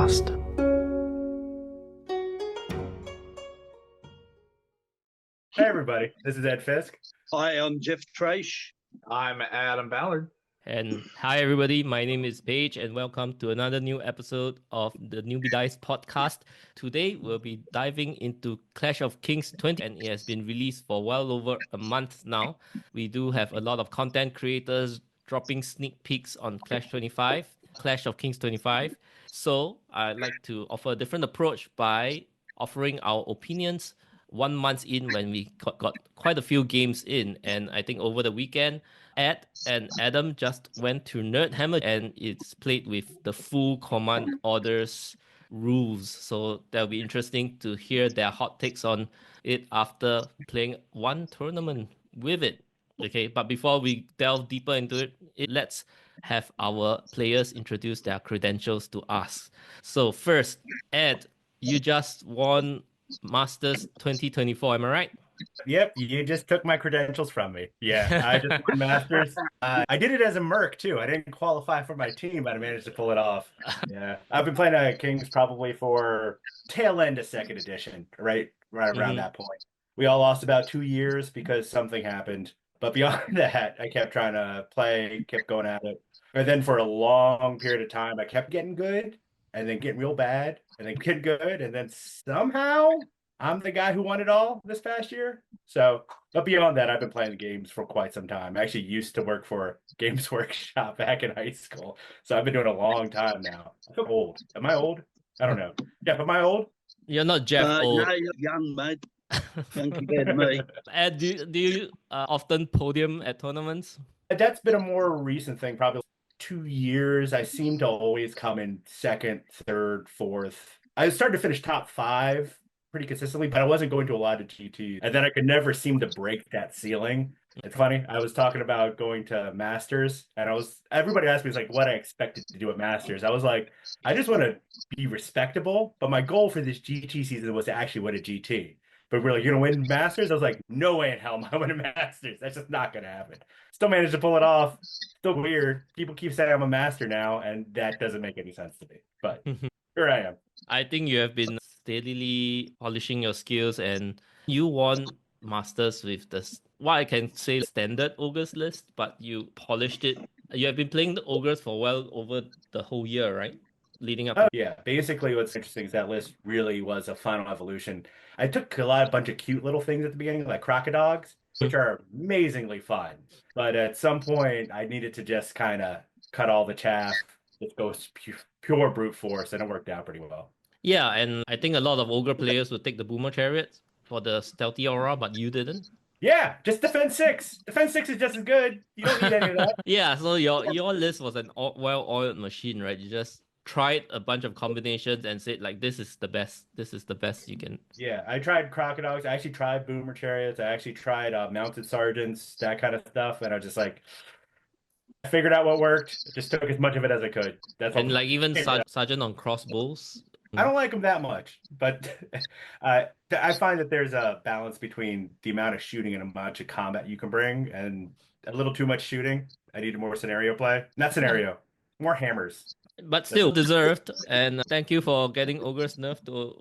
Podcast. Hey everybody, this is Ed Fiske. Hi, I'm Jeff Traish. I'm Adam Ballard. And hi everybody, my name is Paige and welcome to another new episode of the Newbie Podcast. Today we'll be diving into Clash of Kings 20 and it has been released for well over a month now. We do have a lot of content creators dropping sneak peeks on Clash of Kings 25. So I'd like to offer a different approach by offering our opinions 1 month in when we got quite a few games in. And I think over the weekend, Ed and Adam just went to Nerdhammer and it's played with the full command orders rules. So that'll be interesting to hear their hot takes on it after playing one tournament with it. Okay, but before we delve deeper into it, let's have our players introduce their credentials to us. So first, Ed, you just won Masters 2024, am I right? Yep, you just took my credentials from me. Yeah, I just won Masters. I did it as a merc too. I didn't qualify for my team, but I managed to pull it off. Yeah, I've been playing Kings probably for tail end of second edition, right around that point. We all lost about 2 years because something happened. But beyond that, I kept trying to play, kept going at it. And then for a long period of time, I kept getting good and then getting real bad and then getting good. And then somehow I'm the guy who won it all this past year. So, but beyond that, I've been playing the games for quite some time. I actually used to work for Games Workshop back in high school. So I've been doing it a long time now. I feel old. Am I old? I don't know. Jeff, am I old? You're not Jeff old. No, you're young, mate. Young compared to me. Ed, do you often podium at tournaments? That's been a more recent thing, probably 2 years. I seem to always come in second, third, fourth. I started to finish top 5 pretty consistently, but I wasn't going to a lot of GT. And then I could never seem to break that ceiling. It's funny. I was talking about going to Masters and everybody asked me, like, what I expected to do at Masters. I was like, I just want to be respectable. But my goal for this GT season was to actually win a GT. But we're like, you're going to win Masters? I was like, no way in hell I'm winning Masters. That's just not going to happen. Still managed to pull it off. Still weird. People keep saying I'm a master now, and that doesn't make any sense to me. But here I am. I think you have been steadily polishing your skills, and you won Masters with what I can say standard Ogres list, but you polished it. You have been playing the Ogres for well over the whole year, right? Leading up. Yeah, basically what's interesting is that list really was a final evolution. I took a bunch of cute little things at the beginning, like crocodogs, which are amazingly fun. But at some point, I needed to just kind of cut all the chaff. Just go pure brute force, and it worked out pretty well. Yeah, and I think a lot of Ogre players would take the Boomer Chariots for the stealthy aura, but you didn't. Yeah, just defense 6. Defense 6 is just as good. You don't need any of that. Yeah, so your list was an well-oiled machine, right? You just tried a bunch of combinations and said, like, this is the best you can. Yeah, I tried crocodogs. I actually tried Boomer Chariots. I actually tried mounted sergeants, that kind of stuff. And I was just like, I figured out what worked. Just took as much of it as I could. That's all. And like even Sergeant on crossbows. I don't like them that much, but I find that there's a balance between the amount of shooting and amount of combat you can bring, and a little too much shooting. I needed more scenario play. Not scenario, more hammers. But still deserved, and thank you for getting Ogre's nerf to,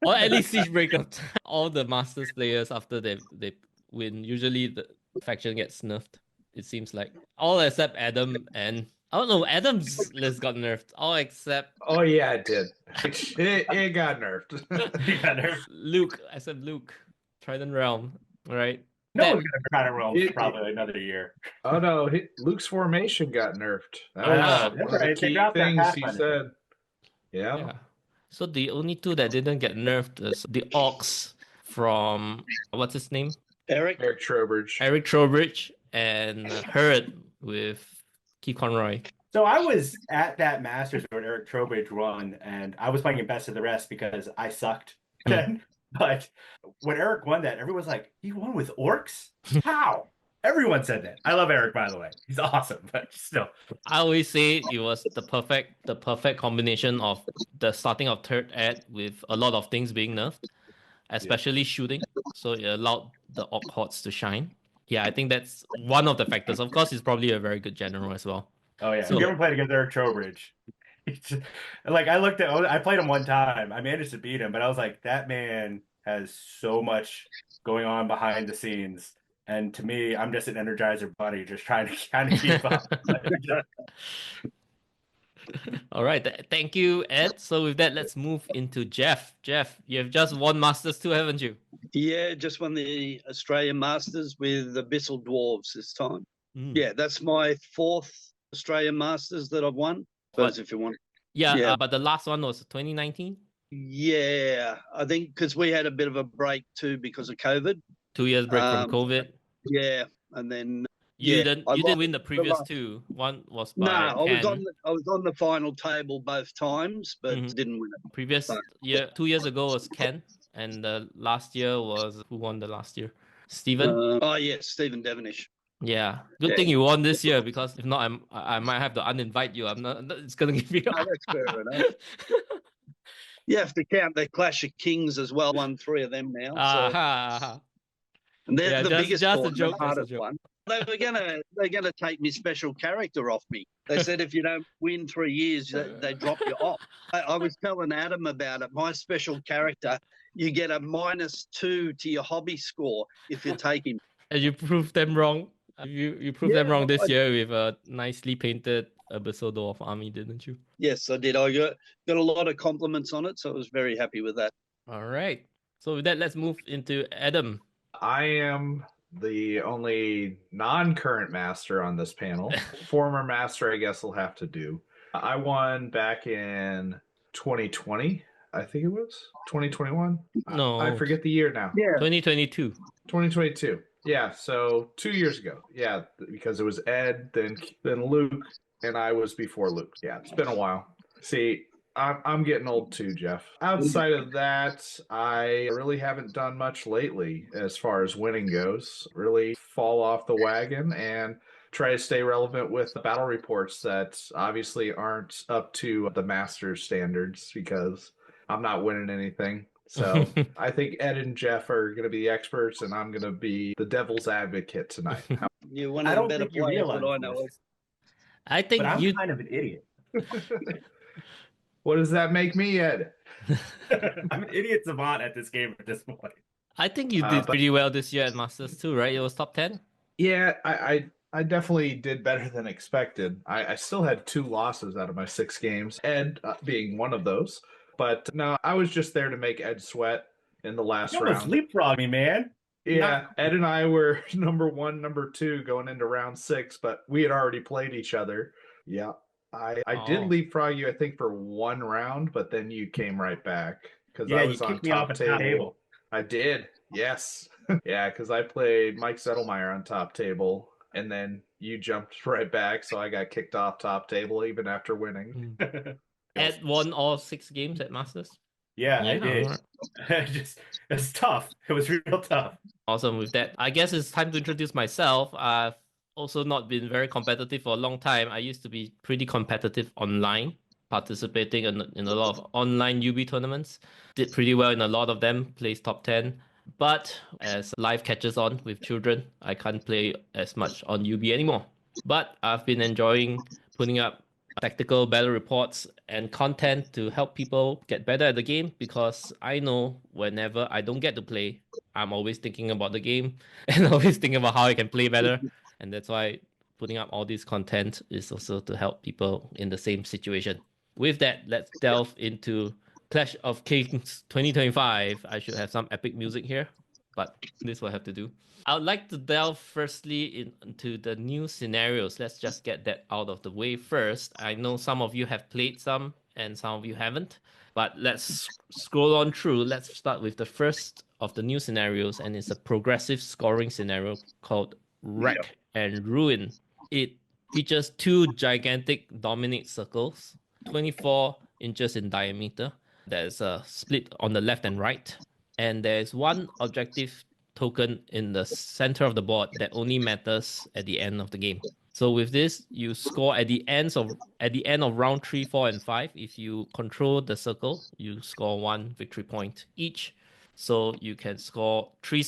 or at least Siege Breaker. All the Masters players after they win, usually the faction gets nerfed. It seems like all except Adam and I don't know. Adam's list got nerfed. All except Oh yeah, it did. It got nerfed. You got nerfed. Luke. I said Luke. Trident Realm. All right. No one's gonna try to roll probably another year. Oh no, Luke's formation got nerfed. That was that's one of right. the They key dropped that things he Pathfinder. said. Yeah. Yeah. So the only two that didn't get nerfed is the Ox from what's his name? Eric? Eric Trowbridge. Eric Trowbridge and Hurd with Keith Conroy. So I was at that Masters when Eric Trowbridge won, and I was playing in best of the rest because I sucked then. But when Eric won that, everyone's like, he won with orcs? How? Everyone said that. I love Eric, by the way. He's awesome, but still. I always say it was the perfect combination of the starting of third ed with a lot of things being nerfed, especially shooting. So it allowed the Orc Hordes to shine. Yeah, I think that's one of the factors. Of course, he's probably a very good general as well. Oh, yeah. So- If you ever played against Eric Trowbridge, Like I played him one time. I managed to beat him, but I was like, that man has so much going on behind the scenes. And to me, I'm just an Energizer bunny, just trying to kind of keep up. All right, thank you, Ed. So with that, let's move into Jeff. Jeff, you have just won Masters 2, haven't you? Yeah, just won the Australian Masters with the Bissell Dwarves this time. Mm. Yeah, that's my 4th Australian Masters that I've won. Suppose if you want. Yeah, Yeah. but the last one was 2019. Yeah, I think because we had a bit of a break too because of COVID. 2 years break from COVID. Yeah, and then You yeah, didn't win the previous two. One was by I was Ken. I was on the final table both times, but Mhm. didn't win it. Previous year, 2 years ago was Ken, and the last year was who won the last year? Steven? Oh yeah, Stephen Devonish. Yeah, good thing you won this year because if not, I might have to uninvite you. I'm not. It's gonna give you. No, that's fair enough. You have to count the Clash of Kings as well. Won 3 of them now. So. And they're Yeah, the biggest just a one, joke, the just a hardest joke. one. They're gonna take me special character off me. They said if you don't win 3 years, they drop you off. I was telling Adam about it. My special character, you get a -2 to your hobby score if you take him. And you proved them wrong. You proved them wrong this year with a nicely painted episode of Army, didn't you? Yes, I did. I got a lot of compliments on it, so I was very happy with that. All right. So with that, let's move into Adam. I am the only non-current master on this panel. Former master, I guess, will have to do. I won back in 2020. I think it was 2021. No, I forget the year now. Yeah, 2022. 2022. Yeah, so 2 years ago. Yeah, because it was Ed, then Luke, and I was before Luke. Yeah, it's been a while. See, I'm getting old too, Jeff. Outside of that, I really haven't done much lately as far as winning goes. Really fall off the wagon and try to stay relevant with the battle reports that obviously aren't up to the Masters standards because I'm not winning anything. So I think Ed and Jeff are going to be the experts, and I'm going to be the devil's advocate tonight. you're one I of the don't better think you players realize that I know of. this, I think but I'm you. kind of an idiot. What does that make me, Ed? I'm an idiot savant at this game at this point. I think you did pretty well this year at Masters too, right? It was top 10. Yeah, I definitely did better than expected. I still had 2 losses out of my 6 games, Ed being one of those. But no, I was just there to make Ed sweat in the last You almost round. leapfrogged me, man. Yeah, Ed and I were number 1, number 2 going into round 6, but we had already played each other. Yeah, I did leapfrog you, I think, for 1 round, but then you came right back because I was on top table. I did, yes. Yeah, because I played Mike Zettelmeyer on top table, and then you jumped right back, so I got kicked off top table even after winning. Ed won all 6 games at Masters. Yeah, I did. Right. It's tough. It was real tough. Awesome. With that, I guess it's time to introduce myself. I've also not been very competitive for a long time. I used to be pretty competitive online, participating in a lot of online UB tournaments. Did pretty well in a lot of them, placed top 10. But as life catches on with children, I can't play as much on UB anymore. But I've been enjoying putting up tactical battle reports and content to help people get better at the game because I know whenever I don't get to play, I'm always thinking about the game and always thinking about how I can play better. And that's why putting up all this content is also to help people in the same situation. With that, let's delve into Clash of Kings 2025. I should have some epic music here, but this will have to do. I would like to delve firstly into the new scenarios. Let's just get that out of the way first. I know some of you have played some and some of you haven't, but let's scroll on through. Let's start with the first of the new scenarios, and it's a progressive scoring scenario called Wreck and Ruin. It features 2 gigantic dominate circles, 24 inches in diameter. There's a split on the left and right, and there's 1 objective token in the center of the board that only matters at the end of the game. So with this, you score at the end of round 3, 4, and 5. If you control the circle, you score 1 victory point each. So you can score 3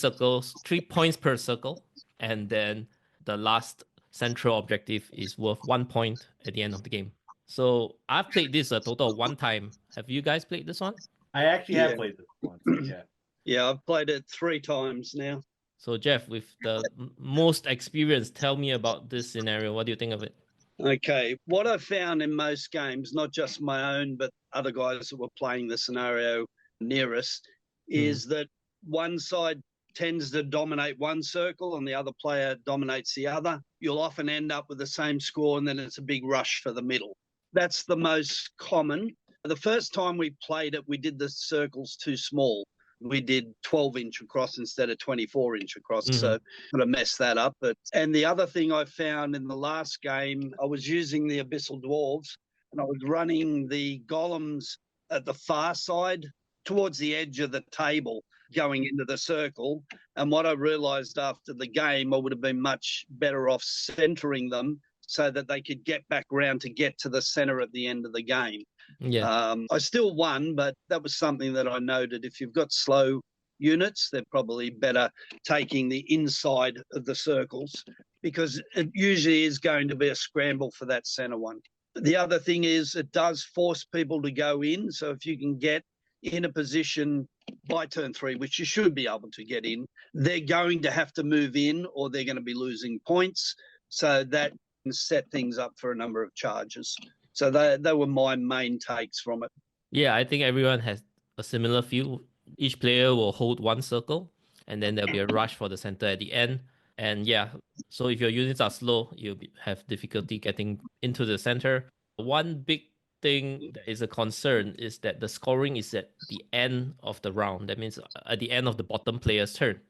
points per circle, and then the last central objective is worth 1 point at the end of the game. So I've played this a total of 1 time. Have you guys played this one? I actually Yeah. have played this once. Yeah. Yeah, I've played it 3 times now. So Jeff, with the most experience, tell me about this scenario. What do you think of it? Okay, what I found in most games, not just my own, but other guys that were playing the scenario near us, is that one side tends to dominate one circle and the other player dominates the other. You'll often end up with the same score and then it's a big rush for the middle. That's the most common. The first time we played it, we did the circles too small. We did 12-inch across instead of 24-inch across, so I'm going to mess that up. And the other thing I found in the last game, I was using the Abyssal Dwarves, and I was running the golems at the far side towards the edge of the table going into the circle. And what I realised after the game, I would have been much better off centering them so that they could get back round to get to the centre at the end of the game. Yeah. I still won, but that was something that I noted. If you've got slow units, they're probably better taking the inside of the circles because it usually is going to be a scramble for that centre one. The other thing is it does force people to go in. So if you can get in a position by turn 3, which you should be able to get in, they're going to have to move in or they're going to be losing points. So that can set things up for a number of charges. So they were my main takes from it. Yeah, I think everyone has a similar feel. Each player will hold one circle, and then there'll be a rush for the center at the end. And yeah, so if your units are slow, you'll have difficulty getting into the center. One big thing that is a concern is that the scoring is at the end of the round. That means at the end of the bottom player's turn.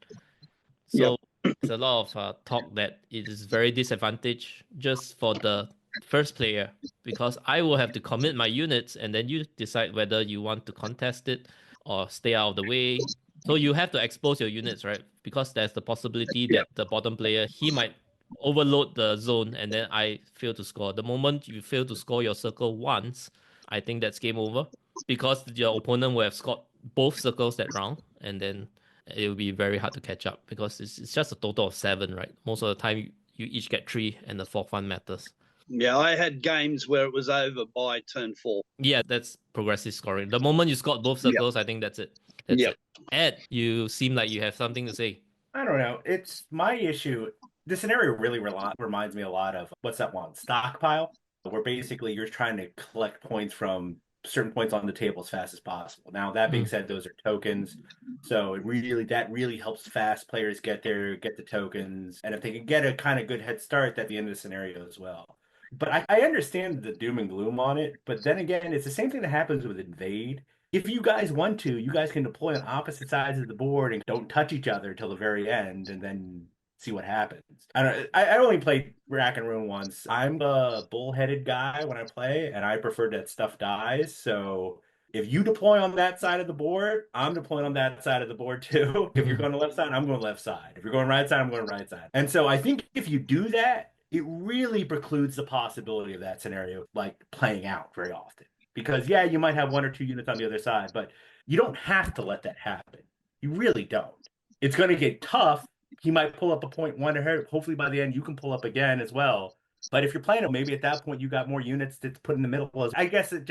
So there's a lot of talk that it is very disadvantageous just for the first player because I will have to commit my units and then you decide whether you want to contest it or stay out of the way. So you have to expose your units, right? Because there's the possibility that the bottom player, he might overload the zone and then I fail to score. The moment you fail to score your circle once, I think that's game over because your opponent will have scored both circles that round and then it will be very hard to catch up because it's just a total of 7, right? Most of the time you each get 3 and the 4th one matters. Yeah, I had games where it was over by turn 4. Yeah, that's progressive scoring. The moment you scored both circles, I think that's it. That's it. Ed, you seem like you have something to say. I don't know. It's my issue. This scenario really reminds me a lot of, what's that one? Stockpile, where basically you're trying to collect points from certain points on the table as fast as possible. Now, that being said, those are tokens. So that really helps fast players get the tokens. And if they can get a kind of good head start at the end of the scenario as well. But I understand the doom and gloom on it. But then again, it's the same thing that happens with Invade. If you guys want to, you guys can deploy on opposite sides of the board and don't touch each other till the very end and then see what happens. I only played Rack and Ruin once. I'm a bullheaded guy when I play, and I prefer that stuff dies. So if you deploy on that side of the board, I'm deploying on that side of the board too. If you're going to left side, I'm going left side. If you're going right side, I'm going right side. And so I think if you do that, it really precludes the possibility of that scenario like playing out very often. Because yeah, you might have 1 or 2 units on the other side, but you don't have to let that happen. You really don't. It's going to get tough. He might pull up a 0.1 ahead. Hopefully by the end you can pull up again as well. But if you're playing it, maybe at that point you got more units to put in the middle. I guess it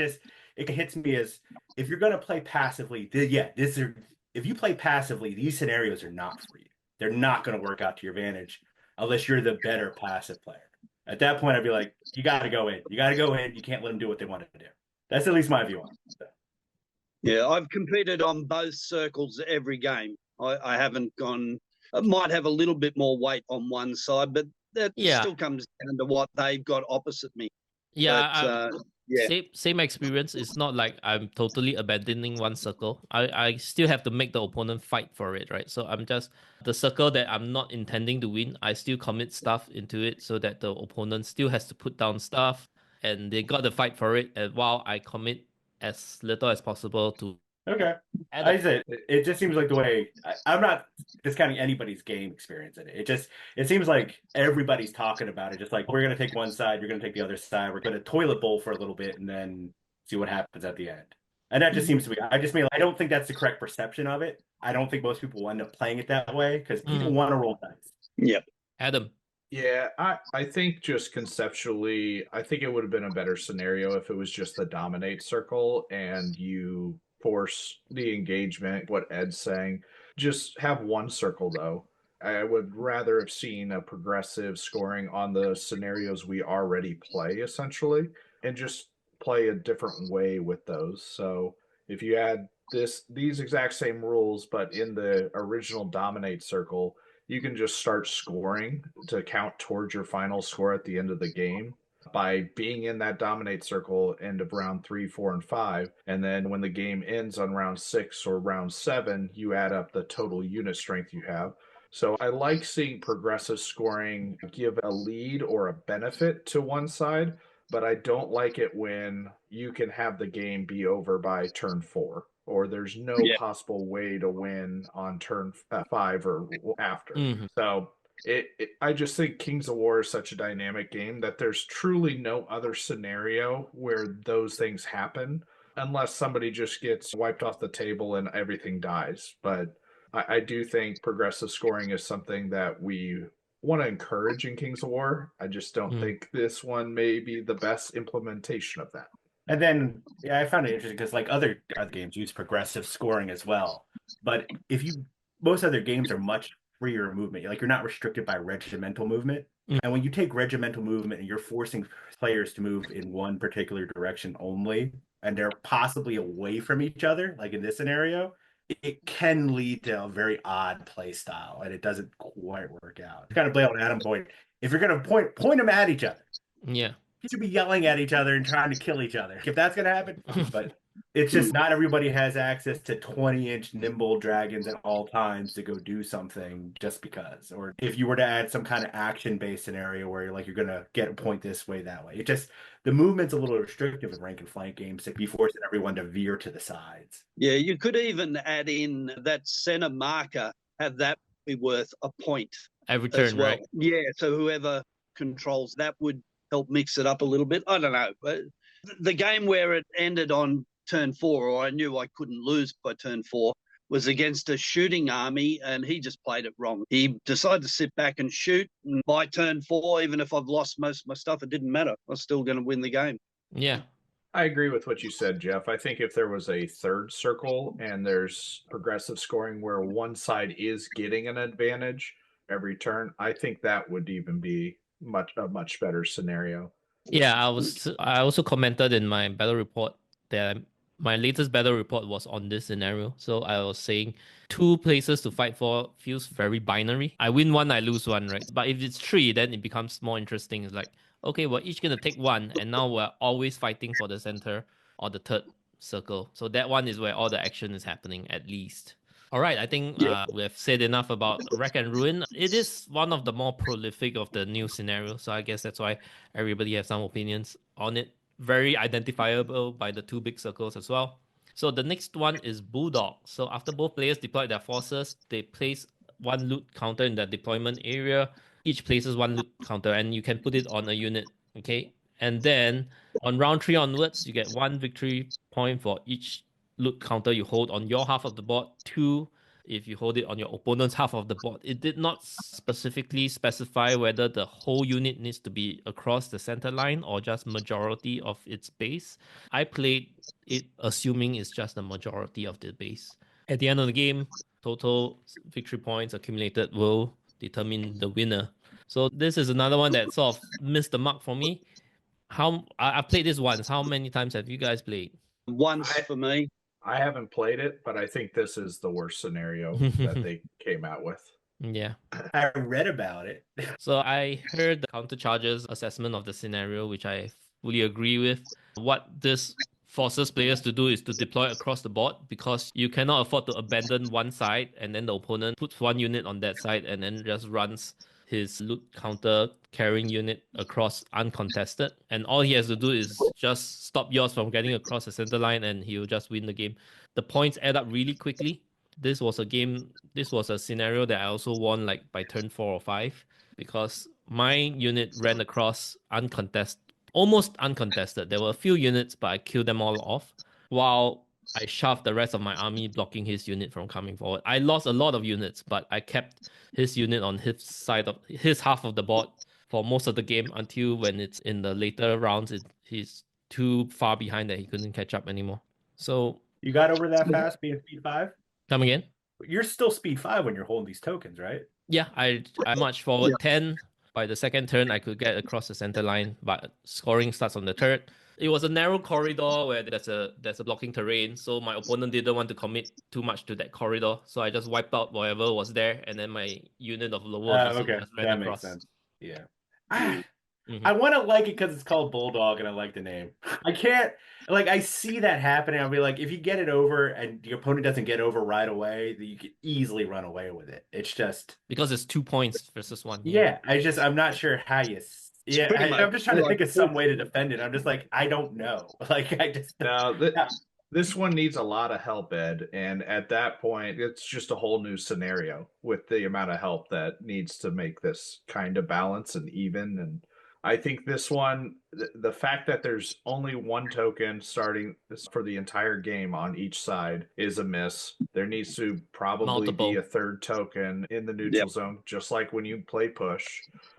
hits me as if you're going to play passively. If you play passively, these scenarios are not for you. They're not going to work out to your advantage unless you're the better passive player. At that point, I'd be like, you got to go in. You got to go in. You can't let them do what they want to do. That's at least my view on it. Yeah, I've competed on both circles every game. I haven't gone. I might have a little bit more weight on one side, but that still comes down to what they've got opposite me. Yeah, same experience. It's not like I'm totally abandoning one circle. I still have to make the opponent fight for it, right? So I'm just the circle that I'm not intending to win. I still commit stuff into it so that the opponent still has to put down stuff, and they got to fight for it. And while I commit as little as possible to. Okay. I said it just seems like the way I'm not discounting anybody's game experience in it. It seems like everybody's talking about it. Just like we're gonna take one side, you're gonna take the other side. We're gonna toilet bowl for a little bit and then see what happens at the end. And that just seems to be. I don't think that's the correct perception of it. I don't think most people will end up playing it that way because people want to roll dice. Yep. Adam. Yeah, I think just conceptually, I think it would have been a better scenario if it was just the dominate circle and you force the engagement, what Ed's saying. Just have one circle though. I would rather have seen a progressive scoring on the scenarios we already play, essentially, and just play a different way with those. So if you add these exact same rules, but in the original dominate circle, you can just start scoring to count towards your final score at the end of the game by being in that dominate circle end of round 3, 4, and 5. And then when the game ends on round 6 or round 7, you add up the total unit strength you have. So I like seeing progressive scoring give a lead or a benefit to one side, but I don't like it when you can have the game be over by turn 4 or there's no possible way to win on turn 5 or after. Mhm. So I just think Kings of War is such a dynamic game that there's truly no other scenario where those things happen unless somebody just gets wiped off the table and everything dies. But I do think progressive scoring is something that we want to encourage in Kings of War. I just don't think this one may be the best implementation of that. And then, yeah, I found it interesting because like other games use progressive scoring as well. But most other games are much freer movement. Like you're not restricted by regimental movement. And when you take regimental movement and you're forcing players to move in one particular direction only, and they're possibly away from each other, like in this scenario, it can lead to a very odd play style, and it doesn't quite work out. Kind of play on Adam's point. If you're going to point them at each other, Yeah. you should be yelling at each other and trying to kill each other. If that's going to happen, but it's just not everybody has access to 20-inch nimble dragons at all times to go do something just because. Or if you were to add some kind of action-based scenario where you're going to get a point this way, that way. The movement's a little restrictive in rank and flank games to be forcing everyone to veer to the sides. Yeah, you could even add in that center marker, have that be worth a point. Every turn, well. right? Yeah, so whoever controls that would help mix it up a little bit. I don't know. But the game where it ended on turn 4, or I knew I couldn't lose by turn 4, was against a shooting army, and he just played it wrong. He decided to sit back and shoot, and by turn 4, even if I've lost most of my stuff, it didn't matter. I was still going to win the game. Yeah. I agree with what you said, Jeff. I think if there was a third circle and there's progressive scoring where one side is getting an advantage every turn, I think that would even be a much better scenario. Yeah, I also commented in my battle report that my latest battle report was on this scenario. So I was saying 2 places to fight for feels very binary. I win 1, I lose 1, right? But if it's 3, then it becomes more interesting. It's like, okay, we're each gonna take 1, and now we're always fighting for the center or the third circle. So that one is where all the action is happening, at least. All right, I think we have said enough about Wreck and Ruin. It is one of the more prolific of the new scenarios, so I guess that's why everybody has some opinions on it. Very identifiable by the 2 big circles as well. So the next one is Bulldog. So after both players deploy their forces, they place 1 loot counter in the deployment area. Each places 1 loot counter, and you can put it on a unit, okay? And then on round 3 onwards, you get 1 victory point for each loot counter you hold on your half of the board, 2 if you hold it on your opponent's half of the board. It did not specifically specify whether the whole unit needs to be across the center line or just majority of its base. I played it assuming it's just the majority of the base. At the end of the game, total victory points accumulated will determine the winner. So this is another one that sort of missed the mark for me. I played this once. How many times have you guys played? Once for me. I haven't played it, but I think this is the worst scenario that they came out with. Yeah. I read about it. So I heard the counter charges assessment of the scenario, which I fully agree with. What this forces players to do is to deploy across the board, because you cannot afford to abandon one side and then the opponent puts 1 unit on that side and then just runs his loot counter carrying unit across uncontested, and all he has to do is just stop yours from getting across the center line and he'll just win the game. The points add up really quickly. This was a scenario that I also won like by turn 4 or 5, because my unit ran across almost uncontested. There were a few units, but I killed them all off, while I shoved the rest of my army blocking his unit from coming forward. I lost a lot of units, but I kept his unit on his half of the board for most of the game until when it's in the later rounds, he's too far behind that he couldn't catch up anymore. So You got over that fast being speed 5? come again? You're still speed 5 when you're holding these tokens, right? Yeah, I march forward 10. By the second turn, I could get across the center line, but scoring starts on the third. It was a narrow corridor where there's a blocking terrain, so my opponent didn't want to commit too much to that corridor, so I just wiped out whatever was there, and then my unit of lower Okay, just ran that across. makes sense. Yeah. I want to like it because it's called Bulldog and I like the name. I can't, like, I see that happening. I'll be like, if you get it over and your opponent doesn't get over right away, then you can easily run away with it. It's just because it's 2 points versus 1. Yeah, I'm not sure how you. Yeah, I'm just trying to think of some way to defend it. I'm just like, I don't know. Like, I just no. This one needs a lot of help, Ed, and at that point, it's just a whole new scenario with the amount of help that needs to make this kind of balance and even. And I think this one, the fact that there's only one token starting for the entire game on each side is a miss. There needs to probably be a third token in the neutral zone, just like when you play push.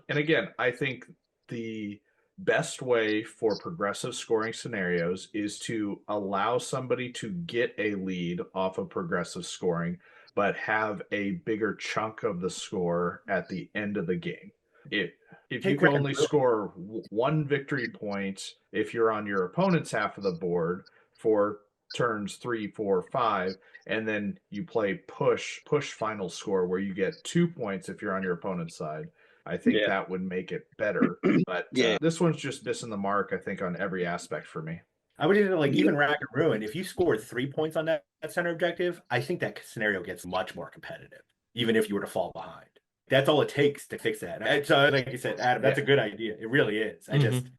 And again, I think the best way for progressive scoring scenarios is to allow somebody to get a lead off of progressive scoring, but have a bigger chunk of the score at the end of the game. If you can only score one victory point if you're on your opponent's half of the board for turns 3, 4, 5, and then you play push final score where you get 2 points if you're on your opponent's side, I think that would make it better. But this one's just missing the mark, I think, on every aspect for me. I would even Rack and Ruin, if you scored 3 points on that center objective, I think that scenario gets much more competitive, even if you were to fall behind. That's all it takes to fix that. And so, like you said, Adam, that's a good idea. It really is.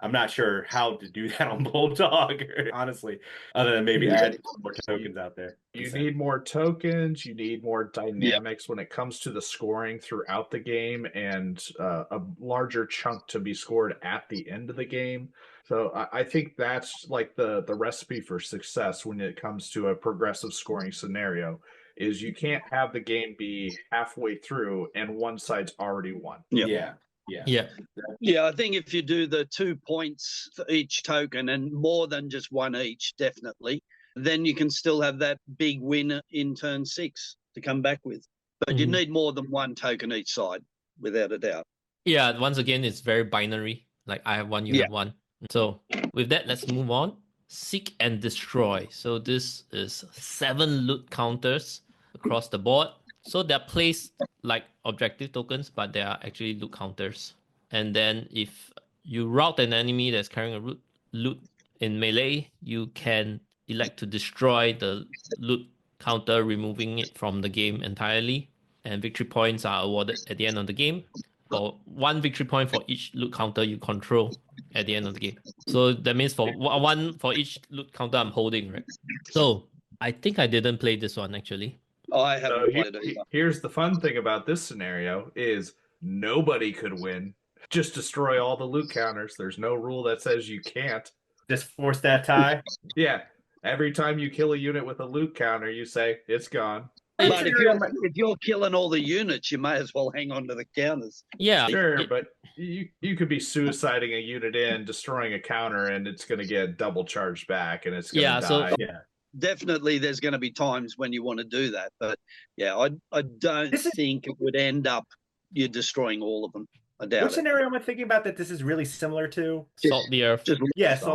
I'm not sure how to do that on Bulldog, honestly, other than maybe adding more tokens out there. You need more tokens. You need more dynamics when it comes to the scoring throughout the game, and a larger chunk to be scored at the end of the game. So I think that's like the recipe for success when it comes to a progressive scoring scenario. Is you can't have the game be halfway through and one side's already won. Yeah. I think if you do the 2 points for each token and more than just one each, definitely, then you can still have that big win in turn 6 to come back with. But you need more than one token each side, without a doubt. Yeah, once again, it's very binary. Like I have one, you have one. So with that, let's move on. Seek and destroy. So this is 7 loot counters across the board. So they're placed like objective tokens, but they are actually loot counters. And then if you rout an enemy that's carrying a loot in melee, you can elect to destroy the loot counter, removing it from the game entirely. And victory points are awarded at the end of the game, or 1 victory point for each loot counter you control at the end of the game. So that means for 1 for each loot counter I'm holding, right? So I think I didn't play this one actually. I haven't played it either. Here's the fun thing about this scenario is nobody could win. Just destroy all the loot counters. There's no rule that says you can't. Just force that tie. Yeah. Every time you kill a unit with a loot counter, you say it's gone. But if you're killing all the units, you may as well hang on to the counters. Yeah, sure, but you could be suiciding a unit in, destroying a counter, and it's going to get double charged back, and it's going to die. Definitely, there's going to be times when you want to do that, but I don't think it would end up you destroying all of them. I doubt Which scenario am I thinking about that this is really similar to? Salt the Earth. Salt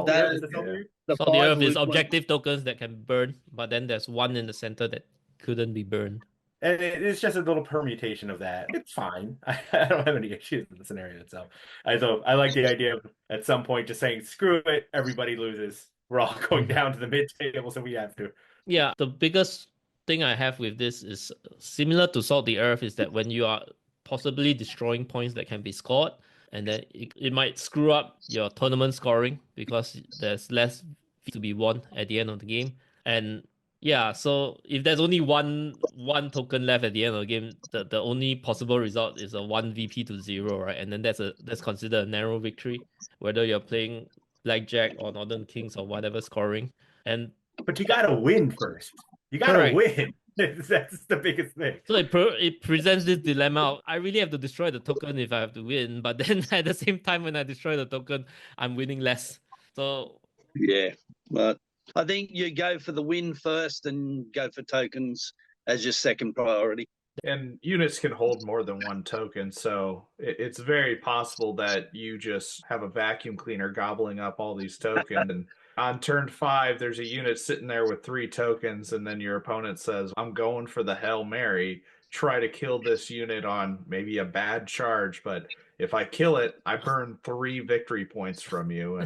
the Earth. Salt the Earth is objective tokens that can burn, but then there's one in the center that couldn't be burned. And it's just a little permutation of that. It's fine. I don't have any issues with the scenario itself. I like the idea of at some point just saying, screw it, everybody loses. We're all going down to the mid-table, so we have to. Yeah, the biggest thing I have with this is similar to Salt the Earth, is that when you are possibly destroying points that can be scored, and then it might screw up your tournament scoring because there's less to be won at the end of the game. And yeah, so if there's only one token left at the end of the game, the only possible result is a 1 VP to 0, right? And then that's considered a narrow victory, whether you're playing Blackjack or Northern Kings or whatever scoring. But you gotta win first. You gotta win. That's the biggest thing. So it presents this dilemma of, I really have to destroy the token if I have to win, but then at the same time when I destroy the token, I'm winning less. So Yeah, but I think you go for the win first and go for tokens as your second priority. And units can hold more than one token, so it's very possible that you just have a vacuum cleaner gobbling up all these tokens. And on turn 5, there's a unit sitting there with 3 tokens, and then your opponent says, I'm going for the Hail Mary. Try to kill this unit on maybe a bad charge, but if I kill it, I burn 3 victory points from you.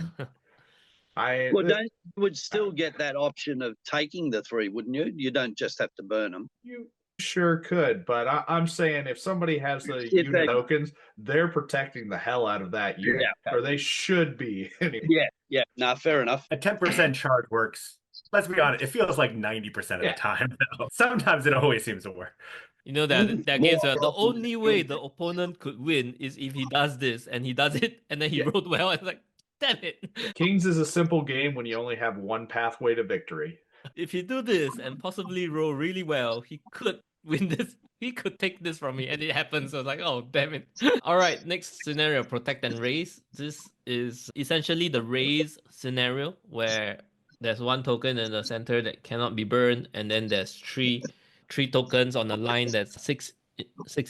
And you would still get that option of taking the 3, wouldn't you? You don't just have to burn them. You sure could, but I'm saying if somebody has the unit tokens, they're protecting the hell out of that unit, or they should be. Yeah. No, fair enough. A 10% charge works. Let's be honest, it feels like 90% of the time, though. Sometimes it always seems to work. You know that games where the only way the opponent could win is if he does this, and he does it, and then he rolled well. It's like, damn it. Kings is a simple game when you only have one pathway to victory. If he do this and possibly roll really well, he could win this. He could take this from me, and it happens. So I was like, oh, damn it. All right, next scenario, protect and raise. This is essentially the raise scenario where there's one token in the center that cannot be burned, and then there's three tokens on a line that's six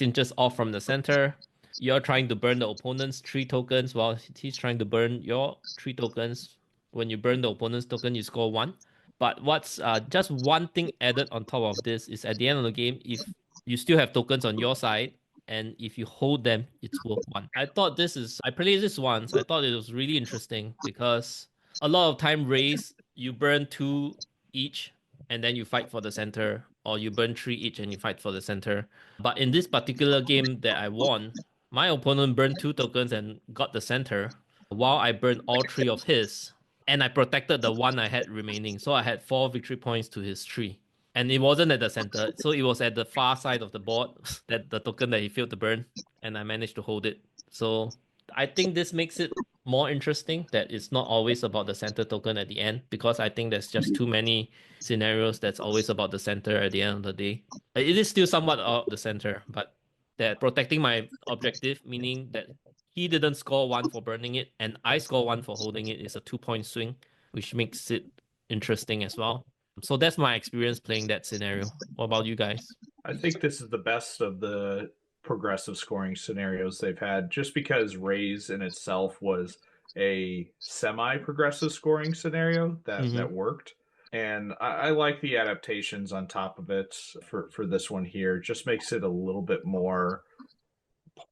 inches off from the center. You're trying to burn the opponent's 3 tokens while he's trying to burn your 3 tokens. When you burn the opponent's token, you score 1. But what's just one thing added on top of this is at the end of the game, if you still have tokens on your side, and if you hold them, it's worth 1. I played this once. I thought it was really interesting because a lot of time raise, you burn 2 each, and then you fight for the center, or you burn 3 each and you fight for the center. But in this particular game that I won, my opponent burned 2 tokens and got the center, while I burned all 3 of his. And I protected the 1 I had remaining. So I had 4 victory points to his 3. And it wasn't at the center. So it was at the far side of the board, that the token that he failed to burn. And I managed to hold it. So I think this makes it more interesting that it's not always about the center token at the end. Because I think there's just too many scenarios that's always about the center at the end of the day. It is still somewhat about the center. But that protecting my objective, meaning that he didn't score 1 for burning it, and I score 1 for holding it, is a 2-point swing, which makes it interesting as well. So that's my experience playing that scenario. What about you guys? I think this is the best of the progressive scoring scenarios they've had, just because raise in itself was a semi-progressive scoring scenario that worked. And I like the adaptations on top of it for this one here. It just makes it a little bit more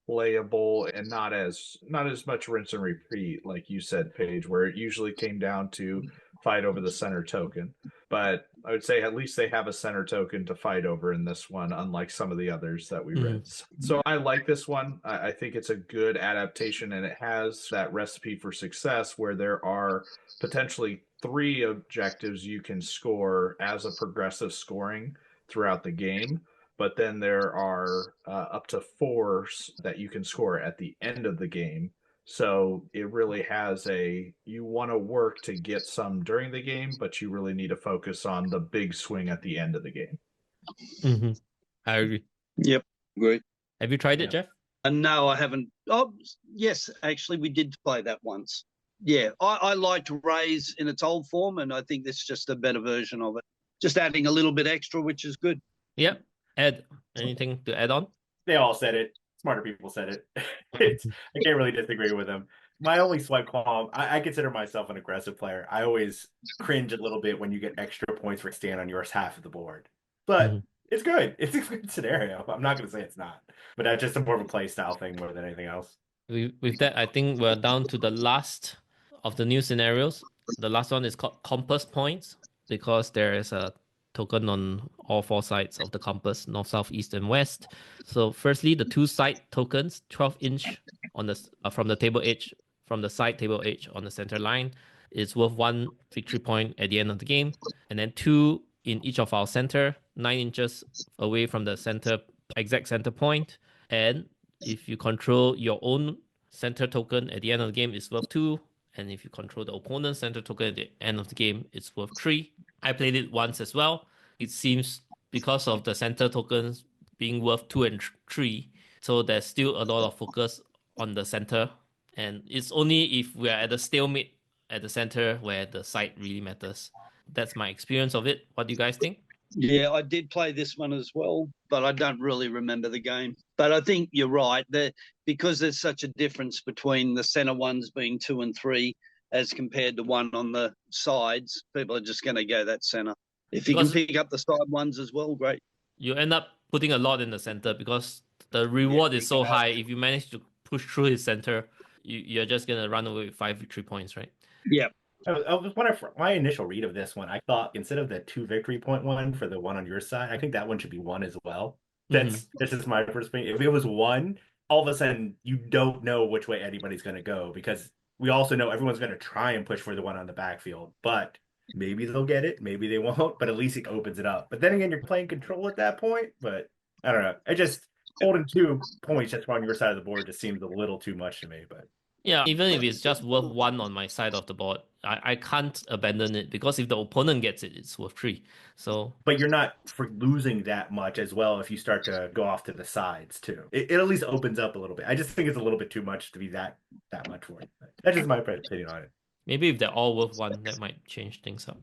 playable and not as much rinse and repeat, like you said, Paige, where it usually came down to fight over the center token. But I would say at least they have a center token to fight over in this one, unlike some of the others that we read. So I like this one. I think it's a good adaptation, and it has that recipe for success where there are potentially 3 objectives you can score as a progressive scoring throughout the game. But then there are up to 4 that you can score at the end of the game. So it really has you want to work to get some during the game, but you really need to focus on the big swing at the end of the game. I agree. Yep, great. Have you tried it, Jeff? No, I haven't. Oh, yes, actually, we did play that once. Yeah, I liked Raise in its old form, and I think this is just a better version of it. Just adding a little bit extra, which is good. Yep. Ed, anything to add on? They all said it. Smarter people said it. I can't really disagree with them. My only slight qualm, I consider myself an aggressive player. I always cringe a little bit when you get extra points for staying on your half of the board. But it's good. It's a good scenario. I'm not going to say it's not. But that's just more of a play style thing more than anything else. With that, I think we're down to the last of the new scenarios. The last one is called Compass Points, because there is a token on all 4 sides of the compass, north, south, east, and west. So firstly, the 2 side tokens, 12-inch on the from the table edge, from the side table edge on the center line, is worth 1 victory point at the end of the game. And then 2 in each of our center, 9 inches away from the exact center point. And if you control your own center token at the end of the game, it's worth 2. And if you control the opponent's center token at the end of the game, it's worth 3. I played it once as well. It seems because of the center tokens being worth 2 and 3. So there's still a lot of focus on the center. And it's only if we're at a stalemate at the center where the side really matters. That's my experience of it. What do you guys think? Yeah, I did play this one as well, but I don't really remember the game. But I think you're right that because there's such a difference between the centre ones being 2 and 3 as compared to one on the sides, people are just going to go that centre. If you can pick up the side ones as well, great. You end up putting a lot in the center because the reward is so high. If you manage to push through his center, you're just going to run away with 5 victory points, right? Yeah. I was wondering, my initial read of this one, I thought instead of the 2 victory point one for the one on your side, I think that one should be 1 as well. This is my first thing. If it was 1, all of a sudden you don't know which way anybody's going to go, because we also know everyone's going to try and push for the one on the backfield, but maybe they'll get it, maybe they won't, but at least it opens it up. But then again, you're playing control at that point, but I don't know. It just, holding 2 points just on your side of the board just seems a little too much to me, but. Yeah, even if it's just worth 1 on my side of the board, I can't abandon it, because if the opponent gets it, it's worth 3. So, but you're not for losing that much as well if you start to go off to the sides too. It at least opens up a little bit. I just think it's a little bit too much to be that much for it. That's just my opinion on it. Maybe if they're all worth 1, that might change things up.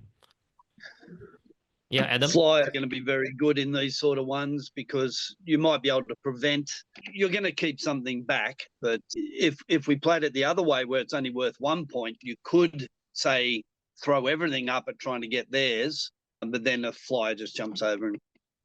Yeah, Adam? Fly are going to be very good in these sort of ones because you might be able to prevent. You're going to keep something back, but if we played it the other way where it's only worth 1 point, you could say throw everything up at trying to get theirs, but then a flyer just jumps over and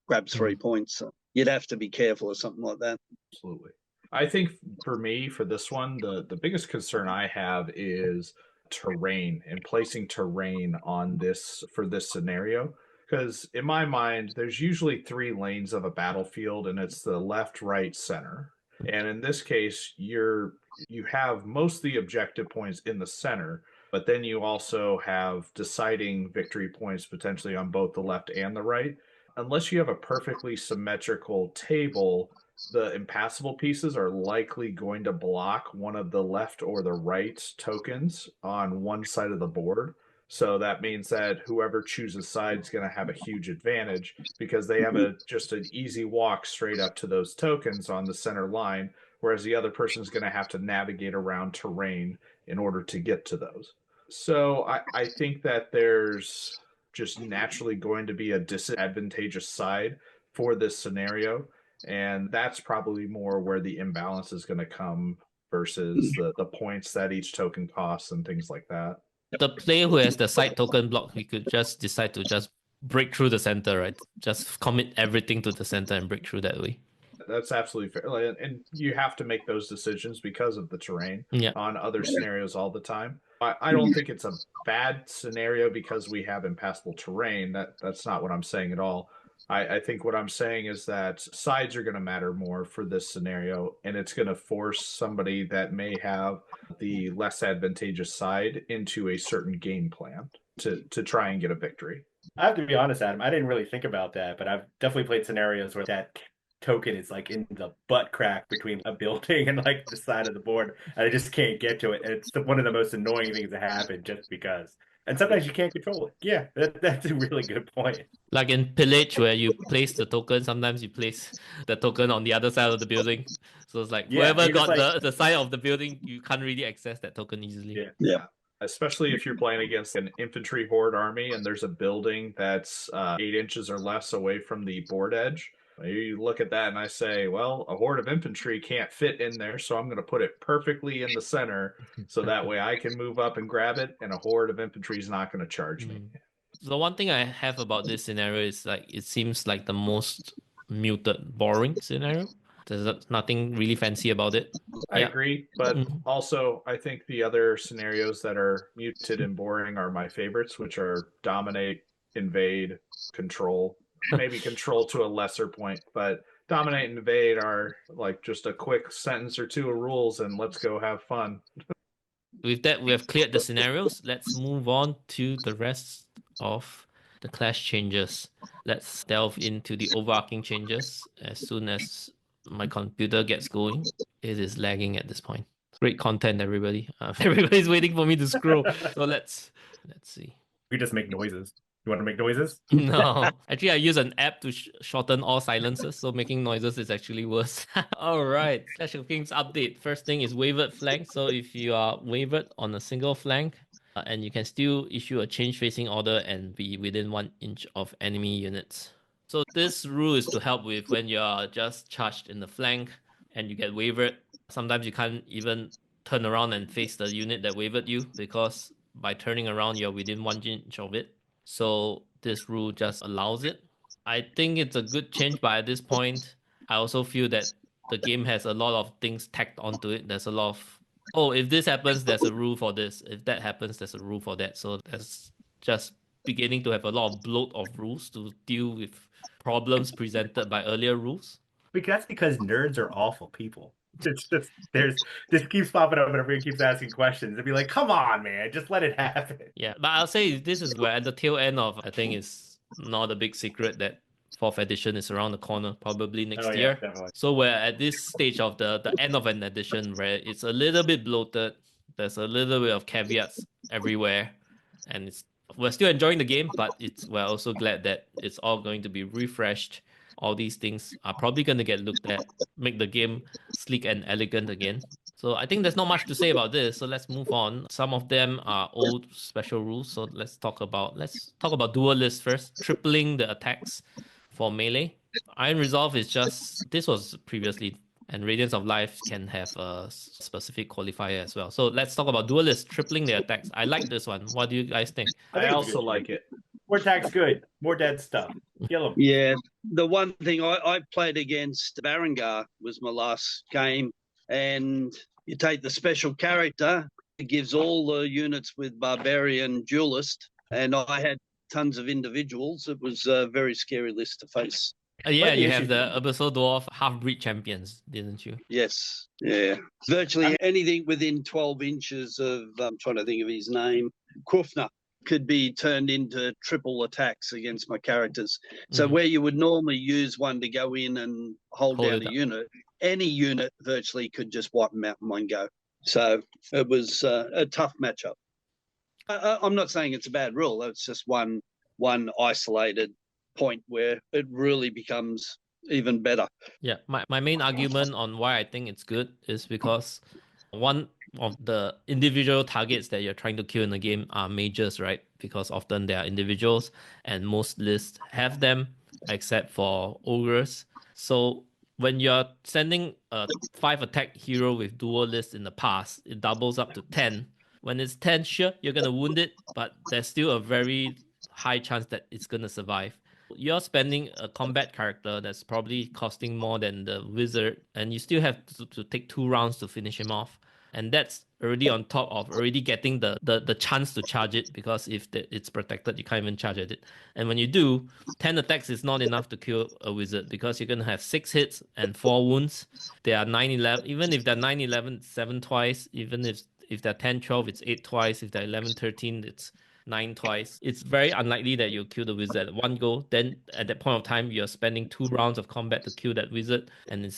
grabs 3 points. So you'd have to be careful or something like that. Absolutely. I think for me, for this one, the biggest concern I have is terrain and placing terrain on this for this scenario. Because in my mind, there's usually 3 lanes of a battlefield, and it's the left, right, center. And in this case, you have most of the objective points in the center, but then you also have deciding victory points potentially on both the left and the right. Unless you have a perfectly symmetrical table, the impassable pieces are likely going to block one of the left or the right tokens on one side of the board. So that means that whoever chooses side is going to have a huge advantage because they have just an easy walk straight up to those tokens on the center line, whereas the other person is going to have to navigate around terrain in order to get to those. So I think that there's just naturally going to be a disadvantageous side for this scenario, and that's probably more where the imbalance is going to come versus the points that each token costs and things like that. The player who has the side token block, he could just decide to just break through the center, right? Just commit everything to the center and break through that way. That's absolutely fair. And you have to make those decisions because of the terrain on other scenarios all the time. I don't think it's a bad scenario because we have impassable terrain. That's not what I'm saying at all. I think what I'm saying is that sides are going to matter more for this scenario, and it's going to force somebody that may have the less advantageous side into a certain game plan to try and get a victory. I have to be honest, Adam, I didn't really think about that, but I've definitely played scenarios where that token is like in the butt crack between a building and like the side of the board, and I just can't get to it. And it's one of the most annoying things that happen just because. And sometimes you can't control it. Yeah, that's a really good point. Like in Pillage, where you place the token, sometimes you place the token on the other side of the building. So it's like whoever got like, the side of the building, you can't really access that token easily. Yeah. Especially if you're playing against an infantry horde army and there's a building that's 8 inches or less away from the board edge. You look at that and I say, well, a horde of infantry can't fit in there, so I'm going to put it perfectly in the center so that way I can move up and grab it, and a horde of infantry is not going to charge me. The one thing I have about this scenario is like it seems like the most muted, boring scenario. There's nothing really fancy about it. I agree, but also I think the other scenarios that are muted and boring are my favorites, which are dominate, invade, control. Maybe control to a lesser point, but dominate and invade are like just a quick sentence or 2 of rules and let's go have fun. With that, we have cleared the scenarios. Let's move on to the rest of the clash changes. Let's delve into the overarching changes as soon as my computer gets going. It is lagging at this point. Great content, everybody. Everybody's waiting for me to scroll. So let's see. We just make noises. You want to make noises? No, actually, I use an app to shorten all silences, so making noises is actually worse. All right, Clash of Kings update. First thing is wavered flank. So if you are wavered on a single flank, and you can still issue a change facing order and be within 1 inch of enemy units. So this rule is to help with when you are just charged in the flank and you get wavered. Sometimes you can't even turn around and face the unit that wavered you because by turning around, you're within 1 inch of it. So this rule just allows it. I think it's a good change, but at this point, I also feel that the game has a lot of things tacked onto it. There's a lot of, oh, if this happens, there's a rule for this. If that happens, there's a rule for that. So there's just beginning to have a lot of bloat of rules to deal with problems presented by earlier rules. That's because nerds are awful people. It's just this keeps popping up and everyone keeps asking questions. They'd be like, come on, man, just let it happen. Yeah, but I'll say this is where at the tail end of, I think it's not a big secret that 4th edition is around the corner, probably next year. Definitely. So we're at this stage of the end of an edition where it's a little bit bloated. There's a little bit of caveats everywhere, and we're still enjoying the game, but we're also glad that it's all going to be refreshed. All these things are probably going to get looked at, make the game sleek and elegant again. So I think there's not much to say about this. So let's move on. Some of them are old special rules. So let's talk about dual list first. Tripling the attacks for melee. Iron Resolve is just, this was previously, and Radiance of Life can have a specific qualifier as well. So let's talk about dual list, tripling the attacks. I like this one. What do you guys think? I also like it. More attacks good. More dead stuff. Kill them. Yeah. The one thing I played against Barangar was my last game, and you take the special character, it gives all the units with Barbarian Duelist, and I had tons of individuals. It was a very scary list to face. Yeah, you have the Abyssal Dwarf half-breed champions, didn't you? Yes, yeah. Virtually anything within 12 inches of, I'm trying to think of his name, Krufner, could be turned into triple attacks against my characters. So where you would normally use one to go in and hold down a unit, any unit virtually could just wipe them out in one go. So it was a tough matchup. I'm not saying it's a bad rule. It's just one isolated point where it really becomes even better. Yeah, my main argument on why I think it's good is because one of the individual targets that you're trying to kill in the game are mages, right? Because often they are individuals and most lists have them except for ogres. So when you're sending a 5 attack hero with dual list in the past, it doubles up to 10. When it's 10, sure, you're going to wound it, but there's still a very high chance that it's going to survive. You're spending a combat character that's probably costing more than the wizard, and you still have to take 2 rounds to finish him off. And that's already on top of already getting the chance to charge it, because if it's protected, you can't even charge at it. And when you do, 10 attacks is not enough to kill a wizard, because you're going to have 6 hits and 4 wounds. They are 9-11. Even if they're 9-11, it's 7 twice. Even if they're 10-12, it's 8 twice. If they're 11-13, it's 9 twice. It's very unlikely that you'll kill the wizard at one go. Then at that point of time, you're spending 2 rounds of combat to kill that wizard, and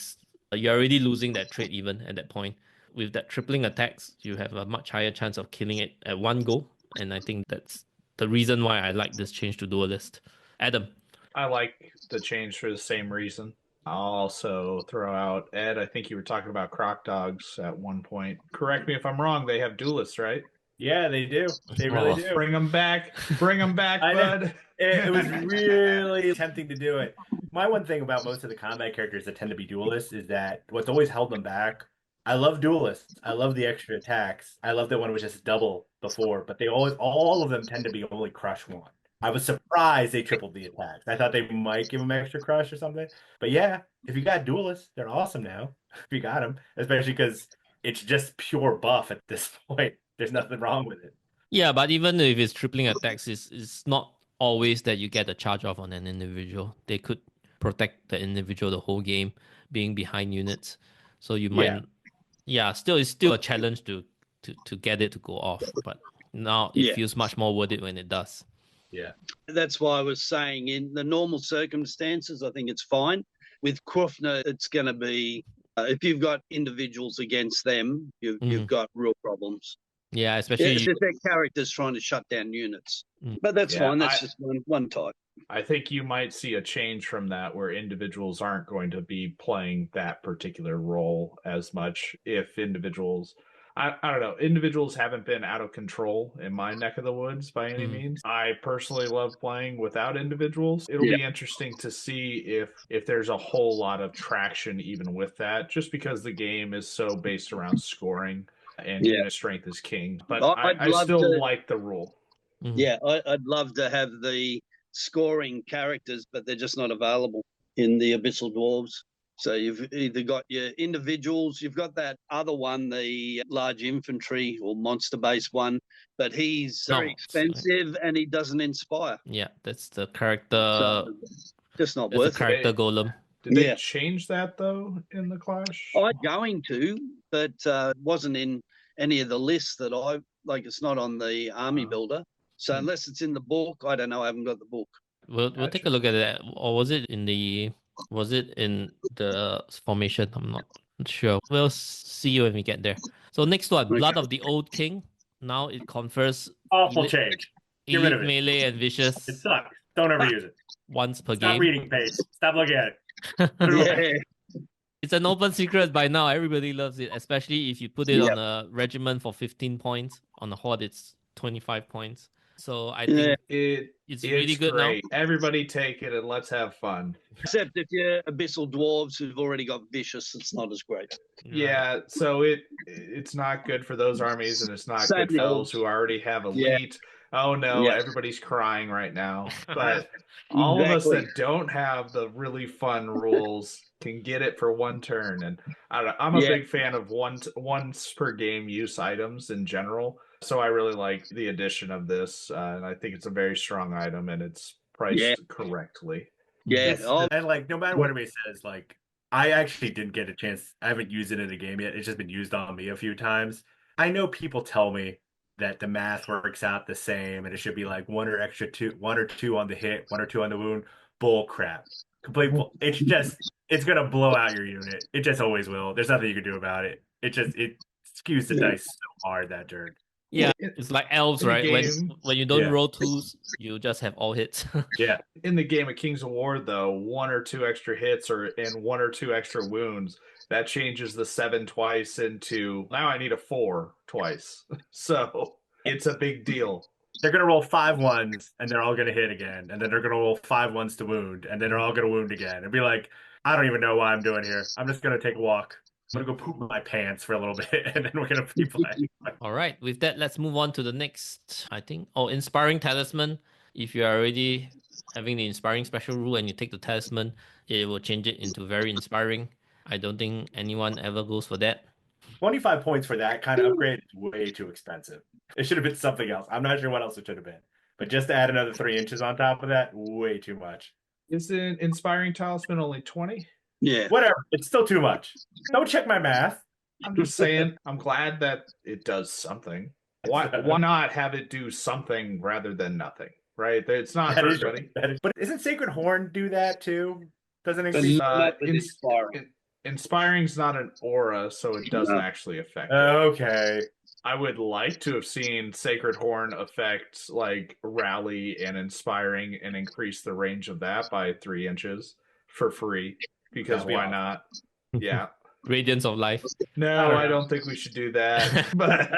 you're already losing that trade even at that point. With that tripling attacks, you have a much higher chance of killing it at one go. And I think that's the reason why I like this change to duelist. Adam. I like the change for the same reason. I'll also throw out, Ed, I think you were talking about croc dogs at one point. Correct me if I'm wrong, they have duelists, right? Yeah, they do. They really do. Bring them back. Bring them back, bud. It was really tempting to do it. My one thing about most of the combat characters that tend to be duelists is that what's always held them back. I love duelists. I love the extra attacks. I love that one was just double before, but all of them tend to be only crush 1. I was surprised they tripled the attacks. I thought they might give them extra crush or something. But yeah, if you got duelists, they're awesome now. If you got them, especially because it's just pure buff at this point. There's nothing wrong with it. Yeah, but even if it's tripling attacks, it's not always that you get a charge off on an individual. They could protect the individual the whole game, being behind units. So you might... Yeah, it's still a challenge to get it to go off, but now it feels much more worth it when it does. Yeah. That's why I was saying in the normal circumstances, I think it's fine. With Krufner, it's going to be, if you've got individuals against them, you've got real problems. Yeah, Yeah, especially it's just their characters trying to shut down units. Mm. But that's Yeah, fine. That's just one type. I think you might see a change from that where individuals aren't going to be playing that particular role as much if individuals I don't know, individuals haven't been out of control in my neck of the woods by any means. I personally love playing without individuals. It'll be interesting to see if there's a whole lot of traction even with that, just because the game is so based around scoring and unit strength is king. But I still like the rule. Yeah, I'd love to have the scoring characters, but they're just not available in the Abyssal Dwarves. So you've either got your individuals, you've got that other one, the large infantry or monster-based one, but he's very expensive and he doesn't inspire. Yeah, that's the character. So, just not That's worth the character golem. Did they change that though in the Clash? I'm going to, but it wasn't in any of the lists that I like. It's not on the army builder. So unless it's in the book, I don't know. I haven't got the book. We'll take a look at that. Or was it in the formation? I'm not sure. We'll see you when we get there. So next one, Blood of the Old King. Now it confers Awful change. Get rid of it. Melee and vicious. It sucks. Don't ever use it. Once per Stop game. reading page. Stop looking at it. It's an open secret by now. Everybody loves it, especially if you put it on a regiment for 15 points. On a horde, it's 25 points. So I think it's really good great. now. Everybody take it and let's have fun. Except if you're Abyssal Dwarves who've already got Vicious, it's not as great. Yeah, so it's not good for those armies, and it's not good for those who already have Elite. Oh no, everybody's crying right now. But all of us that don't have the really fun rules can get it for one turn. And I'm a big fan of once per game use items in general. So I really like the addition of this, and I think it's a very strong item, and it's priced correctly. Yeah, and like no matter what anybody says, like I actually didn't get a chance. I haven't used it in a game yet. It's just been used on me a few times. I know people tell me that the math works out the same, and it should be like one or two on the hit, 1 or 2 on the wound. Bull crap. Complete. It's gonna blow out your unit. It just always will. There's nothing you can do about it. It skews the dice so hard that turn. Yeah, it's like elves, right? When you don't roll twos, you just have all hits. In the game of Kings of War, though, 1 or 2 extra hits and 1 or 2 extra wounds, that changes the 7 twice into now I need a 4 twice. So it's a big deal. They're gonna roll 5 ones and they're all gonna hit again, and then they're gonna roll 5 ones to wound, and then they're all gonna wound again. It'd be like, I don't even know why I'm doing here. I'm just gonna take a walk. I'm gonna go poop my pants for a little bit, and then we're gonna be playing. All right, with that, let's move on to the next. I think, Inspiring Talisman. If you are already having the Inspiring special rule and you take the Talisman, it will change it into very inspiring. I don't think anyone ever goes for that. 25 points for that kind of upgrade is way too expensive. It should have been something else. I'm not sure what else it should have been, but just to add another 3 inches on top of that, way too much. Isn't Inspiring Talisman only 20? Yeah. Whatever. It's still too much. Don't check my math. I'm just saying, I'm glad that it does something. Why not have it do something rather than nothing, right? It's not for everybody. But isn't Sacred Horn do that too? Doesn't it? Inspiring's not an aura, so it doesn't actually affect it. Okay. I would like to have seen Sacred Horn affect like Rally and Inspiring and increase the range of that by 3 inches for free. Because why not? Yeah. Radiance of Life. No, I don't think we should do that. But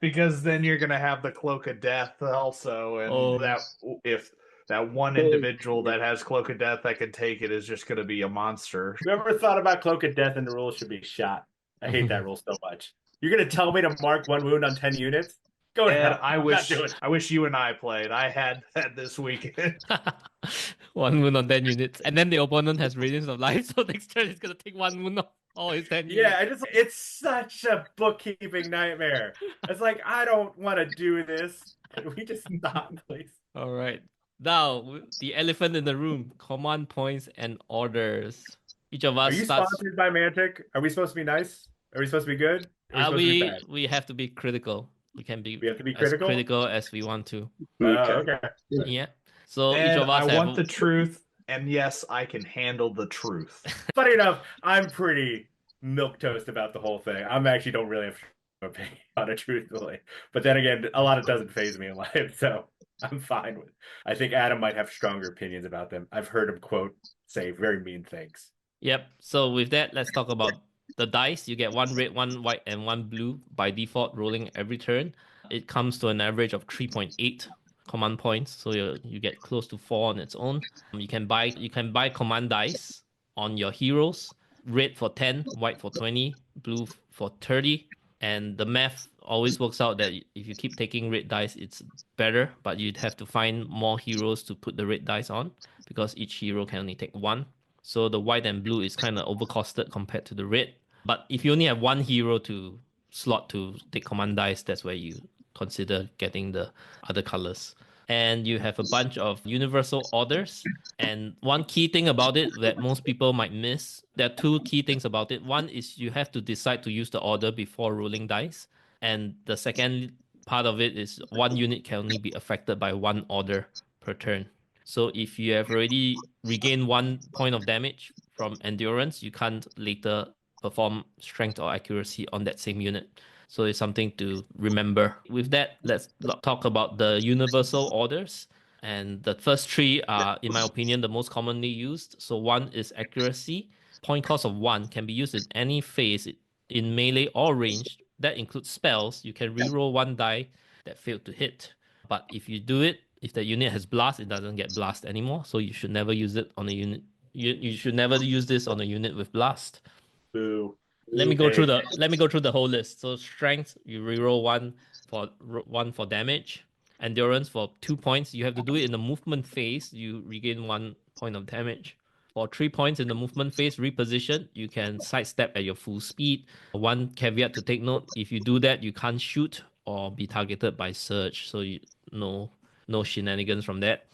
because then you're gonna have the Cloak of Death also, and that if that one individual that has Cloak of Death that can take it is just gonna be a monster. Whoever thought about Cloak of Death in the rules should be shot. I hate that rule so much. You're gonna tell me to mark 1 wound on 10 units? Go ahead. I wish you and I played. I had that this weekend. 1 wound on 10 units. And then the opponent has Radiance of Life, so next turn he's gonna take 1 wound off all his 10 units. Yeah, it's such a bookkeeping nightmare. It's like, I don't want to do this. Can we just stop, please? All right. Now, the elephant in the room. Command points and orders. Each of us Are you starts... sponsored by Mantic? Are we supposed to be nice? Are we supposed to be good? We have to be critical. We have to be critical as we want to. Okay. Yeah. So and each of us want the truth, and yes, I can handle the truth. Funny enough, I'm pretty milquetoast about the whole thing. I actually don't really have on it truthfully. But then again, a lot of it doesn't faze me in life, so I'm fine with. I think Adam might have stronger opinions about them. I've heard him say very mean things. Yep. So with that, let's talk about the dice. You get one red, one white, and one blue by default, rolling every turn. It comes to an average of 3.8 command points, so you get close to 4 on its own. You can buy command dice on your heroes. Red for 10, white for 20, blue for 30. And the math always works out that if you keep taking red dice, it's better, but you'd have to find more heroes to put the red dice on because each hero can only take one. So the white and blue is kind of overcosted compared to the red. But if you only have one hero to slot to take command dice, that's where you consider getting the other colors. And you have a bunch of universal orders. And one key thing about it that most people might miss, there are two key things about it. One is you have to decide to use the order before rolling dice. And the second part of it is one unit can only be affected by one order per turn. So if you have already regained 1 point of damage from endurance, you can't later perform strength or accuracy on that same unit. So it's something to remember. With that, let's talk about the universal orders. And the first three are, in my opinion, the most commonly used. So one is accuracy. Point cost of 1 can be used in any phase in melee or ranged. That includes spells. You can reroll 1 die that failed to hit. But if you do it, if the unit has blast, it doesn't get blast anymore. So you should never use it on a unit. You should never use this on a unit with blast. Boo. Let me go through the whole list. So strength, you reroll 1 for damage. Endurance for 2 points. You have to do it in the movement phase. You regain 1 point of damage. For 3 points in the movement phase, reposition. You can sidestep at your full speed. One caveat to take note: if you do that, you can't shoot or be targeted by surge. So no shenanigans from that.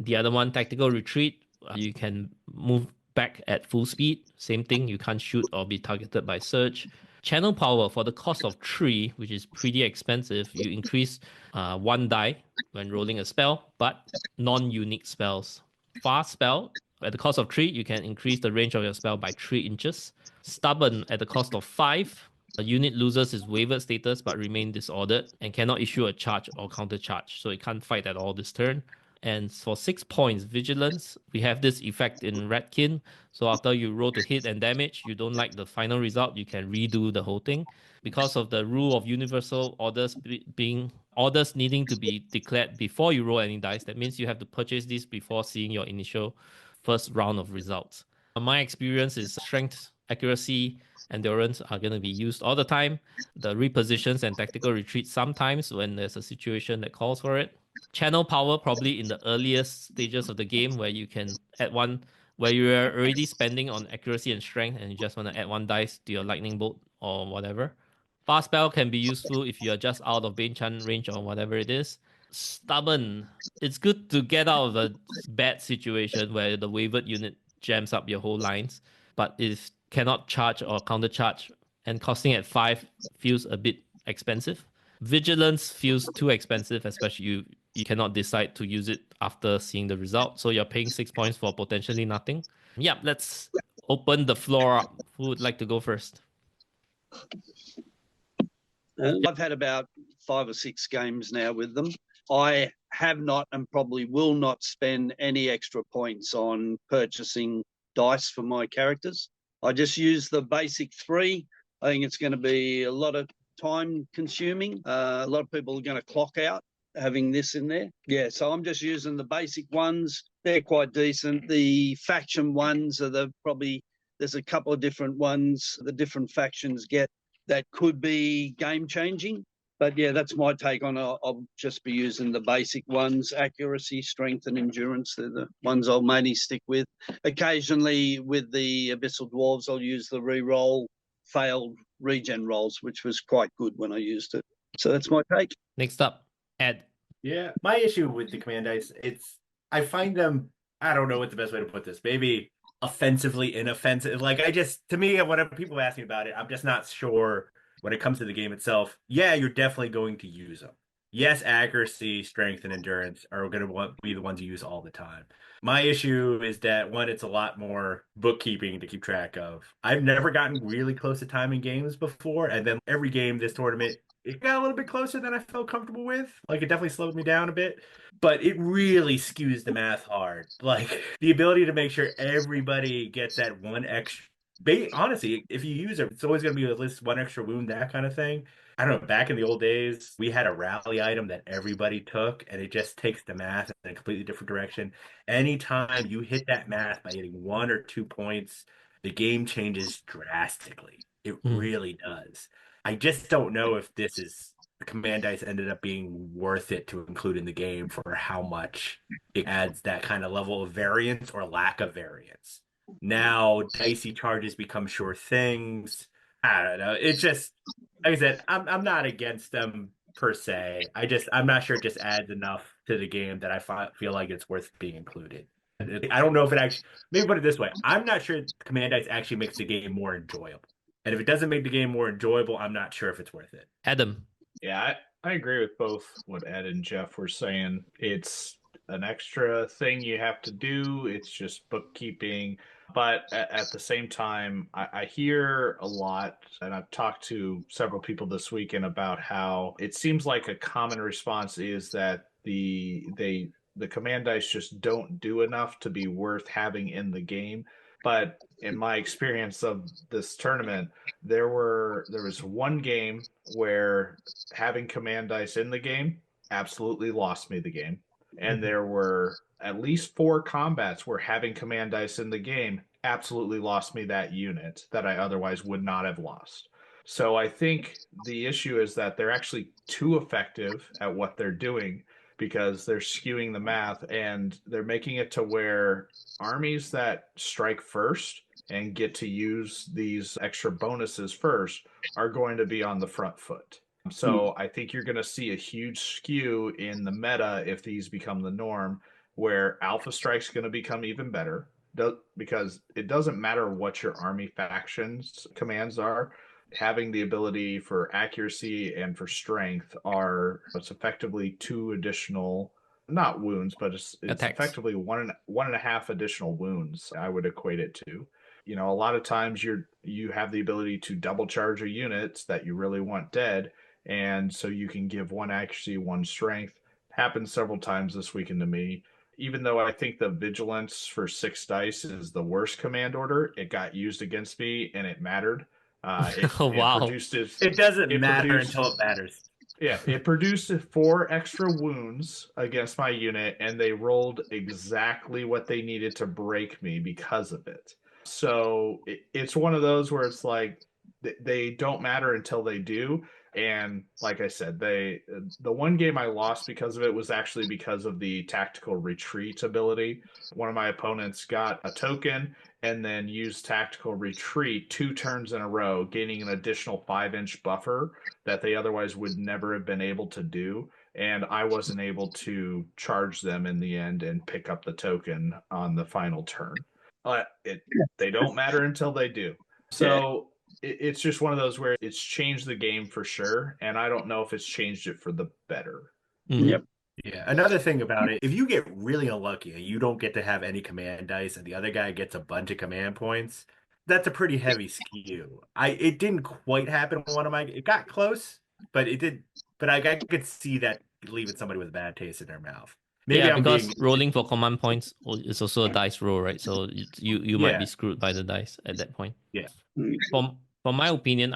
The other one, tactical retreat. You can move back at full speed. Same thing, you can't shoot or be targeted by surge. Channel power, for the cost of 3, which is pretty expensive, you increase 1 die when rolling a spell, but non-unique spells. Fast spell, at the cost of 3, you can increase the range of your spell by 3 inches. Stubborn, at the cost of 5, a unit loses its wavered status but remain disordered and cannot issue a charge or counter charge, so it can't fight at all this turn. And for 6 points, vigilance, we have this effect in Redkin. So after you roll to hit and damage, you don't like the final result, you can redo the whole thing. Because of the rule of universal orders being orders needing to be declared before you roll any dice, that means you have to purchase this before seeing your initial first round of results. My experience is strength, accuracy, endurance are going to be used all the time. The repositions and tactical retreats sometimes when there's a situation that calls for it. Channel power probably in the earliest stages of the game where you can add one, where you're already spending on accuracy and strength and you just want to add 1 dice to your lightning bolt or whatever. Fast spell can be useful if you're just out of Bane Chan range or whatever it is. Stubborn, it's good to get out of a bad situation where the wavered unit jams up your whole lines, but if cannot charge or counter charge and costing at 5 feels a bit expensive. Vigilance feels too expensive, especially you cannot decide to use it after seeing the result. So you're paying 6 points for potentially nothing. Yeah, let's open the floor up. Who would like to go first? I've had about 5 or 6 games now with them. I have not and probably will not spend any extra points on purchasing dice for my characters. I just use the basic 3. I think it's going to be a lot of time consuming. A lot of people are going to clock out having this in there. Yeah, so I'm just using the basic ones. They're quite decent. The faction ones are there's a couple of different ones the different factions get that could be game changing. But yeah, that's my take on it. I'll just be using the basic ones: accuracy, strength, and endurance. They're the ones I'll mainly stick with. Occasionally with the Abyssal Dwarves, I'll use the reroll failed regen rolls, which was quite good when I used it. So that's my take. Next up, Ed. Yeah, my issue with the command dice, I find them, I don't know what the best way to put this, maybe offensively inoffensive. Like to me, whenever people ask me about it, I'm just not sure when it comes to the game itself. Yeah, you're definitely going to use them. yes, accuracy, strength, and endurance are going to be the ones you use all the time. My issue is that one, it's a lot more bookkeeping to keep track of. I've never gotten really close to timing games before, and then every game this tournament, it got a little bit closer than I felt comfortable with. Like it definitely slowed me down a bit, but it really skews the math hard. Like the ability to make sure everybody gets that one extra. Honestly, if you use it, it's always going to be at least one extra wound, that kind of thing. I don't know, back in the old days, we had a rally item that everybody took, and it just takes the math in a completely different direction. Anytime you hit that math by getting 1 or 2 points, the game changes drastically. It really does. I just don't know if the command dice ended up being worth it to include in the game for how much it adds that kind of level of variance or lack of variance. Now, dicey charges become sure things. I don't know. It just, like I said, I'm not against them per se. I'm not sure it just adds enough to the game that I feel like it's worth being included. I don't know if it actually, maybe put it this way, I'm not sure Command Dice actually makes the game more enjoyable. And if it doesn't make the game more enjoyable, I'm not sure if it's worth it. Adam. Yeah, I agree with both what Ed and Jeff were saying. It's an extra thing you have to do. It's just bookkeeping. But at the same time, I hear a lot, and I've talked to several people this weekend about how it seems like a common response is that the command dice just don't do enough to be worth having in the game. But in my experience of this tournament, there was one game where having command dice in the game absolutely lost me the game. And there were at least 4 combats where having command dice in the game absolutely lost me that unit that I otherwise would not have lost. So I think the issue is that they're actually too effective at what they're doing because they're skewing the math and they're making it to where armies that strike first and get to use these extra bonuses first are going to be on the front foot. So I think you're going to see a huge skew in the meta if these become the norm, where Alpha Strike's going to become even better because it doesn't matter what your army factions commands are. Having the ability for accuracy and for strength it's effectively 2 additional, not wounds, but it's effectively one and a half additional wounds. I would equate it to. You know, a lot of times you have the ability to double charge a unit that you really want dead, and so you can give 1 accuracy, 1 strength. Happened several times this weekend to me. Even though I think the vigilance for 6 dice is the worst command order, it got used against me and it mattered. Wow. It doesn't matter until it matters. Yeah, it produced 4 extra wounds against my unit, and they rolled exactly what they needed to break me because of it. So it's one of those where it's like they don't matter until they do. And like I said, the one game I lost because of it was actually because of the tactical retreat ability. One of my opponents got a token and then used tactical retreat 2 turns in a row, gaining an additional 5-inch buffer that they otherwise would never have been able to do. And I wasn't able to charge them in the end and pick up the token on the final turn. They don't matter until they do. So it's just one of those where it's changed the game for sure. And I don't know if it's changed it for the better. Yep. Yeah. Another thing about it, if you get really unlucky and you don't get to have any command dice and the other guy gets a bunch of command points, that's a pretty heavy skew. It didn't quite happen on one of it got close, but it did. But I could see that leaving somebody with a bad taste in their mouth. Maybe because rolling for command points is also a dice roll, right? So you might be screwed by the dice at that point. Yeah. From my opinion,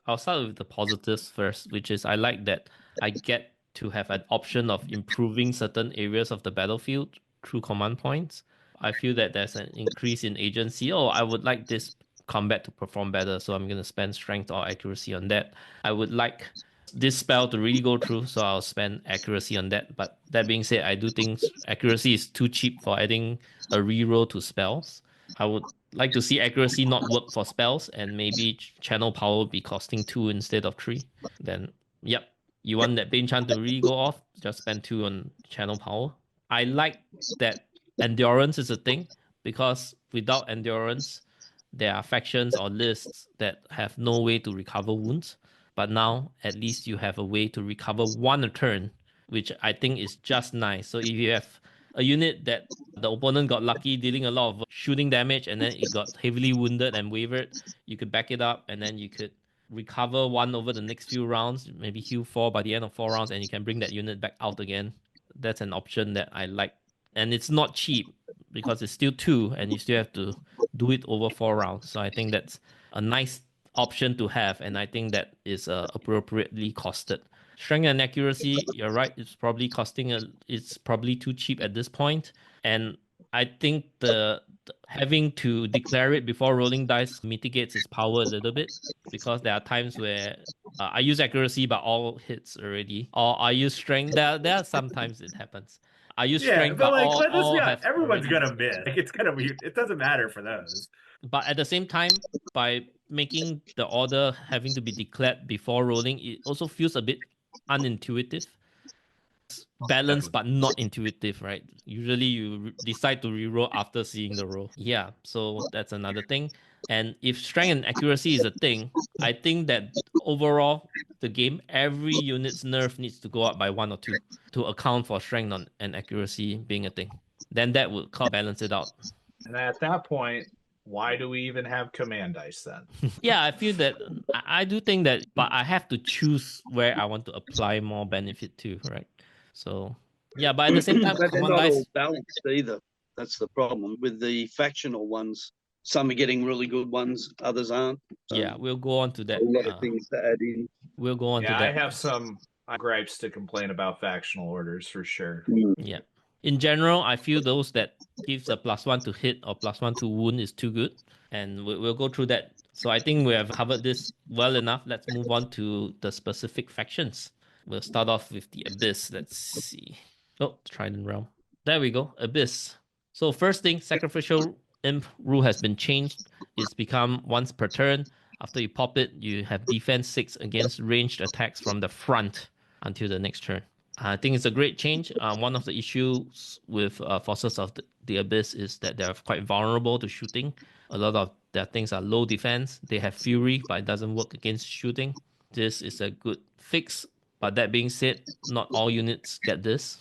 I'll start with the positives first, which is I like that I get to have an option of improving certain areas of the battlefield through command points. I feel that there's an increase in agency. Oh, I would like this combat to perform better, so I'm going to spend strength or accuracy on that. I would like this spell to really go through, so I'll spend accuracy on that. But that being said, I do think accuracy is too cheap for adding a reroll to spells. I would like to see accuracy not work for spells, and maybe channel power be costing 2 instead of 3. Then, yep, you want that Bane Chant to really go off, just spend 2 on channel power. I like that endurance is a thing, because without endurance, there are factions or lists that have no way to recover wounds. But now at least you have a way to recover one a turn, which I think is just nice. So if you have a unit that the opponent got lucky dealing a lot of shooting damage and then it got heavily wounded and wavered, you could back it up and then you could recover one over the next few rounds, maybe heal 4 by the end of 4 rounds, and you can bring that unit back out again. That's an option that I like. And it's not cheap because it's still 2 and you still have to do it over 4 rounds. So I think that's a nice option to have, and I think that is appropriately costed. Strength and accuracy, you're right, it's probably it's probably too cheap at this point. And I think the having to declare it before rolling dice mitigates its power a little bit, because there are times where I use accuracy but all hits already, or I use strength. There are sometimes it happens. I use strength but but like, let's be all honest, have everyone's already. gonna miss. Like, it's gonna be. It doesn't matter for those. But at the same time, by making the order having to be declared before rolling, it also feels a bit unintuitive. It's balanced but not intuitive, right? Usually you decide to reroll after seeing the roll. Yeah, so that's another thing. And if strength and accuracy is a thing, I think that overall, the game, every unit's nerf needs to go up by 1 or 2 to account for strength and accuracy being a thing. Then that would balance it out. And at that point, why do we even have command dice then? Yeah, I feel that I do think that, but I have to choose where I want to apply more benefit to, right? So yeah, but at the same time, But they're command not dice. all balanced either. That's the problem with the factional ones. Some are getting really good ones, others aren't. So Yeah, we'll go on to that. a lot of things to add in. We'll go on to Yeah, that. I have some gripes to complain about factional orders for sure. Yeah. In general, I feel those that gives a +1 to hit or +1 to wound is too good. And we'll go through that. So I think we have covered this well enough. Let's move on to the specific factions. We'll start off with the Abyss. Let's see. Oh, Trident Realm. There we go. Abyss. So first thing, Sacrificial Imp rule has been changed. It's become once per turn. After you pop it, you have defense 6 against ranged attacks from the front until the next turn. I think it's a great change. One of the issues with Forces of the Abyss is that they're quite vulnerable to shooting. A lot of their things are low defense. They have Fury, but it doesn't work against shooting. This is a good fix. But that being said, not all units get this.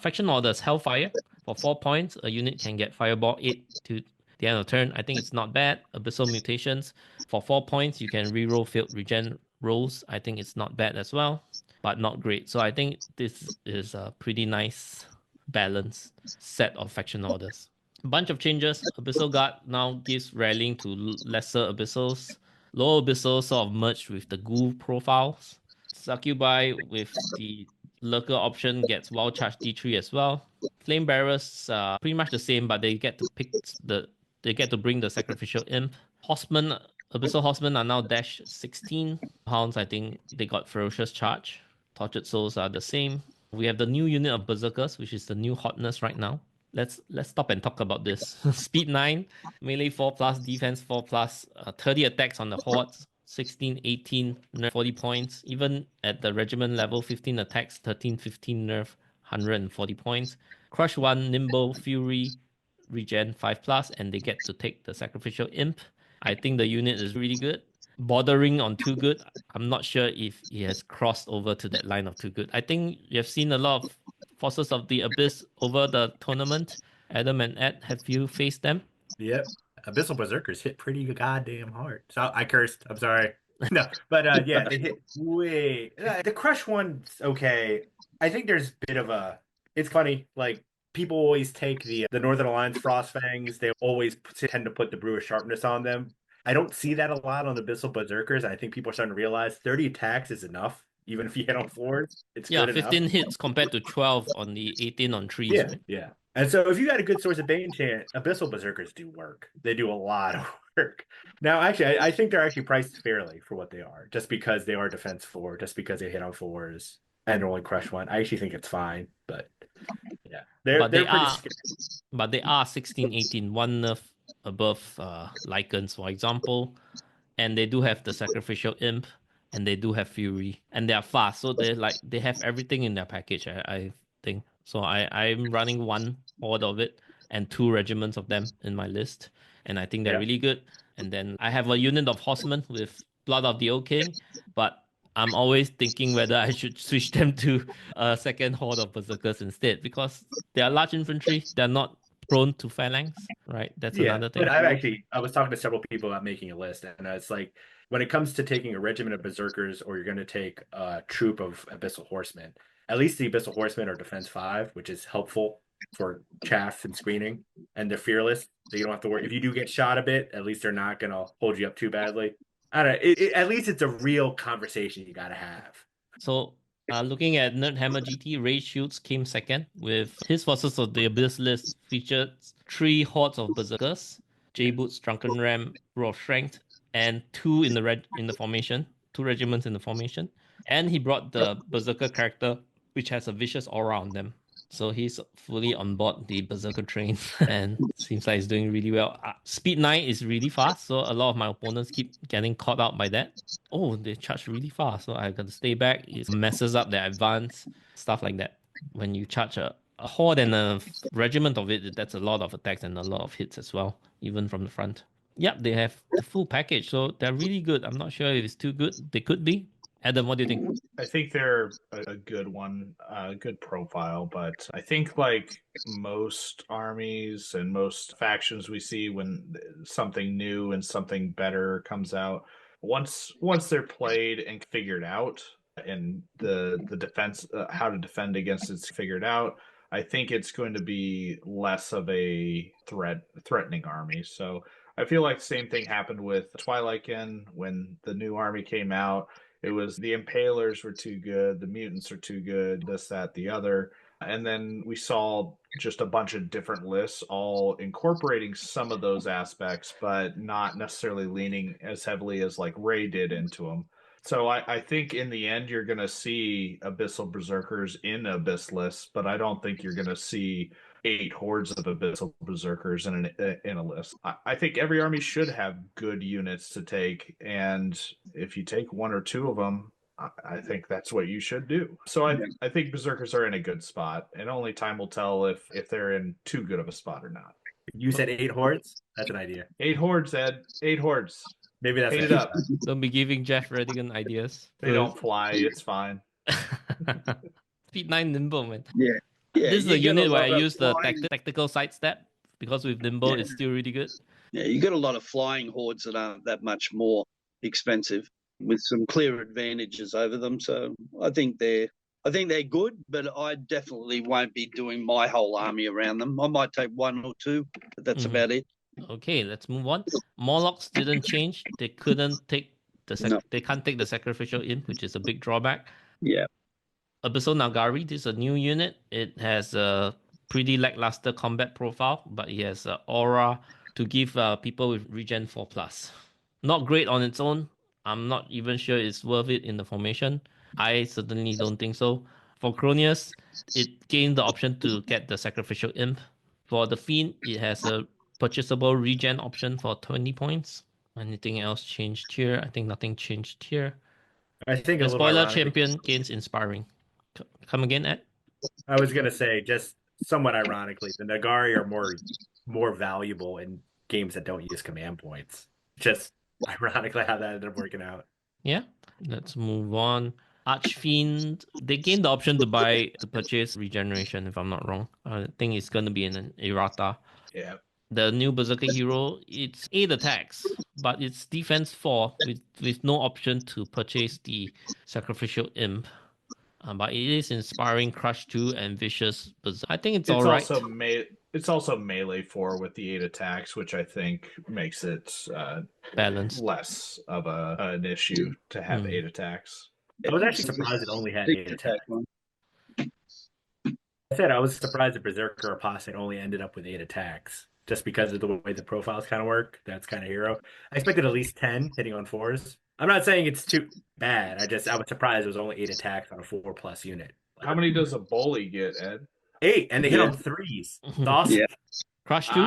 Faction orders Hellfire. For 4 points, a unit can get Fireball 8 to the end of turn. I think it's not bad. Abyssal Mutations. For 4 points, you can reroll failed regen rolls. I think it's not bad as well, but not great. So I think this is a pretty nice balanced set of faction orders. A bunch of changes. Abyssal Guard now gives rallying to lesser abyssals. Lower abyssals sort of merged with the ghoul profiles. Succubi with the lurker option gets wild charge D3 as well. Flame Bearers are pretty much the same, but they get to bring the Sacrificial Imp. Horsemen, Abyssal Horsemen are now dash 16. Hounds, I think they got Ferocious Charge. Tortured Souls are the same. We have the new unit of Berserkers, which is the new hotness right now. Let's stop and talk about this. Speed 9, melee 4+, defense 4+, 30 attacks on the hordes, 16, 18, nerf 40 points. Even at the regiment level, 15 attacks, 13, 15 nerf, 140 points. Crush 1, Nimble, Fury, regen 5+, and they get to take the Sacrificial Imp. I think the unit is really good. Bordering on too good. I'm not sure if he has crossed over to that line of too good. I think you have seen a lot of Forces of the Abyss over the tournament. Adam and Ed, have you faced them? Yep. Abyssal Berserkers hit pretty goddamn hard. So I cursed. I'm sorry. No, but yeah, they hit way. The Crush one's okay. I think there's a bit of a. It's funny, like people always take the Northern Alliance Frostfangs. They always tend to put the Brew of Sharpness on them. I don't see that a lot on the Abyssal Berserkers. I think people are starting to realize 30 attacks is enough. Even if you hit on 4s, it's good 15 enough. hits compared to 12 on the 18 on 3s. Yeah, right? yeah. And so if you got a good source of Bane chant, Abyssal Berserkers do work. They do a lot of work. Now, actually, I think they're actually priced fairly for what they are, just because they are defense 4, just because they hit on 4s and only crush 1. I actually think it's fine, but yeah. They're But they are 16, 18, 1 nerf above Lycans, for example. And they do have the Sacrificial Imp, and they do have Fury, and they are fast. So they have everything in their package, I think. So I'm running 1 horde of it and 2 regiments of them in my list. And I think they're really good. And then I have a unit of horsemen with Blood of the Old King, but I'm always thinking whether I should switch them to a second horde of berserkers instead, because they are large infantry. They're not prone to phalanx, right? That's Yeah, another thing. but I was talking to several people about making a list, and it's like when it comes to taking a regiment of berserkers, or you're going to take a troop of abyssal horsemen, at least the abyssal horsemen are defense 5, which is helpful for chaff and screening, and they're fearless, so you don't have to worry if you do get shot a bit. At least they're not going to hold you up too badly. I don't know. At least it's a real conversation you got to have. So, looking at Nerdhammer GT, Ray Shields came second with his forces of the Abyss list featured 3 hordes of berserkers, J-Boots, Drunken Ram, Row of Strength, and 2 in the formation, 2 regiments in the formation. And he brought the berserker character, which has a vicious aura on them. So he's fully on board the berserker train and seems like he's doing really well. Speed 9 is really fast, so a lot of my opponents keep getting caught out by that. Oh, they charge really fast, so I got to stay back. It messes up their advance, stuff like that. When you charge a horde and a regiment of it, that's a lot of attacks and a lot of hits as well, even from the front. Yep, they have the full package, so they're really good. I'm not sure if it's too good. They could be. Adam, what do you think? I think they're a good one, a good profile, but I think like most armies and most factions we see when something new and something better comes out, once they're played and figured out, and the defense, how to defend against it's figured out, I think it's going to be less of a threatening army. So I feel like the same thing happened with Twilightkin when the new army came out. It was the Impalers were too good, the Mutants are too good, this, that, the other. And then we saw just a bunch of different lists all incorporating some of those aspects, but not necessarily leaning as heavily as like Ray did into them. So I think in the end you're going to see Abyssal Berserkers in Abyss lists, but I don't think you're going to see 8 hordes of Abyssal Berserkers in a list. I think every army should have good units to take, and if you take 1 or 2 of them, I think that's what you should do. So I think Berserkers are in a good spot, and only time will tell if they're in too good of a spot or not. You said 8 hordes? That's an idea. 8 hordes, Ed. 8 hordes. Maybe that's it up. Don't be giving Jeff Redigan ideas. They don't fly. It's fine. Speed 9 nimble, man. Yeah. Yeah, this is a unit where I use the flying... tactical sidestep, because with nimble it's still really good. Yeah, you got a lot of flying hordes that aren't that much more expensive, with some clear advantages over them. So I think they're good, but I definitely won't be doing my whole army around them. I might take 1 or 2, but that's about it. Okay, let's move on. Morlocks didn't change. They couldn't take they can't take the sacrificial imp, which is a big drawback. Yeah. Abyssal Nagari, this is a new unit. It has a pretty lackluster combat profile, but it has an aura to give people with regen 4+. Not great on its own. I'm not even sure it's worth it in the formation. I certainly don't think so. For Cronius, it gained the option to get the sacrificial imp. For the Fiend, it has a purchasable regen option for 20 points. Anything else changed here? I think nothing changed here. I think the spoiler champion gains inspiring. Come again, Ed? I was gonna say, just somewhat ironically, the Nagari are more valuable in games that don't use command points. Just ironically how that ended up working out. Yeah. Let's move on. Archfiend, they gained the option to purchase regeneration, if I'm not wrong. I think it's gonna be in an errata. Yeah. The new Berserker hero, it's 8 attacks, but it's defense 4 with no option to purchase the sacrificial imp. But it is inspiring Crush 2 and Vicious Berserker. I think it's all right. It's also melee 4 with the 8 attacks, which I think makes it balanced, less of an issue to have 8 attacks. I was actually surprised it only had 8 attacks. I was surprised that Berserker Apostate only ended up with 8 attacks, just because of the way the profiles kind of work. That's kind of hero. I expected at least 10 hitting on 4s. I'm not saying it's too bad. I was surprised it was only 8 attacks on a 4+ unit. How many does a bully get, Ed? 8, and they hit on 3s. It's awesome. Yeah. Crush 2?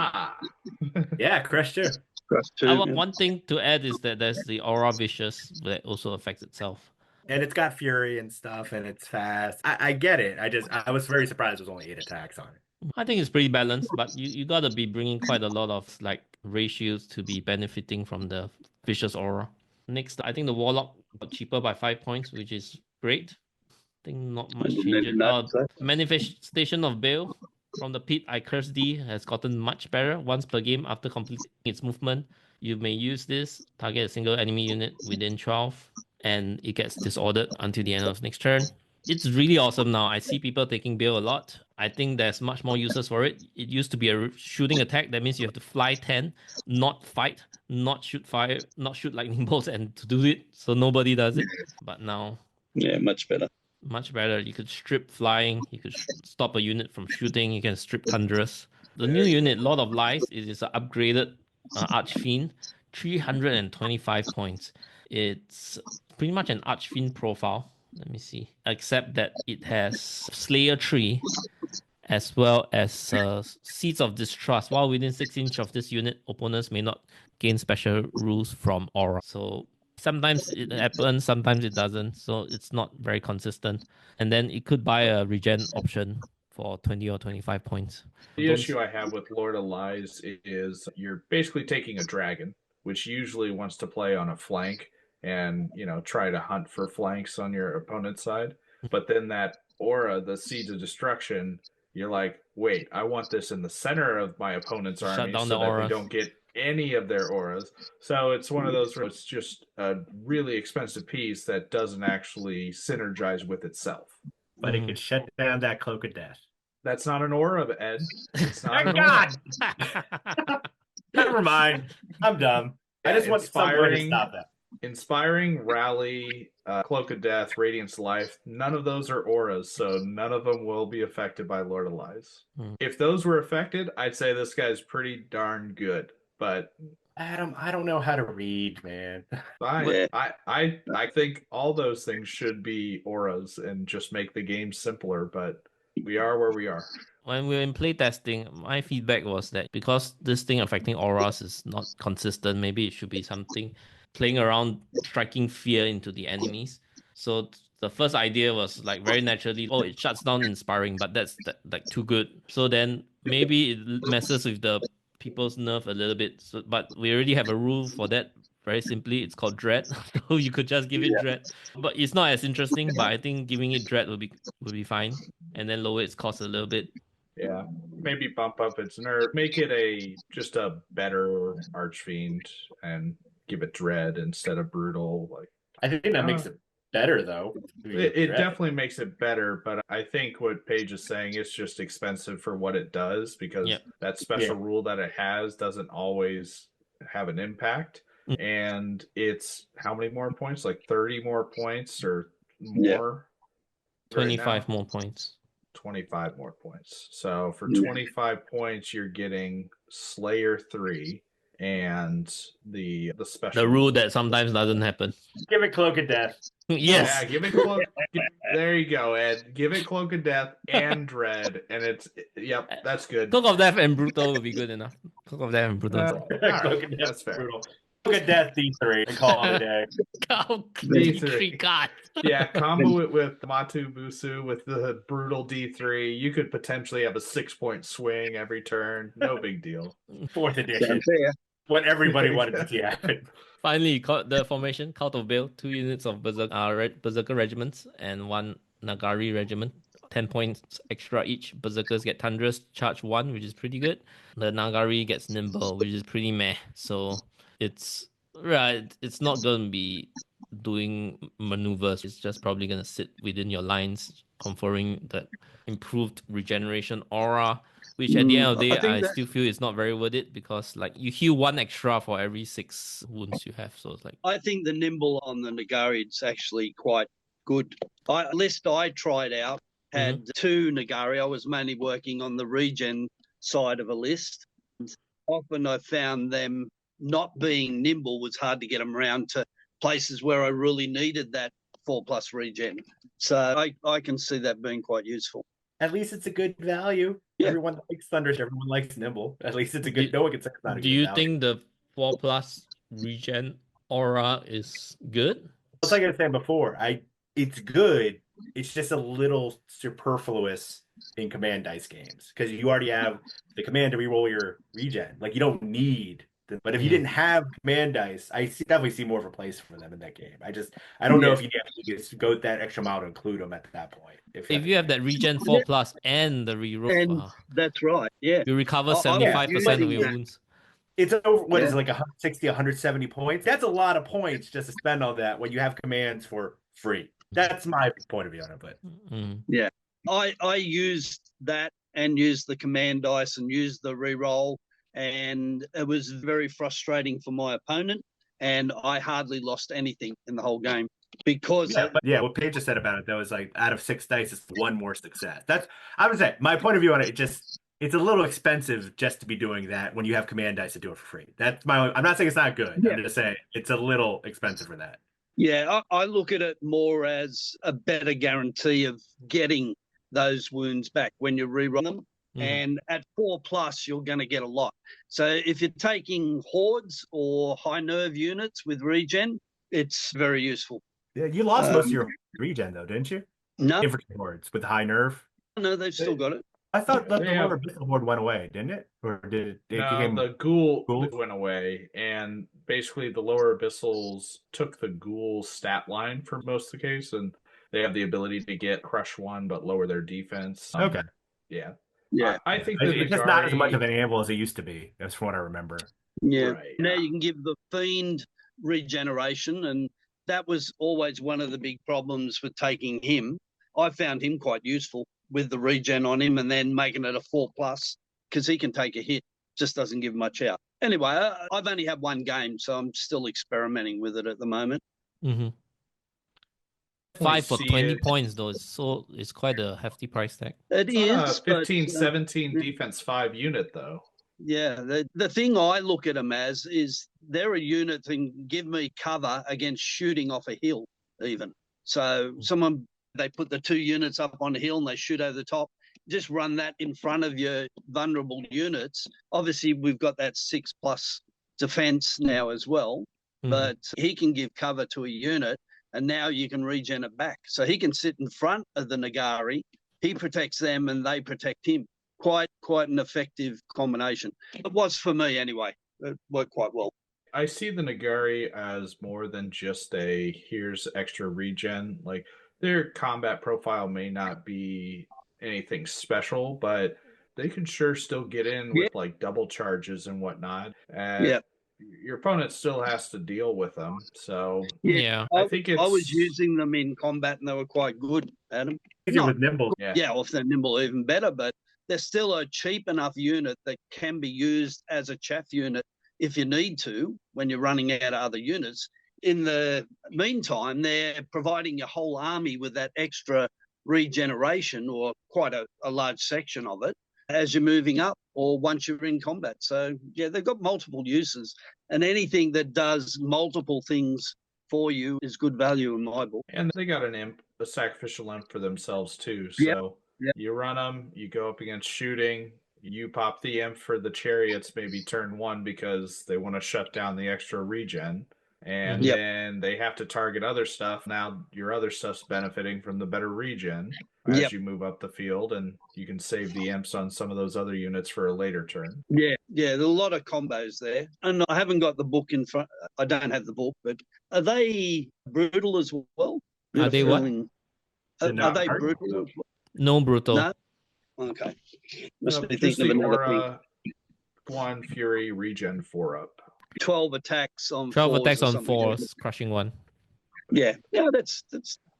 Yeah, Crush 2. Crush 2. One thing to add is that there's the Aura Vicious that also affects itself. And it's got Fury and stuff, and it's fast. I get it. I was very surprised there was only 8 attacks on it. I think it's pretty balanced, but you gotta be bringing quite a lot of like ratios to be benefiting from the Vicious Aura. Next, I think the Warlock but cheaper by 5 points, which is great. I think not much Maybe changes. not, so. Manifestation of Bale from the pit, I Curse D has gotten much better once per game after completing its movement. You may use this, target a single enemy unit within 12, and it gets disordered until the end of next turn. It's really awesome now. I see people taking Bale a lot. I think there's much more uses for it. It used to be a shooting attack. That means you have to fly 10, not fight, not shoot fire, not shoot lightning bolts, and to do it, so nobody does it. But now, Yeah, much better. much better. You could strip flying. You could stop a unit from shooting. You can strip Thunderous. The new unit, Lord of Lies, is an upgraded Archfiend, 325 points. It's pretty much an Archfiend profile. Let me see. Except that it has Slayer Tree as well as Seeds of Distrust. While within 6 inches of this unit, opponents may not gain special rules from Aura. So sometimes it happens, sometimes it doesn't. So it's not very consistent. And then it could buy a regen option for 20 or 25 points. The issue I have with Lord of Lies is you're basically taking a dragon, which usually wants to play on a flank and, try to hunt for flanks on your opponent's side. But then that aura, the Seeds of Destruction, you're like, wait, I want this in the center of my opponent's army so that we don't get any of their auras. So it's one of those where it's just a really expensive piece that doesn't actually synergize with itself. But it could shut down that Cloak of Death. That's not an aura, Ed. It's not Thank God! Never mind. I'm dumb. I just want somebody to stop that. Inspiring, Rally, Cloak of Death, Radiance Life, none of those are auras, so none of them will be affected by Lord of Lies. If those were affected, I'd say this guy's pretty darn good. But Adam, I don't know how to read, man. Fine. Yeah. I think all those things should be auras and just make the game simpler, but we are where we are. When we were in playtesting, my feedback was that because this thing affecting auras is not consistent, maybe it should be something playing around, striking fear into the enemies. So the first idea was like very naturally, it shuts down inspiring, but that's like too good. So then maybe it messes with the people's nerve a little bit. So, but we already have a rule for that. Very simply, it's called Dread. So you could just give it Dread, but it's not as interesting. But I think giving it Dread would be fine, and then lower its cost a little bit. Yeah, maybe bump up its nerve, make it just a better Archfiend, and give it Dread instead of Brutal. Like I think that makes it better, though. It definitely makes it better, but I think what Paige is saying is just expensive for what it does, because that special rule that it has doesn't always have an impact. And it's how many more points? Like 30 more points or more? 25 more points. 25 more points. So for 25 points, you're getting Slayer 3 and the special. The rule that sometimes doesn't happen. Give it Cloak of Death. Yes. Yeah, give it Cloak. There you go, Ed. Give it Cloak of Death and Dread, and that's good. Cloak of Death and Brutal would be good enough. Cloak of Death and Brutal. Right, that's fair. Brutal. Cloak of Death D3 and call it a day. D3 God. Yeah, combo it with Matu Busu with the Brutal D3. You could potentially have a 6-point swing every turn. No big deal. 4th edition. What everybody wanted to see happen. Finally, the formation, Cult of Bale, 2 units of Berserker regiments and 1 Nagari regiment. 10 points extra each. Berserkers get Thunderous, charge 1, which is pretty good. The Nagari gets Nimble, which is pretty meh. So it's not going to be doing maneuvers. It's just probably going to sit within your lines, conferring that improved regeneration aura, which at the end of the day, I still feel it's not very worth it, because like you heal 1 extra for every 6 wounds you have. So it's like, I think the Nimble on the Nagari is actually quite good. List I tried out had 2 Nagari. I was mainly working on the regen side of a list. Often I found them not being nimble was hard to get them around to places where I really needed that 4+ regen. So I can see that being quite useful. At least it's a good value. Yeah. Everyone likes Thunders. Everyone likes Nimble. At least it's a good. No one can say it's not a good value. Do you think the 4+ regen aura is good? As I was saying before, it's good. It's just a little superfluous in command dice games, because you already have the command to reroll your regen. Like, you don't need But if you didn't have command dice, definitely see more of a place for them in that game. I don't know if you have to go that extra mile to include them at that point. If you have that regen 4+ and the reroll, and that's right. Yeah, you recover I was 75% of using your that. wounds. It's over, what is it, like 160, 170 points? That's a lot of points just to spend on that when you have commands for free. That's my point of view on it. But yeah, I used that and used the command dice and used the reroll, and it was very frustrating for my opponent, and I hardly lost anything in the whole game because what Paige just said about it though is like out of 6 dice, it's one more success. That's, I would say, my point of view on it. It's a little expensive just to be doing that when you have command dice to do it for free. That's I'm not saying it's not good. I'm just saying it's a little expensive for that. Yeah, I look at it more as a better guarantee of getting those wounds back when you reroll them. And at 4+, you're going to get a lot. So if you're taking hordes or high nerve units with regen, it's very useful. Yeah, you lost most of your regen though, didn't you? No, infantry hordes with high nerve. No, they've still got it. I thought the lower abyssal horde went away, didn't it? Or did it? No, the ghoul went away, and basically the lower abyssals took the ghoul stat line for most of the case, and they have the ability to get crush 1 but lower their defense. Okay. Yeah. I think it's just not as much of an amble as it used to be. That's from what I remember. Yeah. Right. Now you can give the fiend regeneration, and that was always one of the big problems with taking him. I found him quite useful with the regen on him and then making it a 4+ because he can take a hit, just doesn't give much out. Anyway, I've only had one game, so I'm still experimenting with it at the moment. 5 for 20 points though, it's quite a hefty price tag. It is 15, 17 defense 5 unit though. Yeah, the thing I look at them as is they're a unit that can give me cover against shooting off a hill even. So they put the 2 units up on the hill and they shoot over the top. Just run that in front of your vulnerable units. Obviously, we've got that 6+ defense now as well, but he can give cover to a unit, and now you can regen it back. So he can sit in front of the Nagari. He protects them, and they protect him. Quite an effective combination. It was for me anyway. It worked quite well. I see the Nagari as more than just a here's extra regen. Like, their combat profile may not be anything special, but they can sure still get in with like double charges and whatnot. And your opponent still has to deal with them. So I think I was using them in combat and they were quite good, Adam. With nimble. Yeah, if they're nimble, even better, but they're still a cheap enough unit that can be used as a chaff unit if you need to when you're running out of other units. In the meantime, they're providing your whole army with that extra regeneration, or quite a large section of it, as you're moving up or once you're in combat. So, yeah, they've got multiple uses, and anything that does multiple things for you is good value in my book. And they got an imp, a sacrificial imp for themselves too. So you run them, you go up against shooting, you pop the imp for the chariots maybe turn 1 because they want to shut down the extra regen. And then they have to target other stuff. Now your other stuff's benefiting from the better regen as you move up the field, and you can save the imps on some of those other units for a later turn. Yeah, there's a lot of combos there. And I haven't got the book in front. I don't have the book, but are they brutal as well? Are they what? Are they brutal? No brutal. No? Okay. Must be thinking of another thing. Guan Fury regen 4 up. 12 attacks on 12 attacks on 4s, crushing 1. Yeah, that's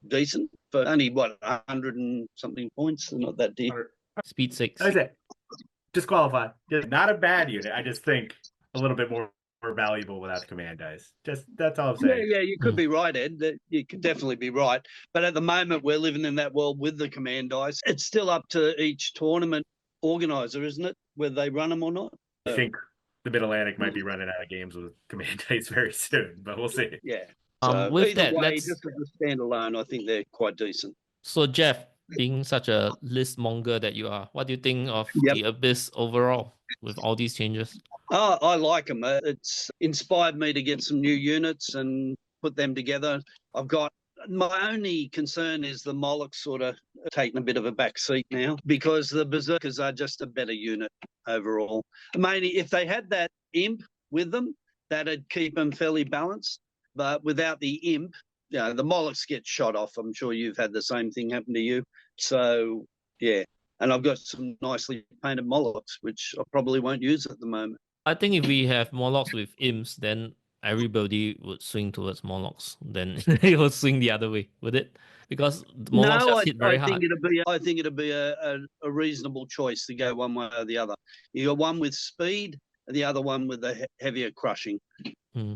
decent. But only 100 and something points. Not that deep. Speed 6. That's it. Disqualified. Not a bad unit. I just think a little bit more valuable without command dice. That's all I'm saying. Yeah, you could be right, Ed. You could definitely be right. But at the moment, we're living in that world with the command dice. It's still up to each tournament organizer, isn't it, whether they run them or not? I think the Mid-Atlantic might be running out of games with command dice very soon, but we'll see. Yeah. With that, just as a standalone, I think they're quite decent. So, Jeff, being such a list monger that you are, what do you think of the Abyss overall with all these changes? Oh, I like them. It's inspired me to get some new units and put them together. My only concern is the Moloch sort of taking a bit of a back seat now, because the Berserkers are just a better unit overall. Mainly, if they had that imp with them. That'd keep them fairly balanced. But without the imp, the Molochs get shot off. I'm sure you've had the same thing happen to you. So, yeah. And I've got some nicely painted Molochs, which I probably won't use at the moment. I think if we have Morlocks with imps, then everybody would swing towards Morlocks. Then it will swing the other way, would it? Because Morlocks just hit very hard. I think it'll be a reasonable choice to go one way or the other. You got one with speed and the other one with the heavier crushing. Yeah.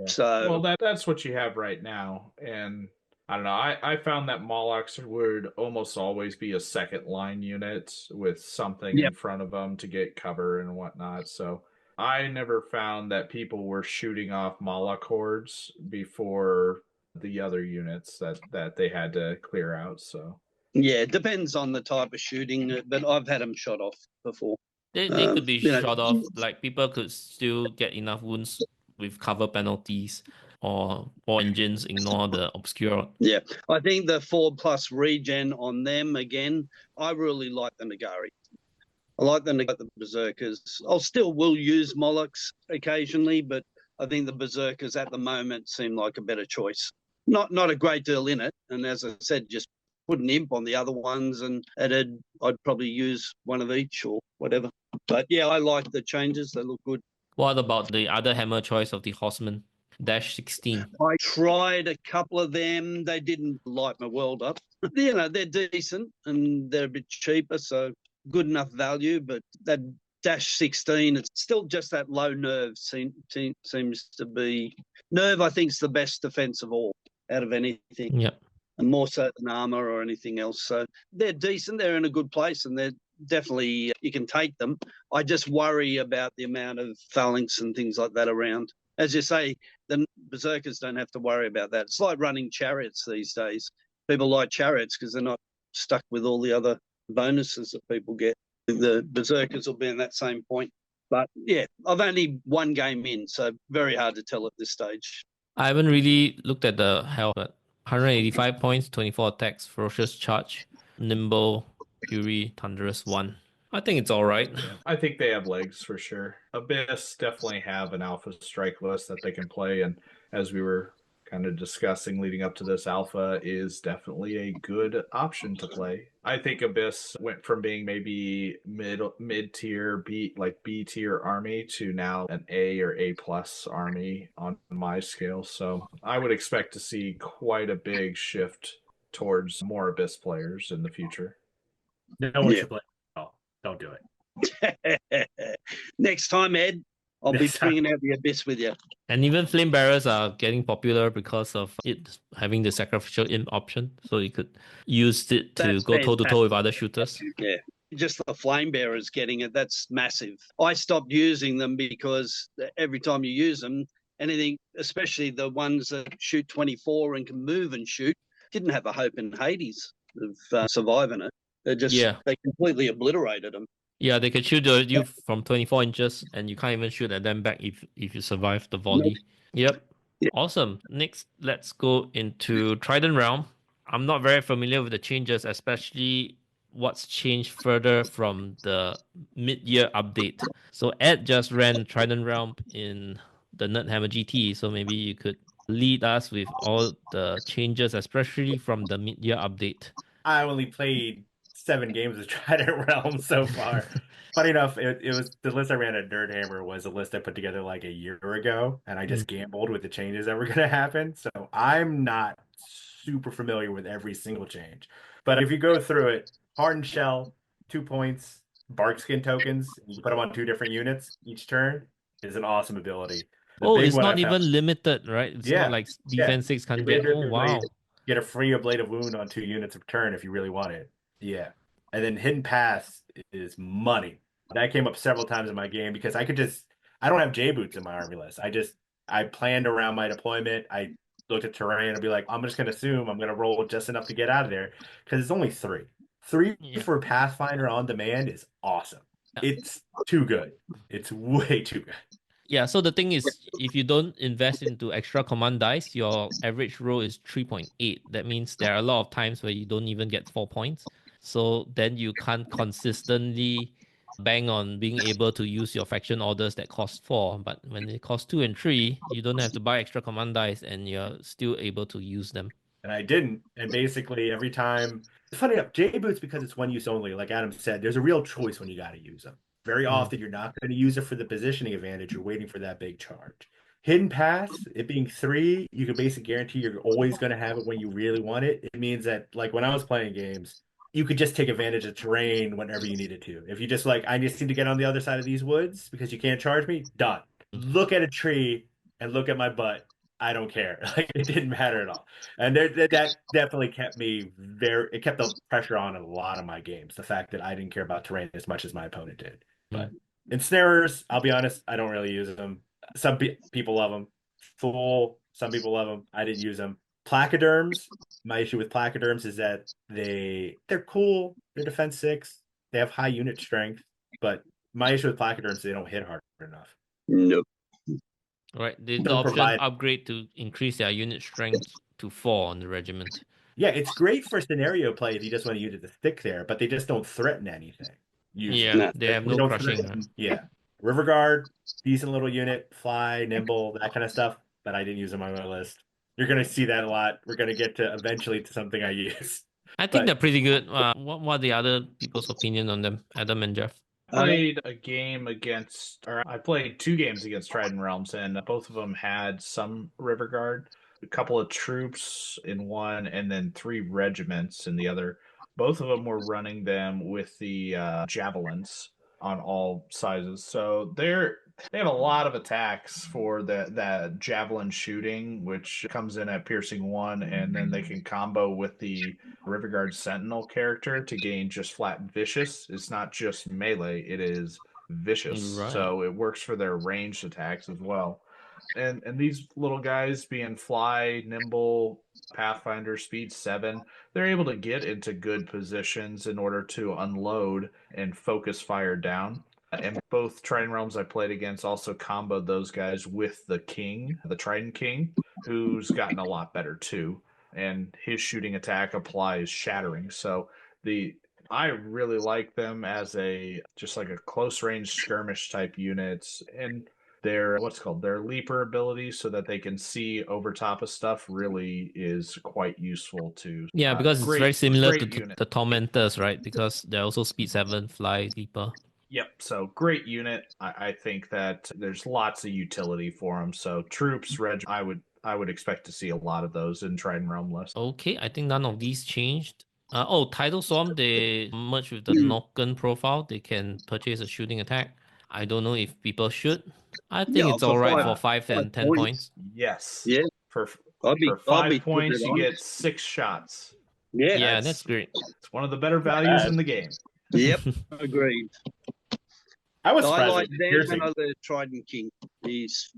So that's what you have right now. And I don't know. I found that Molochs would almost always be a second line unit with something in front of them to get cover and whatnot. So I never found that people were shooting off Moloch hordes before the other units that they had to clear out. So yeah, it depends on the type of shooting, but I've had them shot off before. They could be shot off. Like people could still get enough wounds with cover penalties, or engines ignore the obscure. Yeah, I think the 4+ regen on them again. I really like the Nagari. I like the Berserkers. will use Molochs occasionally, but I think the Berserkers at the moment seem like a better choice. Not a great deal in it, and as I said, just put an imp on the other ones, and I'd probably use one of each or whatever. But yeah, I like the changes. They look good. What about the other hammer choice of the Horseman? -16. I tried a couple of them. They didn't light my world up. They're decent and they're a bit cheaper, so good enough value. But that -16, it's still just that low nerve seems to be. Nerve, I think, is the best defense of all out of anything. Yeah. And more so than armor or anything else. So they're decent. They're in a good place, and they're definitely, you can take them. I just worry about the amount of phalanx and things like that around. As you say, the Berserkers don't have to worry about that. It's like running chariots these days. People like chariots because they're not stuck with all the other bonuses that people get. The Berserkers will be in that same point. But yeah, I've only one game in, so very hard to tell at this stage. I haven't really looked at the health, but 185 points, 24 attacks, ferocious charge, nimble, fury, thunderous 1. I think it's all right. I think they have legs for sure. Abyss definitely have an alpha strike list that they can play, and as we were kind of discussing leading up to this, alpha is definitely a good option to play. I think Abyss went from being maybe mid-tier B tier army to now an A or A+ army on my scale. So I would expect to see quite a big shift towards more Abyss players in the future. No one should play. Oh, don't do it. Next time, Ed, I'll be bringing out the Abyss with you. And even Flame Bearers are getting popular because of it having the sacrificial imp option. So you could use it to go toe-to-toe with other shooters. Yeah. Just the Flame Bearers getting it, that's massive. I stopped using them because every time you use them, anything, especially the ones that shoot 24 and can move and shoot, didn't have a hope in Hades of surviving it. They completely obliterated them. Yeah, they can shoot you from 24 inches, and you can't even shoot at them back if you survive the volley. Yep. Yeah. Awesome. Next, let's go into Trident Realm. I'm not very familiar with the changes, especially what's changed further from the mid-year update. So Ed just ran Trident Realm in the Nerdhammer GT, so maybe you could lead us with all the changes, especially from the mid-year update. I only played 7 games of Trident Realm so far. Funny enough, it was the list I ran at Nerdhammer was a list I put together like a year ago, and I just gambled with the changes that were going to happen. So I'm not super familiar with every single change. But if you go through it, Hardened Shell, 2 points, Bark Skin tokens, you put them on 2 different units each turn, is an awesome ability. It's not even limited, right? It's not like defense 6 can get. Oh, wow. Get a free Ablative Wound on 2 units of turn if you really want it. Yeah. And then Hidden Path is money. That came up several times in my game because I don't have J-Boots in my army list. I planned around my deployment. I looked at terrain and be like, I'm just going to assume I'm going to roll just enough to get out of there because it's only 3. 3 for Pathfinder on demand is awesome. It's too good. It's way too good. Yeah, so the thing is, if you don't invest into extra command dice, your average roll is 3.8. That means there are a lot of times where you don't even get 4 points. So then you can't consistently bang on being able to use your faction orders that cost 4, but when it costs 2 and 3, you don't have to buy extra command dice and you're still able to use them. And I didn't. And basically every time, it's funny enough, J-Boots, because it's one use only, like Adam said, there's a real choice when you got to use them. Very often you're not going to use it for the positioning advantage. You're waiting for that big charge. Hidden Pass, it being 3, you can basically guarantee you're always going to have it when you really want it. It means that, like when I was playing games, you could just take advantage of terrain whenever you needed to. If you just like, I just need to get on the other side of these woods because you can't charge me, done. Look at a tree and look at my butt. I don't care. Like it didn't matter at all. And that definitely kept me it kept the pressure on in a lot of my games. The fact that I didn't care about terrain as much as my opponent did. But ensnarers, I'll be honest, I don't really use them. Some people love them. Fool, some people love them. I didn't use them. Placoderms, my issue with placoderms is that they're cool. They're defense 6. They have high unit strength, but my issue with placoderms, they don't hit hard enough. Nope. Right. There's the option upgrade to increase their unit strength to 4 on the regiment. Yeah, it's great for scenario play if you just want to use it to stick there, but they just don't threaten anything. Usually. Yeah, they have no crushing. Yeah. River Guard, decent little unit, fly, nimble, that kind of stuff, but I didn't use them on my list. You're going to see that a lot. We're going to get to eventually to something I use. I think they're pretty good. What are the other people's opinion on them, Adam and Jeff? I played I played 2 games against Trident Realms, and both of them had some River Guard, a couple of troops in one, and then 3 regiments in the other. Both of them were running them with the javelins on all sizes. So they have a lot of attacks for that javelin shooting, which comes in at piercing 1, and then they can combo with the River Guard Sentinel character to gain just flat vicious. It's not just melee, it is vicious. Right. So it works for their ranged attacks as well. And these little guys being fly, nimble, Pathfinder, speed 7, they're able to get into good positions in order to unload and focus fire down. And both Trident Realms I played against also comboed those guys with the King, the Trident King, who's gotten a lot better too. And his shooting attack applies shattering. So I really like them as just like a close range skirmish type units. And their leaper ability, so that they can see over top of stuff, really is quite useful too. Yeah, because it's very similar to the Tormentors, right? Because they're also speed 7 fly leaper. Yep, so great unit. I think that there's lots of utility for them. So troops, I would expect to see a lot of those in Trident Realm list. Okay, I think none of these changed. Tidal Swarm, they merge with the Nokken profile. They can purchase a shooting attack. I don't know if people should. I think it's all right for 5 and 10 points. Yes. Yeah. For 5 points, you get 6 shots. Yeah, that's great. It's one of the better values in the game. Yep, agreed. I like Dan and the Trident King. He's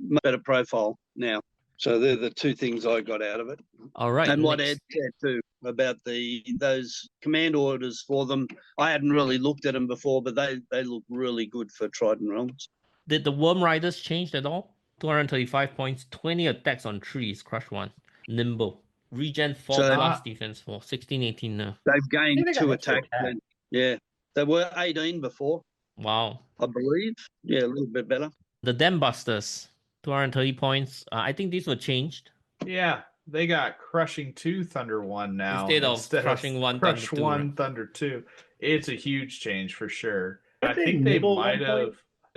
much better profile now. So they're the 2 things I got out of it. All right. And what Ed said too about those command orders for them. I hadn't really looked at them before, but they look really good for Trident Realms. Did the Worm Riders change at all? 235 points, 20 attacks on trees, crush 1. Nimble. Regen 4 plus defense 4, 16, 18 now. They've gained 2 attacks. Yeah. They were 18 before. Wow. I believe. Yeah, a little bit better. The Dam Busters, 230 points. I think these were changed. Yeah, they got Crushing 2 Thunder 1 now. Instead of Crushing 1 Crush Thunder 2. 1 Thunder 2. It's a huge change for sure. I think they might have.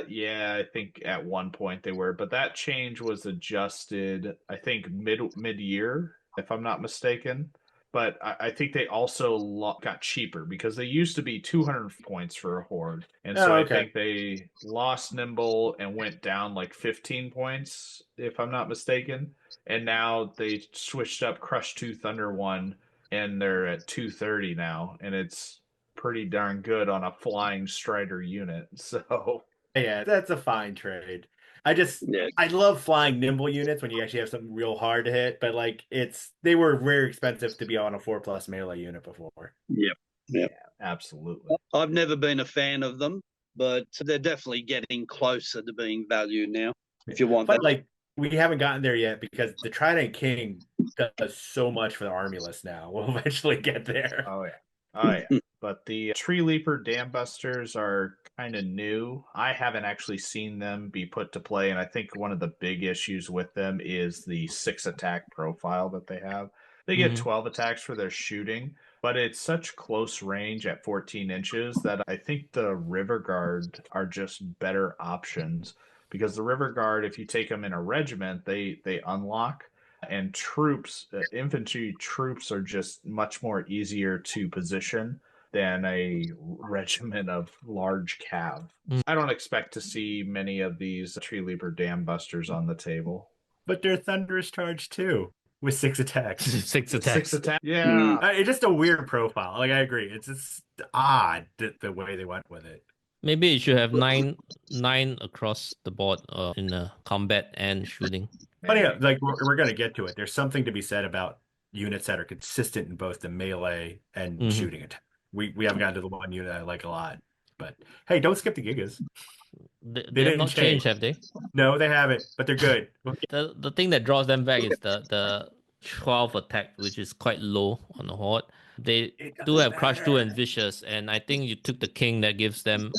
Yeah, I think at one point they were, but that change was adjusted, I think, mid-year, if I'm not mistaken. But I think they also got cheaper because they used to be 200 points for a horde. And so I think they lost Nimble and went down like 15 points, if I'm not mistaken. And now they switched up Crush 2 Thunder 1, and they're at 230 now. And it's pretty darn good on a flying Strider unit. So yeah, that's a fine trade. I love flying nimble units when you actually have something real hard to hit, but like they were very expensive to be on a 4+ melee unit before. Yep. Yeah, absolutely. I've never been a fan of them, but they're definitely getting closer to being valued now. If you want but that. Like we haven't gotten there yet because the Trident King does so much for the army list now. We'll eventually get there. Oh yeah. Oh yeah. But the Tree Leaper Dam Busters are kind of new. I haven't actually seen them be put to play, and I think one of the big issues with them is the 6 attack profile that they have. They get 12 attacks for their shooting, but it's such close range at 14 inches that I think the River Guard are just better options because the River Guard, if you take them in a regiment, they unlock, and troops, infantry troops are just much more easier to position than a regiment of large cav. I don't expect to see many of these Tree Leaper Dam Busters on the table. But they're Thunderous Charge too, with 6 attacks. 6 attacks. 6 attack. Yeah. It's just a weird profile. Like, I agree. It's just odd the way they went with it. Maybe it should have nine across the board in combat and shooting. Funny, like we're going to get to it. There's something to be said about units that are consistent in both the melee and shooting attack. We haven't gotten to the one unit I like a lot. But hey, don't skip the Gigas. They have not changed, have they? No, they haven't, but they're good. The thing that draws them back is the 12 attack, which is quite low on the horde. They do have Crush 2 and Vicious, and I think you took the King that gives them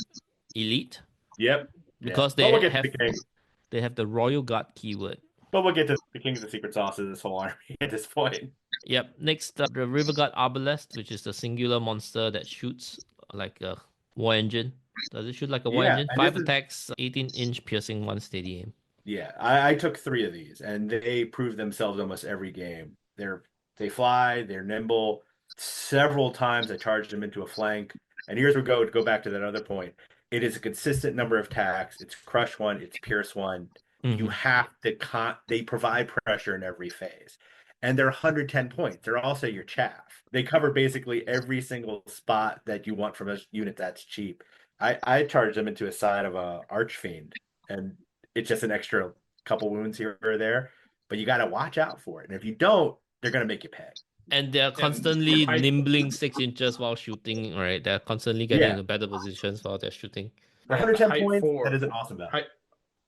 Elite. Yep. Because But we'll they get to the King. have the Royal Guard keyword. But we'll get to the Kings and Secret Sauce of this whole army at this point. Yep. Next, the River Guard Arbalest, which is the singular monster that shoots like a war engine. Does it shoot like a war engine? 5 attacks, 18-inch piercing, 1 steady aim. Yeah, I took 3 of these, and they prove themselves almost every game. They fly, they're nimble. Several times I charged them into a flank, and here's where we go back to that other point. It is a consistent number of attacks. It's Crush 1, it's Pierce 1. You have to they provide pressure in every phase. And they're 110 points. They're also your chaff. They cover basically every single spot that you want from a unit that's cheap. I charged them into a side of a Archfiend, and it's just an extra couple wounds here or there. But you got to watch out for it. And if you don't, they're going to make you pay. And they're constantly nimbling 6 inches while shooting, right? They're constantly getting into better positions while they're shooting. 110 points, that is an awesome value.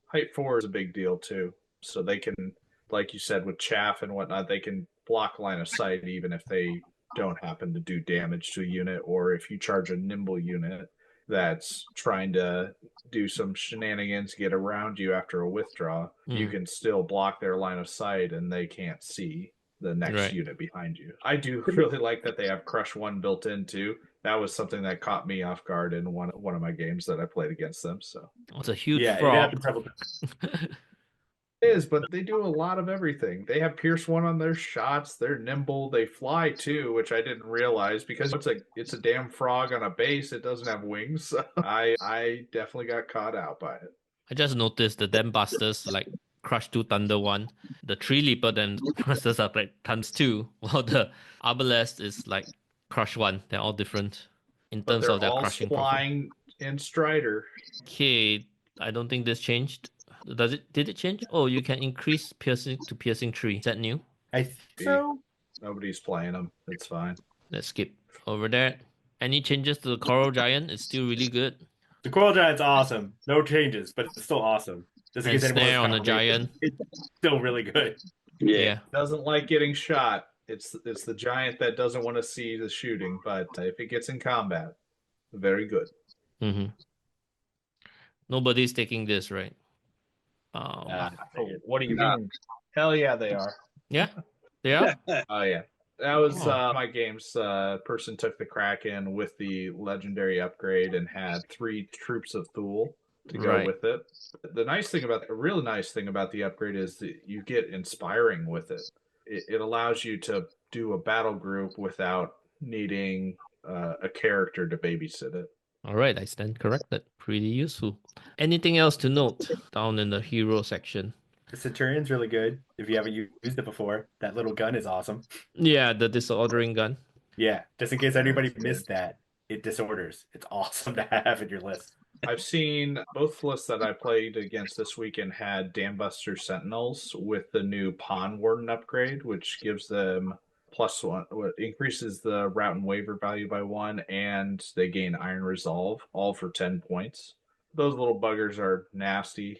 Height 4 is a big deal too. So they can, like you said, with chaff and whatnot, they can block line of sight even if they don't happen to do damage to a unit, or if you charge a nimble unit that's trying to do some shenanigans, get around you after a withdraw, you can still block their line of sight and they can't see the next unit behind you. I do really like that they have Crush 1 built in too. That was something that caught me off guard in one of my games that I played against them. So it's a huge frog. It is, but they do a lot of everything. They have Pierce 1 on their shots. They're nimble. They fly too, which I didn't realize because it's a damn frog on a base. It doesn't have wings. So I definitely got caught out by it. I just noticed the Dam Busters like Crush 2 Thunder 1. The Tree Leaper then Busters are like ×2, while the Arbalest is like Crush 1. They're all different in terms of their crushing. Flying in Strider. Okay, I don't think this changed. Did it change? Oh, you can increase piercing to piercing 3. Is that new? I think so. Nobody's playing them. It's fine. Let's skip over that. Any changes to the Coral Giant? It's still really good. The Coral Giant's awesome. No changes, but it's still awesome. Just in case snare on the Giant. It's still really good. Yeah. Doesn't like getting shot. It's the Giant that doesn't want to see the shooting, but if it gets in combat, very good. Nobody's taking this, right? What do you mean? Hell yeah, they are. Yeah, they are. Oh yeah, that was my game's person took the Kraken with the legendary upgrade and had 3 troops of Thule to go with it. The really nice thing about the upgrade is that you get inspiring with it. It allows you to do a battle group without needing a character to babysit it. All right, I stand corrected. Pretty useful. Anything else to note down in the hero section? The Centurion's really good. If you haven't used it before, that little gun is awesome. Yeah, the disordering gun. Yeah, just in case anybody missed that, it disorders. It's awesome to have in your list. I've seen both lists that I played against this weekend had Dambuster Sentinels with the new Pawn Warden upgrade, which gives them +1, increases the route and waiver value by 1, and they gain Iron Resolve, all for 10 points. Those little buggers are nasty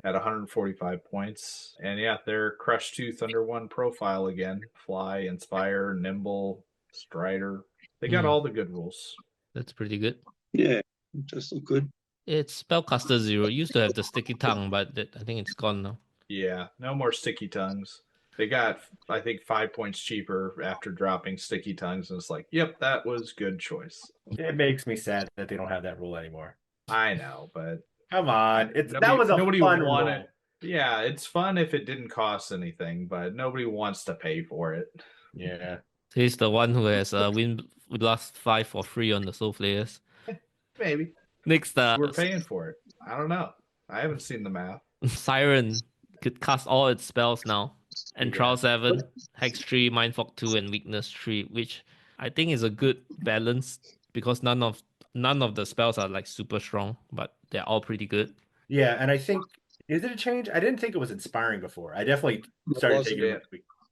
at 145 points. And yeah, they're Crush 2 Thunder 1 profile again. Fly, Inspire, Nimble, Strider. They got all the good rules. That's pretty good. Yeah, just look good. It's Spellcaster 0. It used to have the sticky tongue, but I think it's gone now. Yeah, no more sticky tongues. They got, I think, 5 points cheaper after dropping sticky tongues, and it's like, yep, that was good choice. It makes me sad that they don't have that rule anymore. I know, but come on, that was a fun rule. Yeah, it's fun if it didn't cost anything, but nobody wants to pay for it. Yeah, he's the one who has win with last 5 for free on the Soul Players. Maybe. Next, we're paying for it. I don't know. I haven't seen the math. Siren could cast all its spells now. Entral 7, Hex 3, Mindfuck 2, and Weakness 3, which I think is a good balance because none of the spells are like super strong, but they're all pretty good. Yeah, and I think, is it a change? I didn't think it was inspiring before. I definitely started taking it.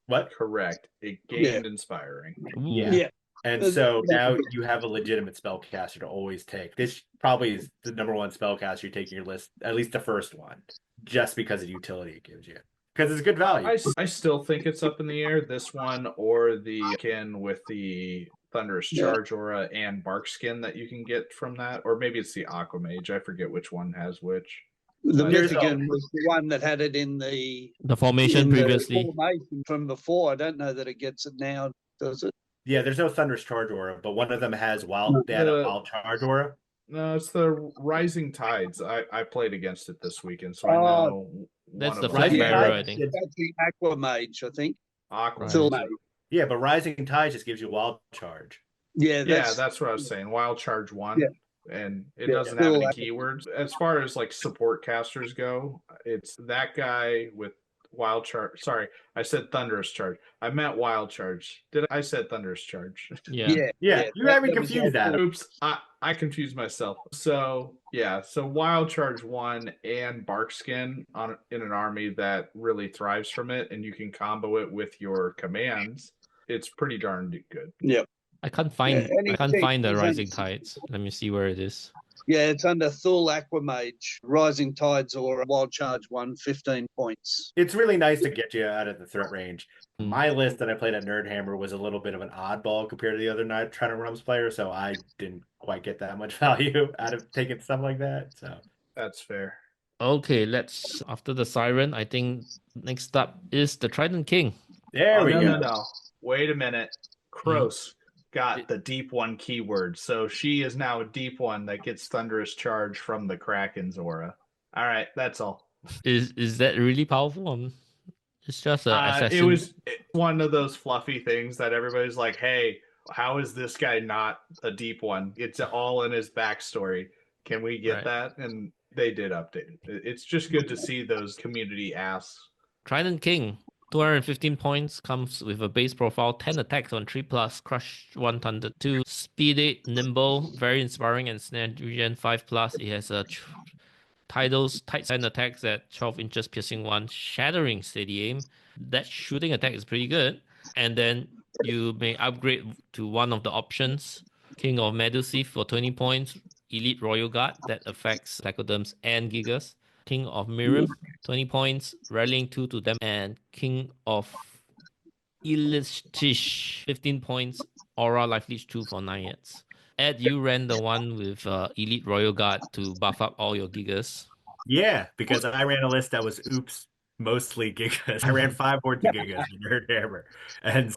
What? Correct. It gained inspiring. Yeah. And so now you have a legitimate spellcaster to always take. This probably is the number one spellcaster you take in your list, at least the first one, just because of the utility it gives you. Because it's good value. I still think it's up in the air, this one or the skin with the Thunderous Charge Aura and Bark Skin that you can get from that. Or maybe it's the Aquamage. I forget which one has which. The Mythican was the one that had it in the formation previously. Formation from before. I don't know that it gets it now, does it? Yeah, there's no Thunderous Charge Aura, but one of them has Wild Charge Aura. No, it's the Rising Tides. I played against it this weekend, so I know. That's the Rising Tides. I think. That's the Aquamage, I think. Aquamage. Yeah, but Rising Tides just gives you Wild Charge. Yeah, that's what I was saying. Wild Charge 1. Yeah. And it doesn't have any keywords. As far as like support casters go, it's that guy with Wild Charge. Sorry, I said Thunderous Charge. I meant Wild Charge. I said Thunderous Charge? Yeah. You had me confused that. Oops, I confused myself. So so Wild Charge 1 and Bark Skin in an army that really thrives from it, and you can combo it with your commands. It's pretty darn good. Yep. I can't find the Rising Tides. Let me see where it is. Yeah, it's under Thule Aquamage, Rising Tides or Wild Charge 1, 15 points. It's really nice to get you out of the threat range. My list that I played at Nerdhammer was a little bit of an oddball compared to the other Trident Realms players, so I didn't quite get that much value out of taking stuff like that. So that's fair. Okay, after the Siren, I think next up is the Trident King. There we go. No. Wait a minute. Kroos got the deep one keyword, so she is now a deep one that gets Thunderous Charge from the Kraken's aura. All right, that's all. Is that really powerful? It's just assassin. It was one of those fluffy things that everybody's like, hey, how is this guy not a deep one? It's all in his backstory. Can we get that? And they did update it. It's just good to see those community asks. Trident King, 215 points, comes with a base profile, 10 attacks on 3+, crush 1 thunder 2, speed 8, nimble, very inspiring, and snare regen 5+. It has a tight sign attacks at 12 inches, piercing 1, shattering steady aim. That shooting attack is pretty good. And then you may upgrade to one of the options, King of Medusa for 20 points, Elite Royal Guard that affects Placoderms and Gigas. King of Miriam, 20 points, rallying 2 to them, and King of Ilishtish, 15 points, Aura Life Leech 2 for 9 hits. Ed, you ran the one with Elite Royal Guard to buff up all your Gigas. Yeah, because I ran a list that was mostly Gigas. I ran 5 boards of Gigas in Nerdhammer. And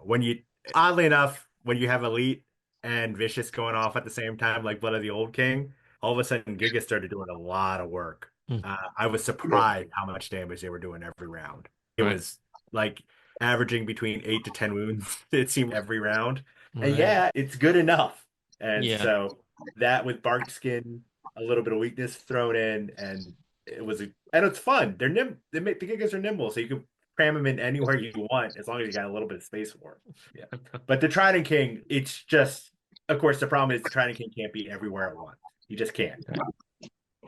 oddly enough, when you have Elite and Vicious going off at the same time, like Blood of the Old King, all of a sudden Gigas started doing a lot of work. I was surprised how much damage they were doing every round. It was like averaging between 8 to 10 wounds, it seemed, every round. And it's good enough. And so that with Bark Skin, a little bit of weakness thrown in, and it's fun. The Gigas are nimble, so you can cram them in anywhere you want as long as you got a little bit of space for them. Yeah. But the Trident King, it's just, of course, the problem is the Trident King can't be everywhere at once. You just can't.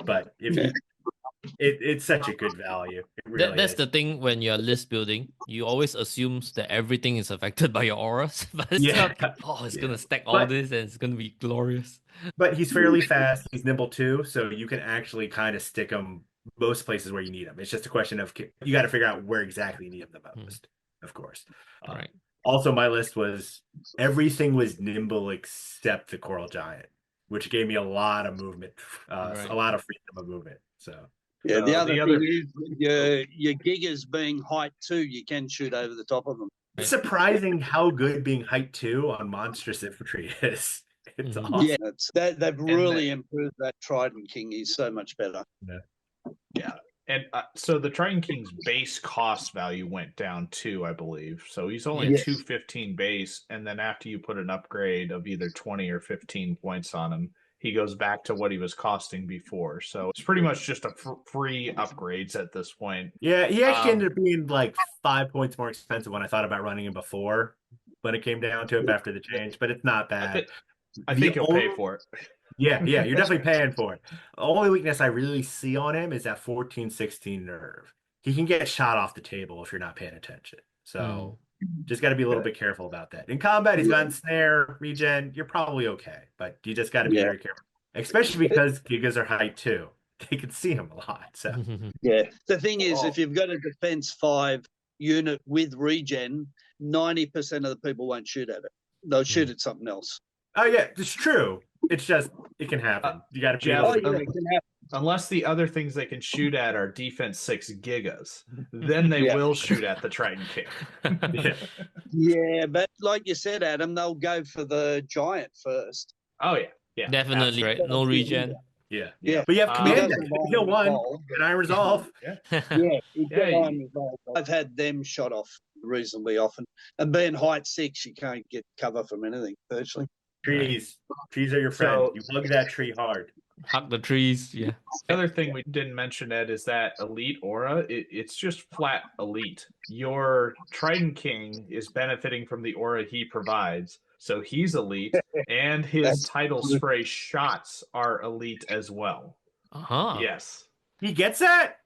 But it's such a good value. That's the thing when you're list building. You always assume that everything is affected by your auras, but it's not. It's gonna stack all this and it's gonna be glorious. But he's fairly fast. He's nimble too, so you can actually kind of stick him most places where you need him. It's just a question of you got to figure out where exactly you need him the most. Of course. All right. Also, my list was everything was nimble except the Coral Giant, which gave me a lot of movement, Right. a lot of freedom of movement. So Yeah, the other the thing other- is your gigas being height 2, you can shoot over the top of them. it's surprising how good being height 2 on monstrous infantry is. It's Mhm. awesome. Yeah, they've really improved that Trident King. He's so much better. Yeah. And so the Triton King's base cost value went down too, I believe. So he's only Yes. 215 base, and then after you put an upgrade of either 20 or 15 points on him, he goes back to what he was costing before. So it's pretty much just a free upgrades at this point. Yeah, he actually ended up being like 5 points more expensive when I thought about running him before, when it came down to it after the change, but it's not bad. I think he'll pay for it. Yeah, you're definitely paying for it. The only weakness I really see on him is that 14-16 nerve. He can get shot off the table if you're not paying attention. So just got to be a little bit careful about that. In combat, he's got ensnare, regen. You're probably okay, but you just got to be very careful, especially because Gigas are height 2. They can see him a lot. So Yeah. The thing is, if you've got a defense 5 unit with regen, 90% of the people won't shoot at it. They'll shoot at something else. oh yeah, it's true. It's just it can happen. You got to be Jeff, able Oh, to yeah, it can happen. Unless the other things they can shoot at are defense 6 gigas, then they will shoot at the Triton King. Yeah. Yeah, but like you said, Adam, they'll go for the giant first. Oh yeah. Definitely, right? No regen. Yeah. Yeah. But you have command doesn't deck. mind Kill one, resolve. and I resolve. Yeah, Yeah, I've had them shot off reasonably often. And being height 6, you can't get cover from anything, virtually. Trees. Trees are your friend. You hug that tree hard. Hug the trees. Yeah. The other thing we didn't mention, Ed, is that elite aura. It's just flat elite. Your Triton King is benefiting from the aura he provides, so he's elite, and his title spray shots are elite as well. Uh-huh. Yes, He gets that?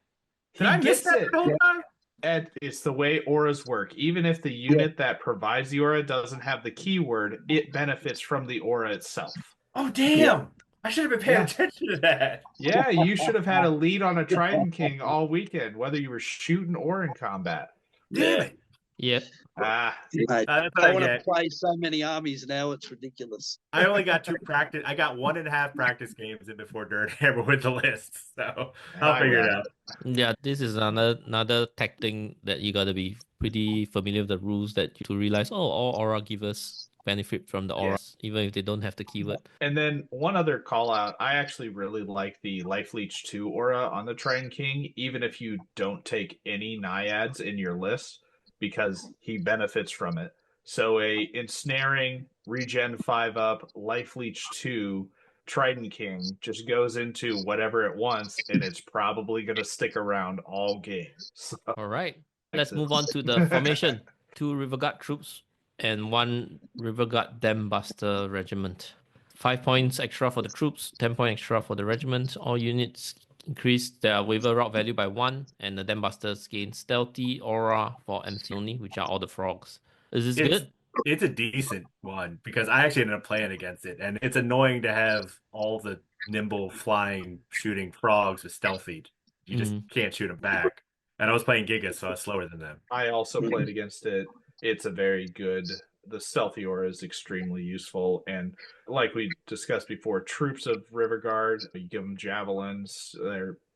Did I miss that the whole time? Ed, it's the way auras work. Even if the unit that provides the aura doesn't have the keyword, it benefits from the aura itself. Oh, damn. Yeah. I should have been paying attention to that. Yeah, you should have had a lead on a Triton King all weekend, whether you were shooting or in combat. Damn it. Yep. Ah, Mate, That's what I I want to get. play so many armies now, it's ridiculous. I only got 2 practice. I got 1.5 practice games in before Hammer with the list. So I'll figure it out. Yeah, this is another tech thing that you gotta be pretty familiar with the rules to realize, all aura givers benefit from the aura, even if they don't have the keyword. and then one other call out. I actually really like the Life Leech 2 aura on the Triton King, even if you don't take any naiads in your list, because he benefits from it. So a ensnaring, regen 5 up, Life Leech 2 Triton King just goes into whatever it wants, and it's probably going to stick around all game. So, All right. Let's move on to the formation. 2 River Guard troops and 1 River Guard Dam Buster regiment. 5 points extra for the troops, 10 points extra for the regiment. All units increase their Waver Rock value by 1, and the Dam Busters gain Stealthy Aura for MC only, which are all the frogs. Is this good? It's a decent one because I actually ended up playing against it, and it's annoying to have all the nimble flying shooting frogs with stealthy. You just can't shoot them back. And I was playing Gigas, so I was slower than them. I also played against it. It's a very good. The stealthy aura is extremely useful, and like we discussed before, troops of River Guard, you give them javelins.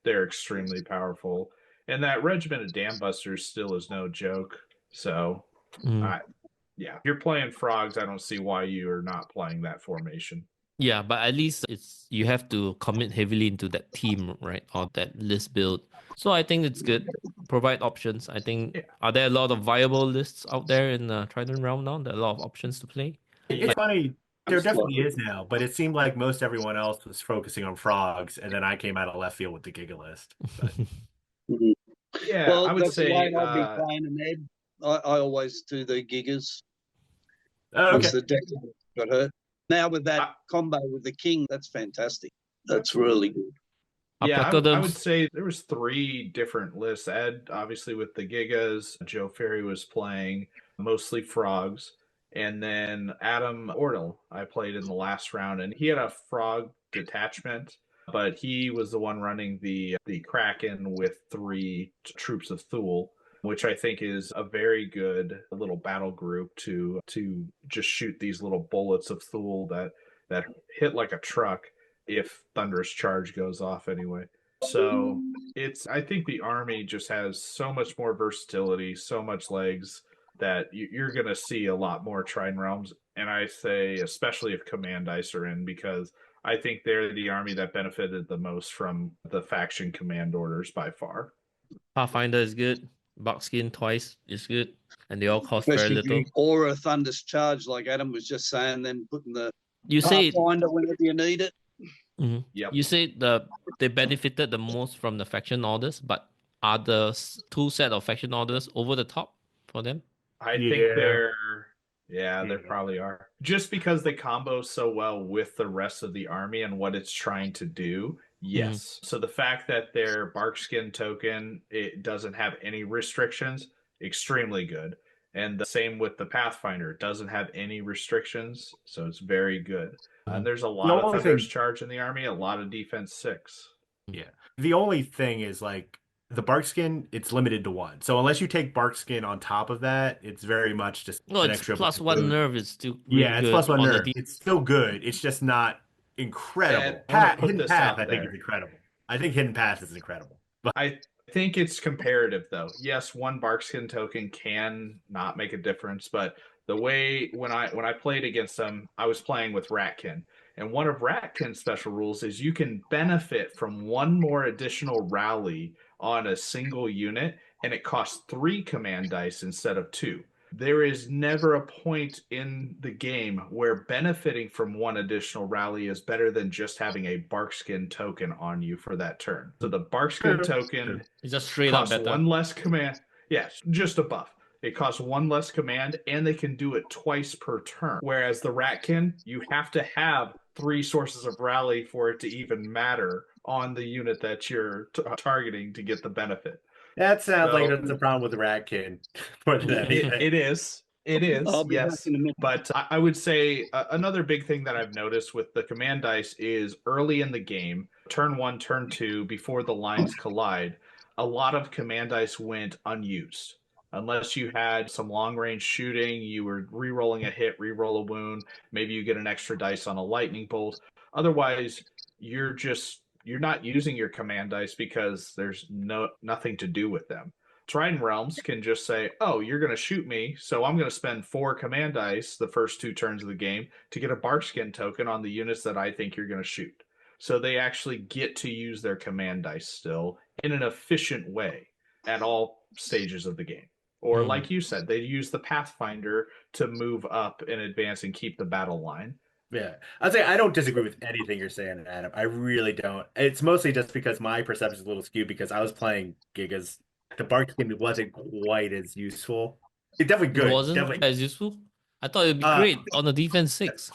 They're extremely powerful, and that regiment of Dam Busters still is no joke. So, yeah, if you're playing frogs, I don't see why you are not playing that formation. Yeah, but at least you have to commit heavily into that team, right? Or that list build. So I think it's good. Provide options. I think are there a lot of viable lists out there in the Trident realm now? There are a lot of options to play. It's funny. There definitely is now, but it seemed like most everyone else was focusing on frogs, and then I came out of left field with the Giga list. Yeah, Well, I would that's say the way I'll be playing an Ed. I always do the gigas. Okay. The deck got hurt. Now with that combo with the king, that's fantastic. That's really good. Yeah, I would say there was 3 different lists. Ed, obviously with the Gigas, Joe Ferry was playing mostly frogs, and then Adam Ordle I played in the last round, and he had a frog detachment, but he was the one running the Kraken with 3 troops of Thule. which I think is a very good little battle group to just shoot these little bullets of Thule that hit like a truck if Thunderous Charge goes off anyway. So I think the army just has so much more versatility, so much legs that you're going to see a lot more Trident Realms. And I say, especially if Command Dice are in, because I think they're the army that benefited the most from the faction command orders by far. Pathfinder is good. Buckskin twice is good. And they all cost very Especially little. or a Thunder's Charge, like Adam was just saying, then putting the You say Pathfinder whenever you need it. Yep. You say they benefited the most from the faction orders, but are the two set of faction orders over the top for them? I think they probably are. Just because they combo so well with the rest of the army and what it's trying to do. Yes. So the fact that their Barkskin token, it doesn't have any restrictions, extremely good. And the same with the Pathfinder, it doesn't have any restrictions, so it's very good. And there's a lot of Thunderous Charge in the army, a lot of Defense 6. Yeah. The only thing is like the Barkskin, it's limited to 1. So unless you take Barkskin on top of that, it's very much just an it's extra +1 nerve is still really it's good +1 nerve. It's still good. It's just not incredible. Hidden Path, I think, is incredible. I think Hidden Path is incredible. But I think it's comparative, though. Yes, one Barkskin token can not make a difference, but the way when I played against them, I was playing with Ratkin. And one of Ratkin's special rules is you can benefit from one more additional rally on a single unit, and it costs 3 command dice instead of 2. There is never a point in the game where benefiting from one additional rally is better than just having a Barkskin token on you for that turn. So the Barkskin token is just straight up better. One less command. Yes, just a buff. It costs 1 less command, and they can do it twice per turn. Whereas the Ratkin, you have to have 3 sources of rally for it to even matter on the unit that you're targeting to get the benefit. That sounds like it's a problem with the Ratkin. It is. It is, yes. But I would say another big thing that I've noticed with the command dice is early in the game, turn 1, turn 2, before the lines collide, a lot of command dice went unused. Unless you had some long-range shooting, you were re-rolling a hit, re-roll a wound, maybe you get an extra dice on a lightning bolt. Otherwise, you're not using your command dice because there's nothing to do with them. Trident Realms can just say, oh, you're going to shoot me, so I'm going to spend 4 command dice the first 2 turns of the game to get a Barkskin token on the units that I think you're going to shoot. So they actually get to use their command dice still in an efficient way at all stages of the game. Or like you said, they use the Pathfinder to move up and advance and keep the battle line. Yeah, I'd say I don't disagree with anything you're saying, Adam. I really don't. It's mostly just because my perception is a little skewed because I was playing Gigas. The Barkskin wasn't quite as useful. It's definitely good. It wasn't as useful? I thought it'd be great on the Defense 6.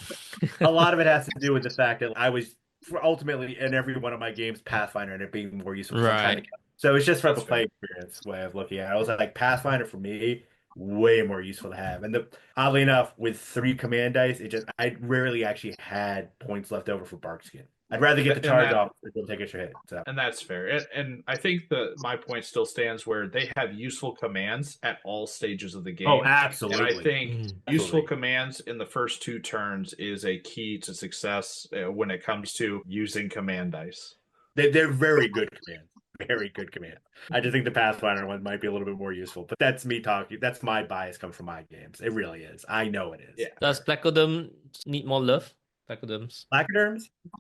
A lot of it has to do with the fact that I was ultimately in every one of my games Pathfinder and it being more useful. Right. So it's just from a play experience way of looking at it. I was like, Pathfinder for me, way more useful to have. And oddly enough, with 3 command dice, I rarely actually had points left over for Barkskin. I'd rather get the charge off than take extra hit. So. And that's fair. And I think my point still stands where they have useful commands at all stages of the game. Oh, absolutely. And I think useful commands in the first 2 turns is a key to success when it comes to using command dice. They're very good commands. Very good command. I just think the Pathfinder one might be a little bit more useful, but that's me talking. That's my bias come from my games. It really is. I know it is. Yeah. Does Placoderm need more love? Placoderms?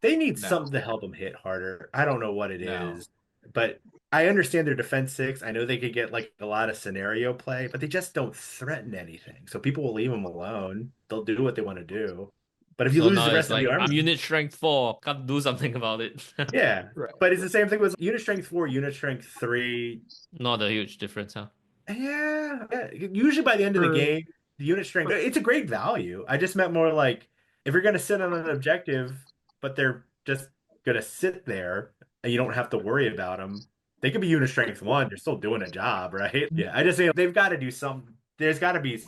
They need something to help them hit harder. I don't know what it is, but I understand their defense 6. I know they could get like a lot of scenario play, but they just don't threaten anything. So people will leave them alone. They'll do what they want to do. But if you lose the rest of the army, I'm unit strength 4, can't do something about it. Yeah, right. But it's the same thing with unit strength 4, unit strength 3. Not a huge difference, huh? Yeah. Usually by the end of the game, the unit strength, it's a great value. I just meant more like if you're going to sit on an objective, but they're just going to sit there and you don't have to worry about them, they could be unit strength 1. They're still doing a job, right? Yeah. I just think they've got to do something. There's got to be.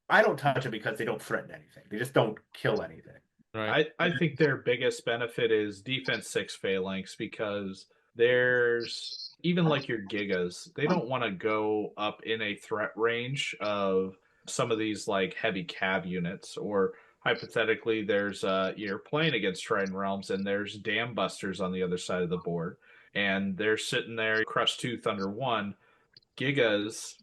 I don't touch them because they don't threaten anything. They just don't kill anything. Right. I think their biggest benefit is defense 6 phalanx because there's even like your gigas, they don't want to go up in a threat range of some of these like heavy cav units, or hypothetically there's you're playing against Trident Realms and there's Dam Busters on the other side of the board and they're sitting there, Crush 2 Thunder 1 gigas,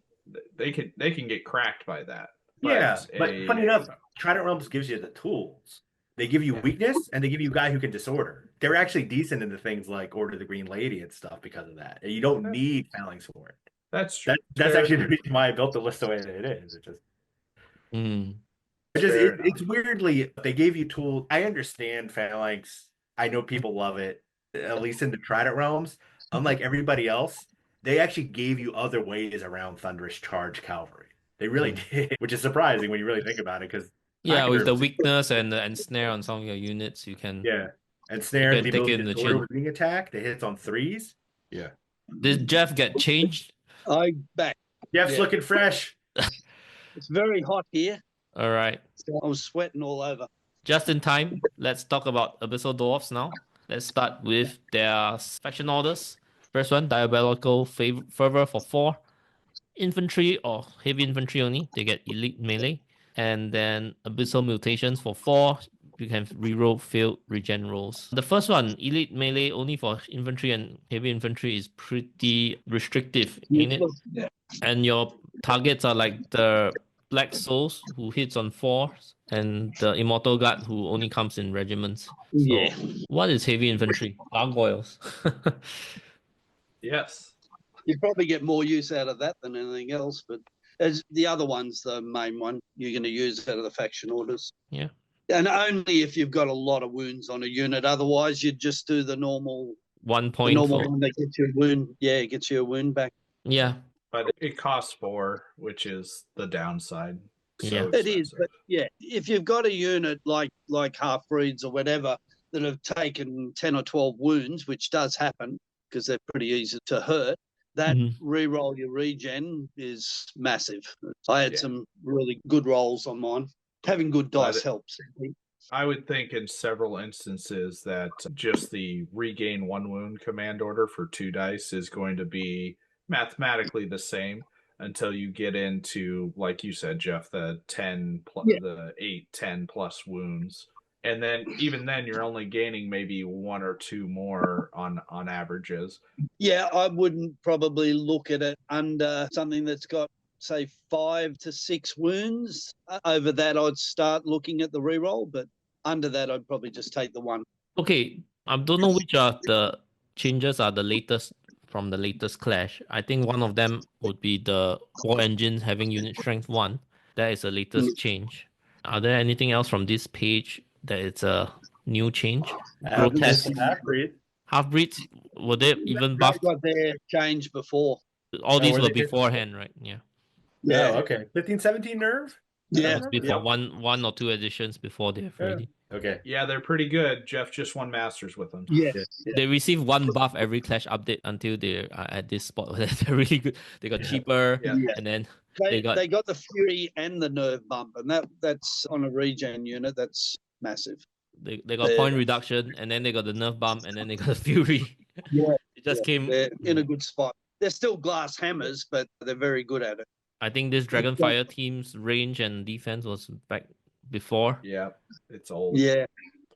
they can get cracked by that. Yeah, but a funny enough, Trident Realms gives you the tools. They give you weakness, and they give you a guy who can disorder. They're actually decent into things like Order of the Green Lady and stuff because of that. And you don't need Phalanx for it. That's true. That's actually the reason why I built the list the way that it is. It's weirdly, they gave you tools. I understand Phalanx. I know people love it, at least in the Trident Realms. Unlike everybody else, they actually gave you other ways around Thunderous Charge Cavalry. They really did, which is surprising when you really think about it, because with the weakness and the snare on some of your units, you can and snare and the take ability in the to order chin. with wing attack. They hits on 3s. Yeah. Did Jeff get changed? I back. Jeff's looking fresh. It's very hot here. All right. So I was sweating all over. Just in time, let's talk about Abyssal Dwarfs now. Let's start with their faction orders. First one, Diabolical Fervor for 4. Infantry or heavy infantry only, they get elite melee. And then Abyssal Mutations for 4. You can reroll failed regen rolls. The first one, elite melee only for infantry and heavy infantry, is pretty restrictive in it. Yeah. And your targets are like the Black Souls, who hits on 4s, and the Immortal Guard, who only comes in regiments. So, what is heavy infantry? Gargoyles. Yes. You probably get more use out of that than anything else, but as the other one's the main one you're going to use out of the faction orders. Yeah. And only if you've got a lot of wounds on a unit. Otherwise, you'd just do the normal 1 point. The normal one that gets you a wound. Yeah, it gets you a wound back. Yeah. But it costs 4, which is the downside. So it is. But yeah, if you've got a unit like half breeds or whatever that have taken 10 or 12 wounds, which does happen because they're pretty easy to hurt, that re-roll your regen is massive. I had some really good rolls on mine. Having good dice helps. I would think in several instances that just the regain 1 wound command order for 2 dice is going to be mathematically the same until you get into, like you said, Jeff, the 8-10 plus wounds. And then even then you're only gaining maybe 1 or 2 more on averages. Yeah, I wouldn't probably look at it under something that's got, say, 5 to 6 wounds. Over that I'd start looking at the reroll, but under that I'd probably just take the 1. Okay, I don't know which of the changes are the latest from the latest clash. I think one of them would be the war engines having unit strength 1. That is the latest change. Are there anything else from this page that it's a new change? Grotesque half-breeds, were they even buffed? They got their change before. All these were beforehand, right? Yeah. Yeah, okay. 15-17 nerve? Yeah. Before one or 2 editions before they're ready. Okay. Yeah, they're pretty good. Jeff just won Masters with them. Yes. They receive 1 buff every clash update until they are at this spot. They're really good. They got cheaper, and then they got the Fury and the nerve bump, and that's on a regen unit. That's massive. They got point reduction, and then they got the nerve bump, and then they got the Fury. Yeah, it just came. They're in a good spot. They're still glass hammers, but they're very good at it. I think this Dragonfire team's range and defense was back before. Yeah, it's old. Yeah.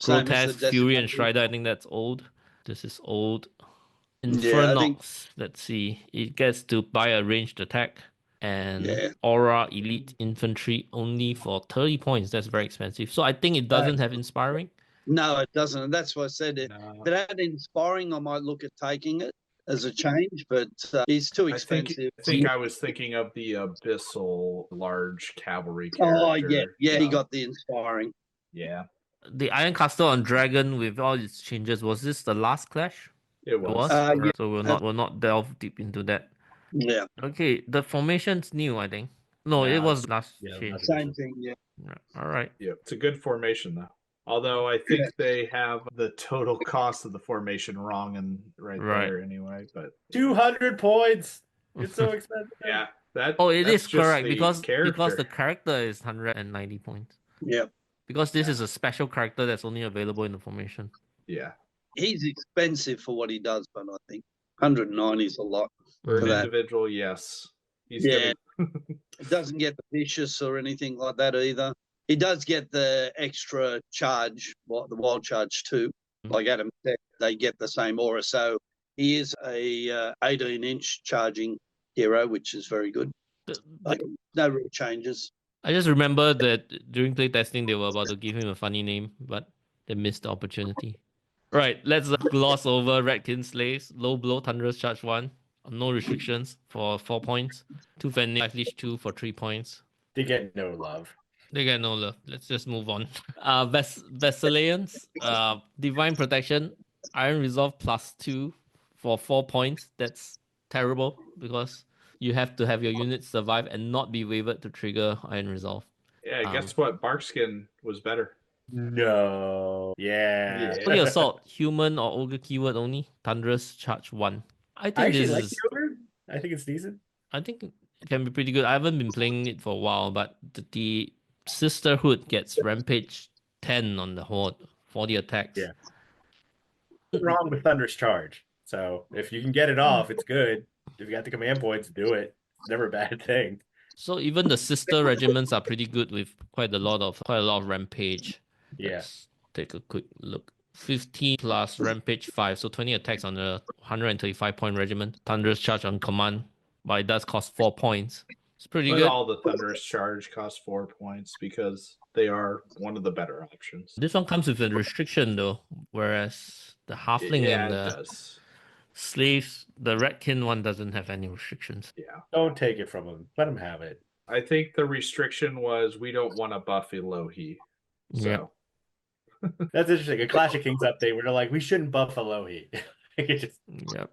Grotesque, Fury, and Strider, I think that's old. This is old. Infernox, let's see. It gets to buy a ranged attack. And Aura Elite Infantry only for 30 points. That's very expensive. So I think it doesn't have Inspiring. No, it doesn't. And that's why I said it. If it had Inspiring, I might look at taking it as a change, but it's too expensive. I think I was thinking of the Abyssal large cavalry character. Oh, yeah, he got the Inspiring. Yeah. The Iron Castle on Dragon with all its changes, was this the last clash? It was. So we'll not delve deep into that. Yeah. Okay, the formation's new, I think. No, it was last change. Same thing, All right. Yeah, it's a good formation though. Although I think they have the total cost of the formation wrong and right there anyway. But 200 points. It's so expensive. Yeah, that. It is correct because the character is 190 points. Yeah. Because this is a special character that's only available in the formation. Yeah. He's expensive for what he does, but I think. 190 is a lot For for an that. individual, yes. He's Yeah. gonna It doesn't get the vicious or anything like that either. He does get the extra charge, the wild charge too. Like Adam said, they get the same aura. So he is a 18-inch charging hero, which is very good. Like, no real changes. I just remember that during playtesting, they were about to give him a funny name, but they missed the opportunity. Right, let's gloss over Redkin Slaves. Low blow, Thunderous Charge 1. No restrictions for 4 points. 2 Fenrir, 5 Leash 2 for 3 points. They get no love. They get no love. Let's just move on. Vesalians, Divine Protection, Iron Resolve +2 for 4 points. That's terrible because you have to have your units survive and not be wavered to trigger Iron Resolve. Yeah, guess what? Barkskin was better. No. Yeah. Holy Assault, human or ogre keyword only. Thunderous Charge 1. I I think actually this like is. the ogre. I think it's decent. I think it can be pretty good. I haven't been playing it for a while, but the Sisterhood gets Rampage 10 on the Horde, 40 attacks. Yeah. Nothing wrong with Thunderous Charge. So if you can get it off, it's good. If you got the command points, do it. It's never a bad thing. So even the sister regiments are pretty good with quite a lot of Rampage. Yeah. Let's take a quick look. 15 plus Rampage 5, so 20 attacks on a 135-point regiment. Thunderous Charge on command, but it does cost 4 points. It's pretty But good. all the Thunderous Charge cost 4 points because they are one of the better options. This one comes with a restriction though, whereas the Halfling and it the does. Slaves, the Redkin one doesn't have any restrictions. Yeah. Don't take it from them. Let them have it. I think the restriction was we don't want to buff Elohi. So Yep. That's interesting. A Clash of Kings update where they're like, we shouldn't buff Elohi. Yep.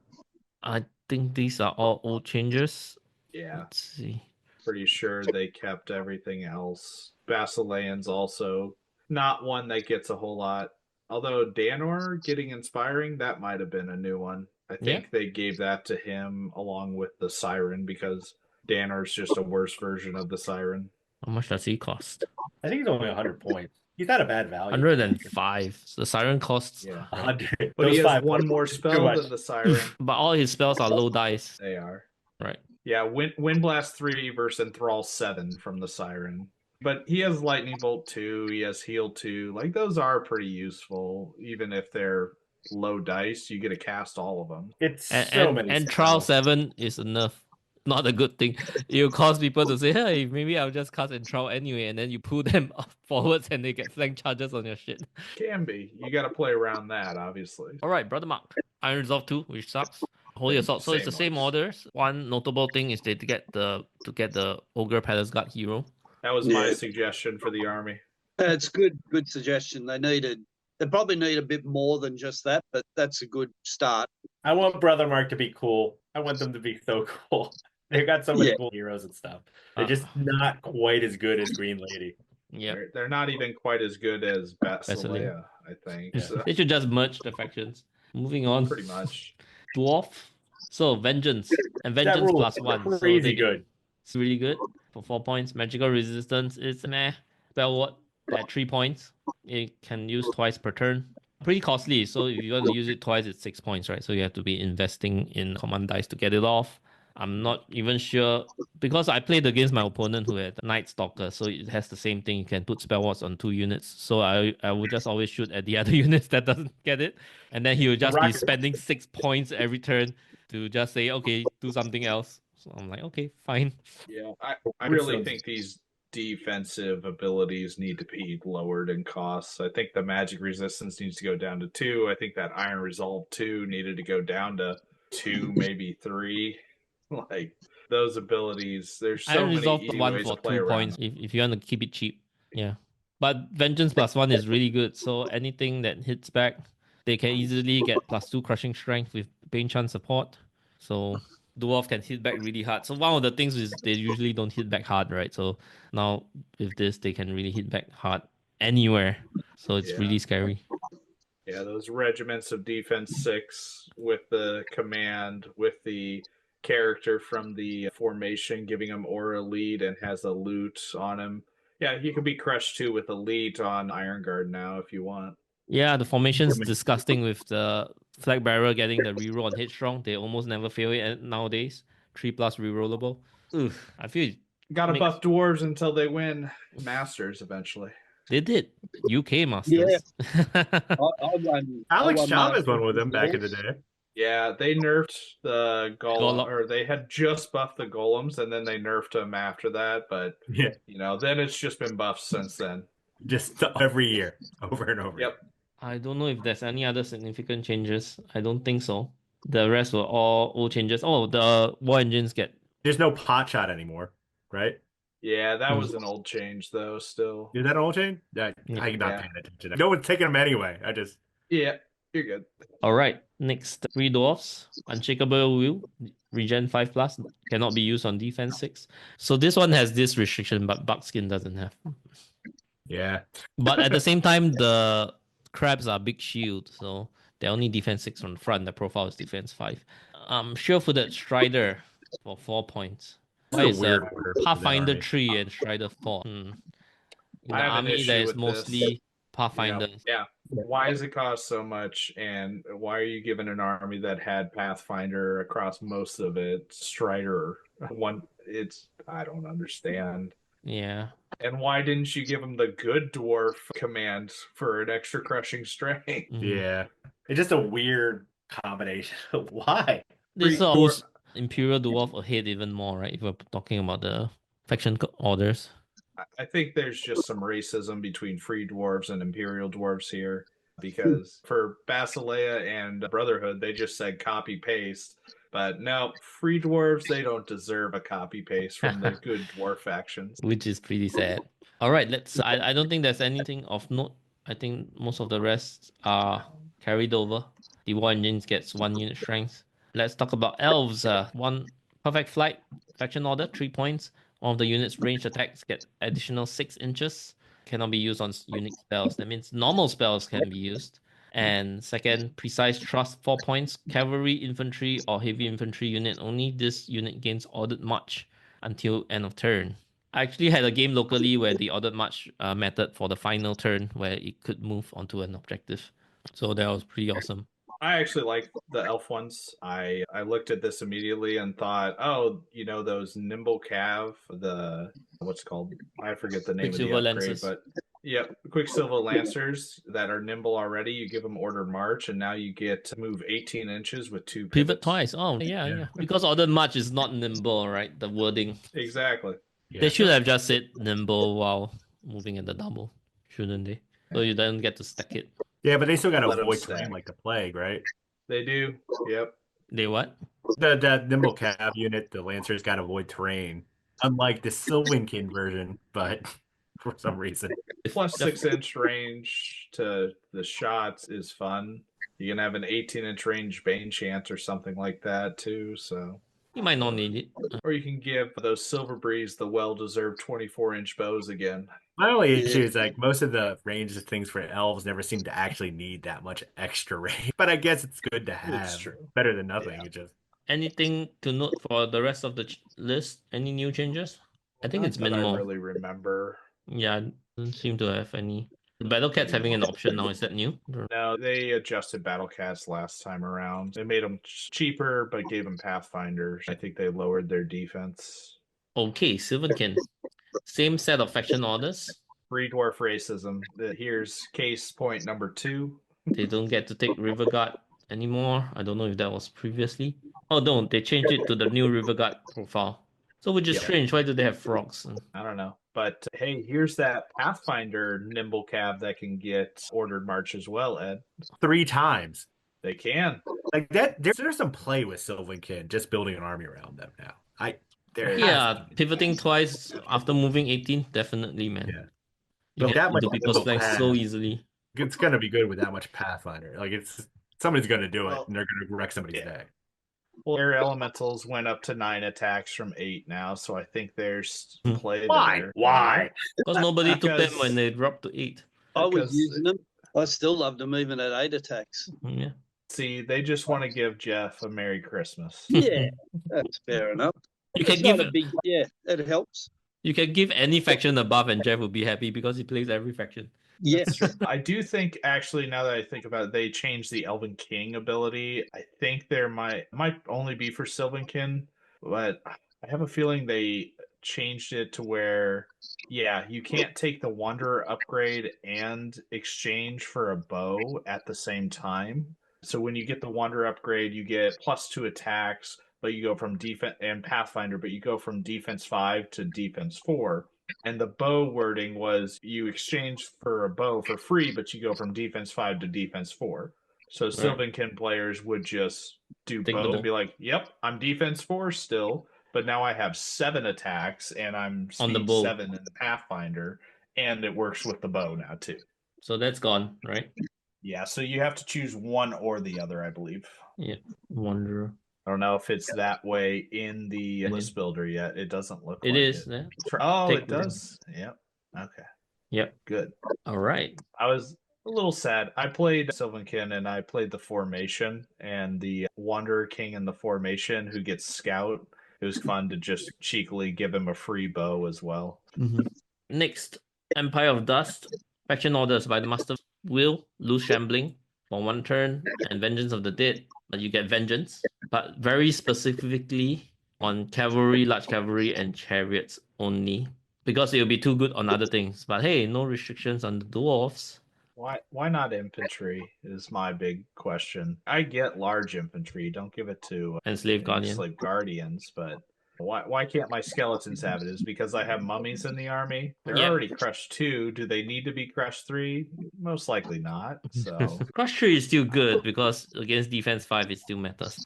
I think these are all old changes. yeah, Let's see. pretty sure they kept everything else. Basileans also not one that gets a whole lot. Although Danor getting inspiring, that might have been a new one. I think they gave that to him along with the Siren because Danor's just a worse version of the Siren. How much does he cost? I think he's only 100 points. He's not a bad value. 105. So the Siren costs 100. But he has one points more is too spell much. than the Siren. But all his spells are low dice. They are. Right. Yeah, Wind Blast 3 versus Enthrall 7 from the Siren. But he has Lightning Bolt 2, he has Heal 2. Like, those are pretty useful, even if they're low dice. You get to cast all of them. It's And, so many. and Trial 7 is a nerf. Not a good thing. It'll cause people to say, hey, maybe I'll just cast Enthrall anyway, and then you pull them forwards and they get flank charges on your shit. Can be. You got to play around that, obviously. All right, Brother Mark. Iron Resolve 2, which sucks. Holy Assault. So it's the same orders. One notable thing is they to get the Ogre Palace Guard hero. That was my suggestion for the army. It's good suggestion. They probably need a bit more than just that, but that's a good start. I want Brother Mark to be cool. I want them to be so cool. They've got so many cool heroes and stuff. They're just not quite as good as Green Lady. Yeah. They're not even quite as good as Basileia, I think. Yeah. So. They should just merge the factions. Moving on. Pretty much. Dwarf. So Vengeance. And Vengeance +1. Crazy good. It's really good. For 4 points. Magical Resistance is meh. Spell ward at 3 points. It can use twice per turn. Pretty costly. So if you want to use it twice, it's 6 points, right? So you have to be investing in command dice to get it off. I'm not even sure because I played against my opponent who had Night Stalker, so it has the same thing. You can put spell wards on 2 units. So I would just always shoot at the other units that doesn't get it, and then he would just be spending 6 points every turn to just say, okay, do something else. So I'm like, okay, fine. Yeah, I really think these defensive abilities need to be lowered in costs. I think the magic resistance needs to go down to 2. I think that Iron Resolve 2 needed to go down to 2, maybe 3. Like those abilities, there's so many easy ways to play 2 points if you want to keep it cheap. Yeah, but Vengeance +1 is really good. So anything that hits back, they can easily get +2 crushing strength with Bane Chan support. So Dwarf can hit back really hard. So one of the things is they usually don't hit back hard, right? So now with this, they can really hit back hard anywhere. So it's really scary. Yeah, those regiments of defense 6 with the command, with the character from the formation giving him aura lead and has a loot on him. Yeah, you can be crushed too with elite on Iron Guard now if you want. Yeah, the formation's disgusting with the flag bearer getting the reroll on headstrong. They almost never fail it nowadays. 3+ rerollable. Oof, I feel Gotta makes- buff dwarves until they win Masters eventually. they did. UK Masters. I won. Alex I won Chavez won Masters with them back in the Dwarves. day. Yeah, they nerfed the golem, Golem. or they had just buffed the golems, and then they nerfed them after that. But Yeah, then it's just been buffed since then. just every year, over and over. Yep. I don't know if there's any other significant changes. I don't think so. The rest were all old changes. Oh, the war engines get. There's no pot shot anymore, right? Yeah, that was an old change though. Still. Is that an old change? Yeah, Yeah. I'm not paying attention. No one's taking them anyway. Yeah, you're good. All right. Next, 3 dwarfs. Unshakable Will. Regen 5+. Cannot be used on defense 6. So this one has this restriction, but Buckskin doesn't have. Yeah. But at the same time, the crabs are big shield, so they're only defense 6 from the front. The profile is defense 5. Sure-footed Strider for 4 points. Why is weird a order for the Pathfinder army. 3 and Strider 4? In the I have an army, issue there is with this. mostly Pathfinders. Yeah. Why does it cost so much? And why are you giving an army that had Pathfinder across most of it, Strider one? I don't understand. Yeah. And why didn't you give him the good dwarf command for an extra crushing strength? Yeah. It's just a weird combination. Why? This Three, puts Imperial Dwarf ahead even more, right? If we're talking about the faction orders. I think there's just some racism between free dwarves and imperial dwarves here, because for Basileia and Brotherhood, they just said copy paste. But no, free dwarves, they don't deserve a copy paste from the good dwarf factions. Which is pretty sad. All right, I don't think there's anything of note. I think most of the rest are carried over. The war engines gets 1 unit strength. Let's talk about elves. 1 perfect flight faction order, 3 points. One of the unit's ranged attacks get additional 6 inches. Cannot be used on unique spells. That means normal spells can be used. And second, precise thrust 4 points. Cavalry, infantry, or heavy infantry unit only. This unit gains ordered march until end of turn. I actually had a game locally where the ordered march method for the final turn, where it could move onto an objective. So that was pretty awesome. I actually like the elf ones. I looked at this immediately and thought, oh, those nimble cav, what's it called? I forget the name of the Quicksilver upgrade, Lancers. but yeah, Quicksilver Lancers that are nimble already. You give them ordered march, and now you get to move 18 inches with 2 Pivot pivots. twice. Oh, yeah. Because ordered march is not nimble, right? The wording. Exactly. Yeah. They should have just said nimble while moving at the double, shouldn't they? So you don't get to stack it. Yeah, but they still got to Let 'em avoid stack. terrain like the plague, right? They do. Yep. They what? The nimble cav unit, the lancers got to avoid terrain, unlike the Sylvankin version. But for some reason, Plus 6-inch range to the shots is fun. You can have an 18-inch range Bane Chant or something like that too. So, You might not need it. or you can give those Silver Breeze the well-deserved 24-inch bows again. my only issue is like most of the range of things for elves never seem to actually need that much extra range. But I guess it's good to have. It's true. Better than nothing. Yeah. It just Anything to note for the rest of the list? Any new changes? I think it's Not that minimal. I really remember. Yeah, I don't seem to have any. The Battle Cat's having an option now. Is that new? No, they adjusted Battle Cats last time around. They made them cheaper, but gave them Pathfinders. I think they lowered their defense. Okay, Sylvankin. Same set of faction orders. Free dwarf racism. Here's case point number 2. They don't get to take River Guard anymore. I don't know if that was previously. Oh, no, they changed it to the new River Guard profile. So which is Yep. strange. Why do they have frogs? I don't know. But hey, here's that Pathfinder nimble cav that can get ordered march as well, Ed. 3 times. They can. Like that, there's some play with Sylvankin just building an army around them now. There Yeah, has to be. pivoting twice after moving 18, definitely, man. Yeah. You But get that much into people's nimble flanks so cav- easily. It's gonna be good with that much Pathfinder. Like somebody's gonna do Well, it, and they're gonna wreck somebody's yeah. day. Well, air elementals went up to 9 attacks from 8 now, so I think there's Hmm. play Why? there. Why? Because nobody took them Because- when they dropped to 8. I was Because- using them. I still loved them even at 8 attacks. Yeah. See, they just want to give Jeff a Merry Christmas. Yeah, that's fair enough. You can It's not give a big. Yeah, it helps. you can give any faction a buff and Jeff will be happy because he plays every faction. Yes. True. I do think, actually, now that I think about it, they changed the Elven King ability. I think there might only be for Sylvankin, but I have a feeling they changed it to where, yeah, you can't take the Wanderer upgrade and exchange for a bow at the same time. So when you get the Wanderer upgrade, you get +2 attacks, but you go from defense and Pathfinder, but you go from defense 5 to defense 4. And the bow wording was you exchange for a bow for free, but you go from defense 5 to defense 4. So Right. Sylvankin players would just do Take the bow bow. and be like, yep, I'm defense 4 still, but now I have 7 attacks and I'm On the speed bow. 7 in the Pathfinder, and it works with the bow now too. So that's gone, right? Yeah, so you have to choose one or the other, I believe. Yeah. Wanderer. I don't know if it's that way in the It list is. builder yet. It doesn't look It like is. it. Yeah. Oh, Take it the- does. Yep. Okay. Yep. Good. All right. I was a little sad. I played Sylvankin and I played the formation and the Wanderer King in the formation who gets scout. It was fun to just cheekily give him a free bow as well. Next, Empire of Dust. Faction orders by the Master will lose Shambling for 1 turn and Vengeance of the Dead, but you get Vengeance. But very specifically on Cavalry, Large Cavalry, and Chariots only. Because it will be too good on other things. But hey, no restrictions on the Dwarves. Why not infantry is my big question. I get large infantry. Don't give it to And Slave Guardian. Slave Guardians, but why can't my skeletons have it? Is it because I have mummies in the army? They're Yep. already crushed 2. Do they need to be crushed 3? Most likely not. So Crush 3 is still good because against defense 5 it still matters.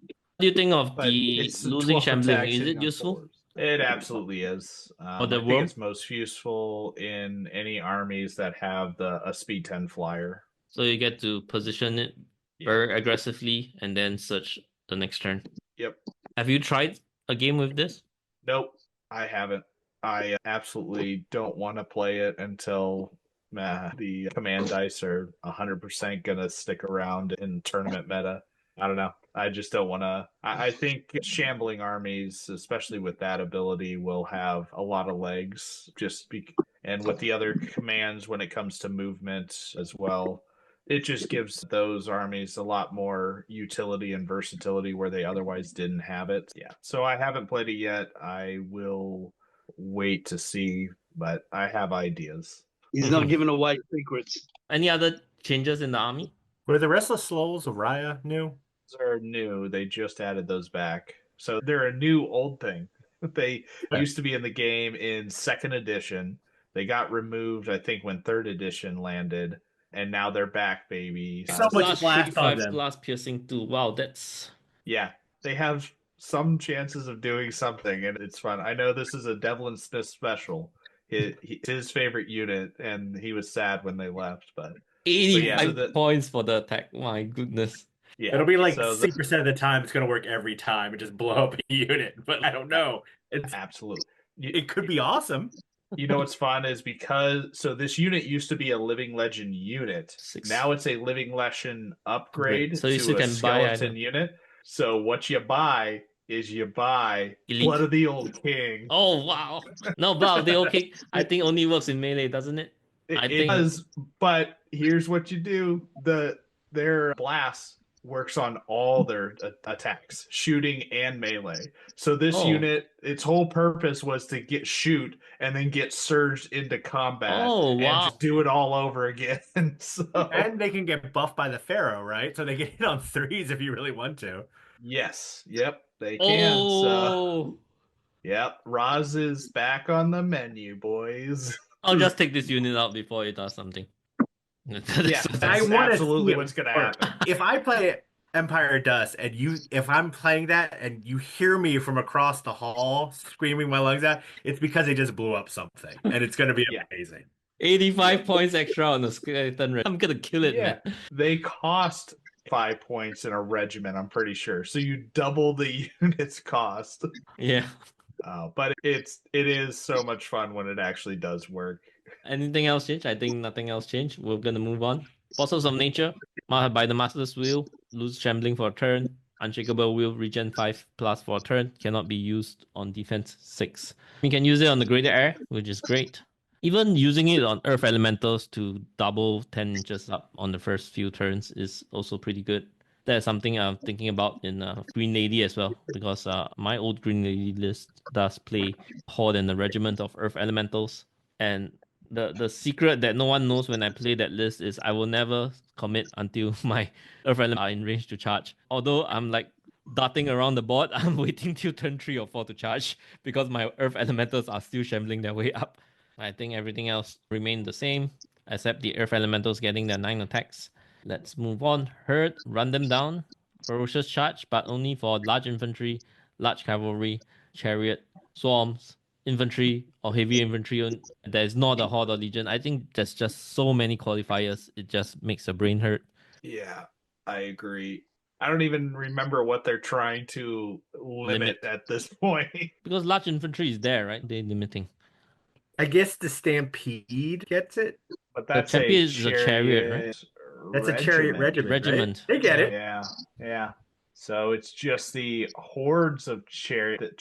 What do you think of but the it's a losing 12 Shambling? attack Is sitting it on useful? 4s. It absolutely is. Or the I think worm? it's most useful in any armies that have a speed 10 flyer. So you get to position it very aggressively and then search the next turn. Yep. Have you tried a game with this? Nope, I haven't. I absolutely don't want to play it until the command dice are 100% going to stick around in tournament meta. I don't know. I just don't want to. I think shambling armies, especially with that ability, will have a lot of legs. And with the other commands, when it comes to movement as well, it just gives those armies a lot more utility and versatility where they otherwise didn't have it. Yeah. So I haven't played it yet. I will wait to see, but I have ideas. He's not giving away secrets. Any other changes in the army? Were the Restless Souls of Raya new? Those are new. They just added those back. So they're a new old thing. They used to be in the game in 2nd edition. They got removed, I think, when 3rd edition landed. And now they're back, baby. So much Plus blast on 35 them. plus piercing too. Wow, that's Yeah, they have some chances of doing something, and it's fun. I know this is a Devlin Smith special. It's his favorite unit, and he was sad when they left. But 85 points for the attack. My goodness. yeah, It'll be like so 60% of the time it's going to work every time and just blow up a unit. But I don't know. absolutely. It could be awesome. You know what's fun is because this unit used to be a Living Legend unit. 6. Now it's a Living Legend upgrade So you to still a can buy skeleton unit. So what you buy is you buy Elite. Blood of the Old King. Oh wow. No, Blood of the Old King, I think only works in melee, doesn't it? It does, but here's what you do: their blast works on all their attacks, shooting and melee. So this unit, its whole purpose was to get shoot and then get surged into combat. Oh wow! And just do it all over again. And they can get buffed by the Pharaoh, right? So they can hit on 3s if you really want to. Yes. Yep. They can. Oh. So, yep. Roz is back on the menu, boys. I'll just take this unit out before it does something. Yeah, I that's wanna absolutely see what's it going to happen. If I play Empire Dust and if I'm playing that and you hear me from across the hall screaming my lungs out, it's because they just blew up something, and it's going to be amazing. 85 points extra on the skeleton. I'm gonna kill it, man. They cost 5 points in a regiment, I'm pretty sure. So you double the unit's cost. Yeah. But it is so much fun when it actually does work. Anything else change? I think nothing else changed. We're gonna move on. Forces of Nature, by the Master's Will, lose Shambling for a turn. Unshakable Will, regen 5+ for a turn. Cannot be used on defense 6. You can use it on the Greater Air, which is great. Even using it on Earth Elementals to double 10 inches up on the first few turns is also pretty good. That's something I'm thinking about in Green Lady as well, because my old Green Lady list does play Horde and the Regiment of Earth Elementals. And the secret that no one knows when I play that list is I will never commit until my Earth Elementals are in range to charge. Although I'm like darting around the board, I'm waiting till turn 3 or 4 to charge because my Earth Elementals are still shambling their way up. I think everything else remained the same, except the Earth Elementals getting their 9 attacks. Let's move on. Herd, run them down. Ferocious charge, but only for large infantry, large cavalry, chariot, swarms, infantry, or heavy infantry. There's not a horde or legion. I think there's just so many qualifiers. It just makes the brain hurt. Yeah, I agree. I don't even remember what they're trying to limit at this point. Because large infantry is there, right? They're limiting. I guess the Stampede gets it. But that's the champion is a chariot, right? That's a chariot regiment. Regiment. Right? They get it. Yeah. So it's just the hordes of chariot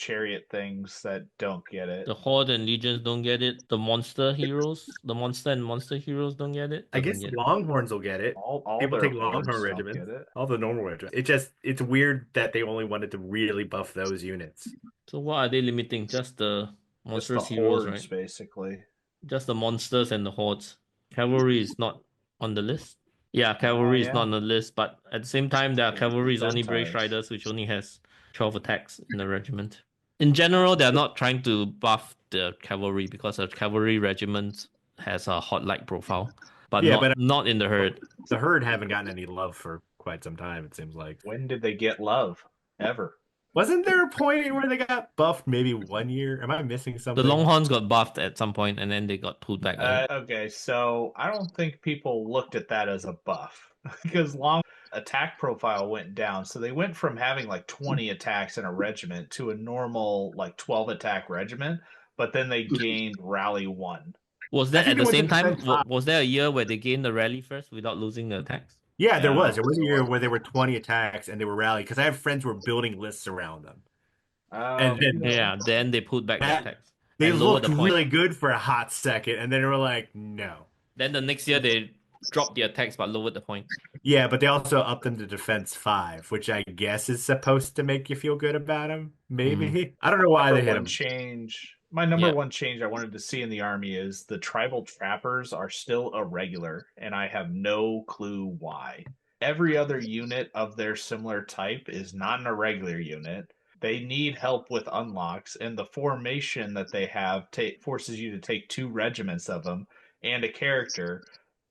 things that don't get it. The Horde and Legions don't get it. The monster heroes, the monster and monster heroes don't get it. I guess Longhorns will get it. All People their take Longhorn regiments. All the normal regiments. It's weird that they only wanted to really buff those units. So what are they limiting? Just the monstrous just the heroes, hordes, right? Basically. Just the monsters and the hordes. Cavalry is not on the list. Yeah, cavalry is not on the list, but at the same time, their cavalry is only Brave Riders, which only has 12 attacks in the regiment. In general, they're not trying to buff the cavalry because the cavalry regiment has a hot-like profile, but not in the herd. The herd haven't gotten any love for quite some time, it seems like. When did they get love? Ever? Wasn't there a point where they got buffed maybe 1 year? Am I missing something? The Longhorns got buffed at some point and then they got pulled back. Okay, so I don't think people looked at that as a buff because long attack profile went down. So they went from having like 20 attacks in a regiment to a normal like 12 attack regiment, but then they gained rally 1. Was that at the same time? Was there a year where they gained the rally first without losing the attacks? Yeah, there was. There was a year where there were 20 attacks and they were rallied because I have friends who were building lists around them. Then they pulled back the attacks. They looked really good for a hot second, and then they were like, no. Then the next year they dropped the attacks but lowered the points. Yeah, but they also upped them to defense 5, which I guess is supposed to make you feel good about them. Maybe. I don't know why they hit them. My number one change I wanted to see in the army is the tribal trappers are still irregular, and I have no clue why. Every other unit of their similar type is not an irregular unit. They need help with unlocks, and the formation that they have forces you to take 2 regiments of them and a character.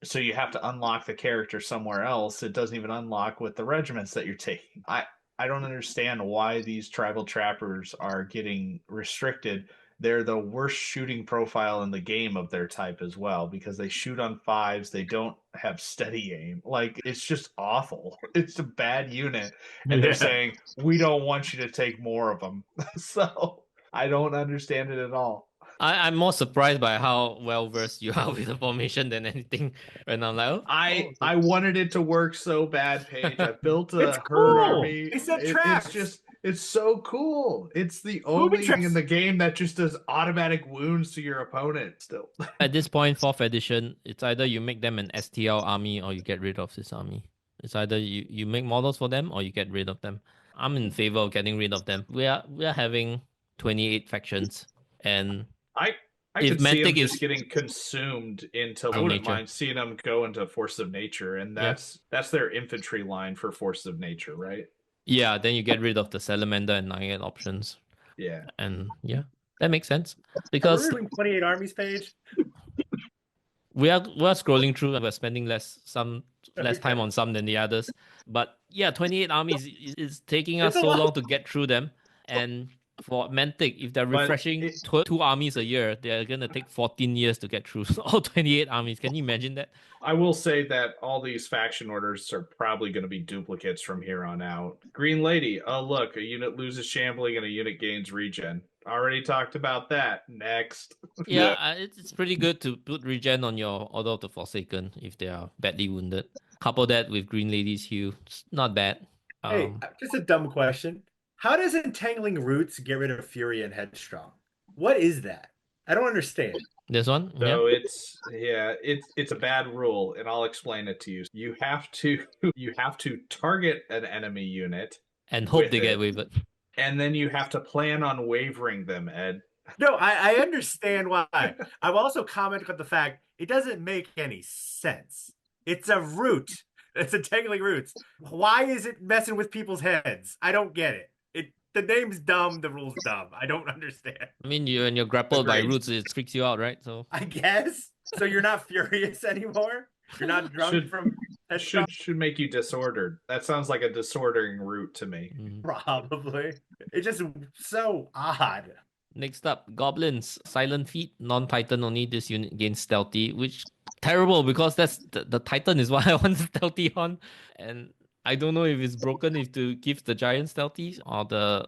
So you have to unlock the character somewhere else. It doesn't even unlock with the regiments that you're taking. I don't understand why these tribal trappers are getting restricted. They're the worst shooting profile in the game of their type as well because they shoot on 5s. They don't have steady aim. Like, it's just awful. It's a bad unit. And they're saying, we don't want you to take more of them. So I don't understand it at all. I'm more surprised by how well versed you are with the formation than anything. And I'm like, I wanted it to work so bad, Paige. I built a herd army. It's so cool. It's the only thing in the game that just does automatic wounds to your opponent still. At this point, 4th edition, it's either you make them an STL army or you get rid of this army. It's either you make models for them or you get rid of them. I'm in favor of getting rid of them. We are having 28 factions, and I could see them just getting consumed into. I wouldn't mind seeing them go into Force of Nature, and that's their infantry line for Force of Nature, right? Yeah, then you get rid of the Salamander and Nigel options. Yeah. And that makes sense. Because we're doing 28 armies page. We're scrolling through and we're spending less time on some than the others. But 28 armies is taking us so long to get through them. And for Mantic, if they're refreshing 2 armies a year, they're going to take 14 years to get through all 28 armies. Can you imagine that? I will say that all these faction orders are probably going to be duplicates from here on out. Green Lady, oh look, a unit loses shambling and a unit gains regen. Already talked about that. Next. It's pretty good to put regen on your Order of the Forsaken if they are badly wounded. Couple that with Green Lady's Hue. It's not bad. Hey, just a dumb question. How does Entangling Roots get rid of Fury and Headstrong? What is that? I don't understand. This one? Yeah. So it's a bad rule, and I'll explain it to you. You have to you have to target an enemy unit And hope with they get it, wavered. and then you have to plan on wavering them, Ed. No, I understand why. I've also commented on the fact it doesn't make any sense. It's a root. It's a technically roots. Why is it messing with people's heads? I don't get it. The name's dumb, the rule's dumb. I don't understand. I mean, when you're grappled by Agreed. roots, it freaks you out, right? So I guess. So you're not furious anymore? You're not drunk from should make you disordered. That sounds like a disordering route to me. Probably. It's just so odd. Next up, goblins, silent feet, non-titan only. This unit gains stealthy, which terrible because that's the titan is what I want stealthy on, and I don't know if it's broken if to give the giant stealthy or the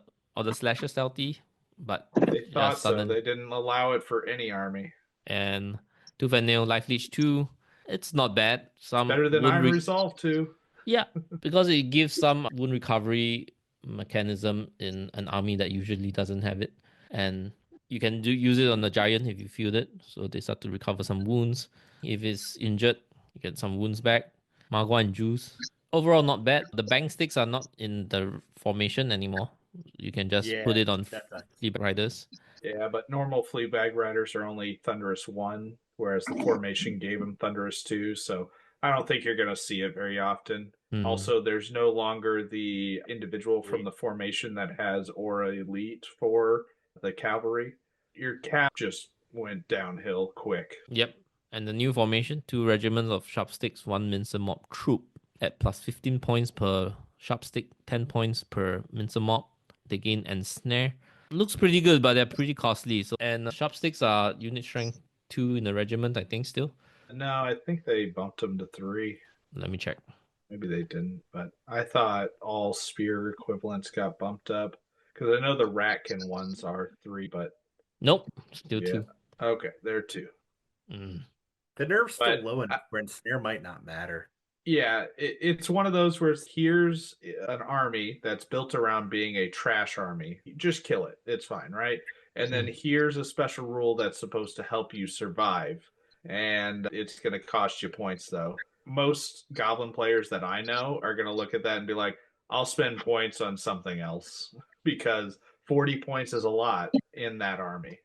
slasher stealthy, but They thought so. They didn't allow it for any army. And Tooth and Nail, Life Leech 2, it's not bad. Some better than Iron Resolve 2. Yeah, because it gives some wound recovery mechanism in an army that usually doesn't have it. And you can use it on the giant if you feel it. So they start to recover some wounds. If it's injured, you get some wounds back. Margwa and Juice. Overall, not bad. The bang sticks are not in the formation anymore. You can just put it on Fleabag Riders. Yeah, but normal Fleabag Riders are only Thunderous 1, whereas the formation gave them Thunderous 2. So I don't think you're going to see it very often. Also, there's no longer the individual from the formation that has Aura Elite for the cavalry. Your cap just went downhill quick. Yep. And the new formation, 2 regiments of Sharpsticks, 1 Mincer Mob troop at plus 15 points per Sharpstick, 10 points per Mincer Mob. They gain Ensnare. Looks pretty good, but they're pretty costly. So and Sharpsticks are unit strength 2 in the regiment, I think, still. No, I think they bumped them to 3. Let me check. Maybe they didn't, but I thought all spear equivalents got bumped up. Because I know the Ratkin ones are 3, but... Nope, still 2. Okay, they're 2. The nerf's still low enough where Ensnare might not matter. Yeah, it's one of those where here's an army that's built around being a trash army. You just kill it. It's fine, right? And then here's a special rule that's supposed to help you survive. And it's going to cost you points, though. Most Goblin players that I know are going to look at that and be like, I'll spend points on something else. Because 40 points is a lot in that army.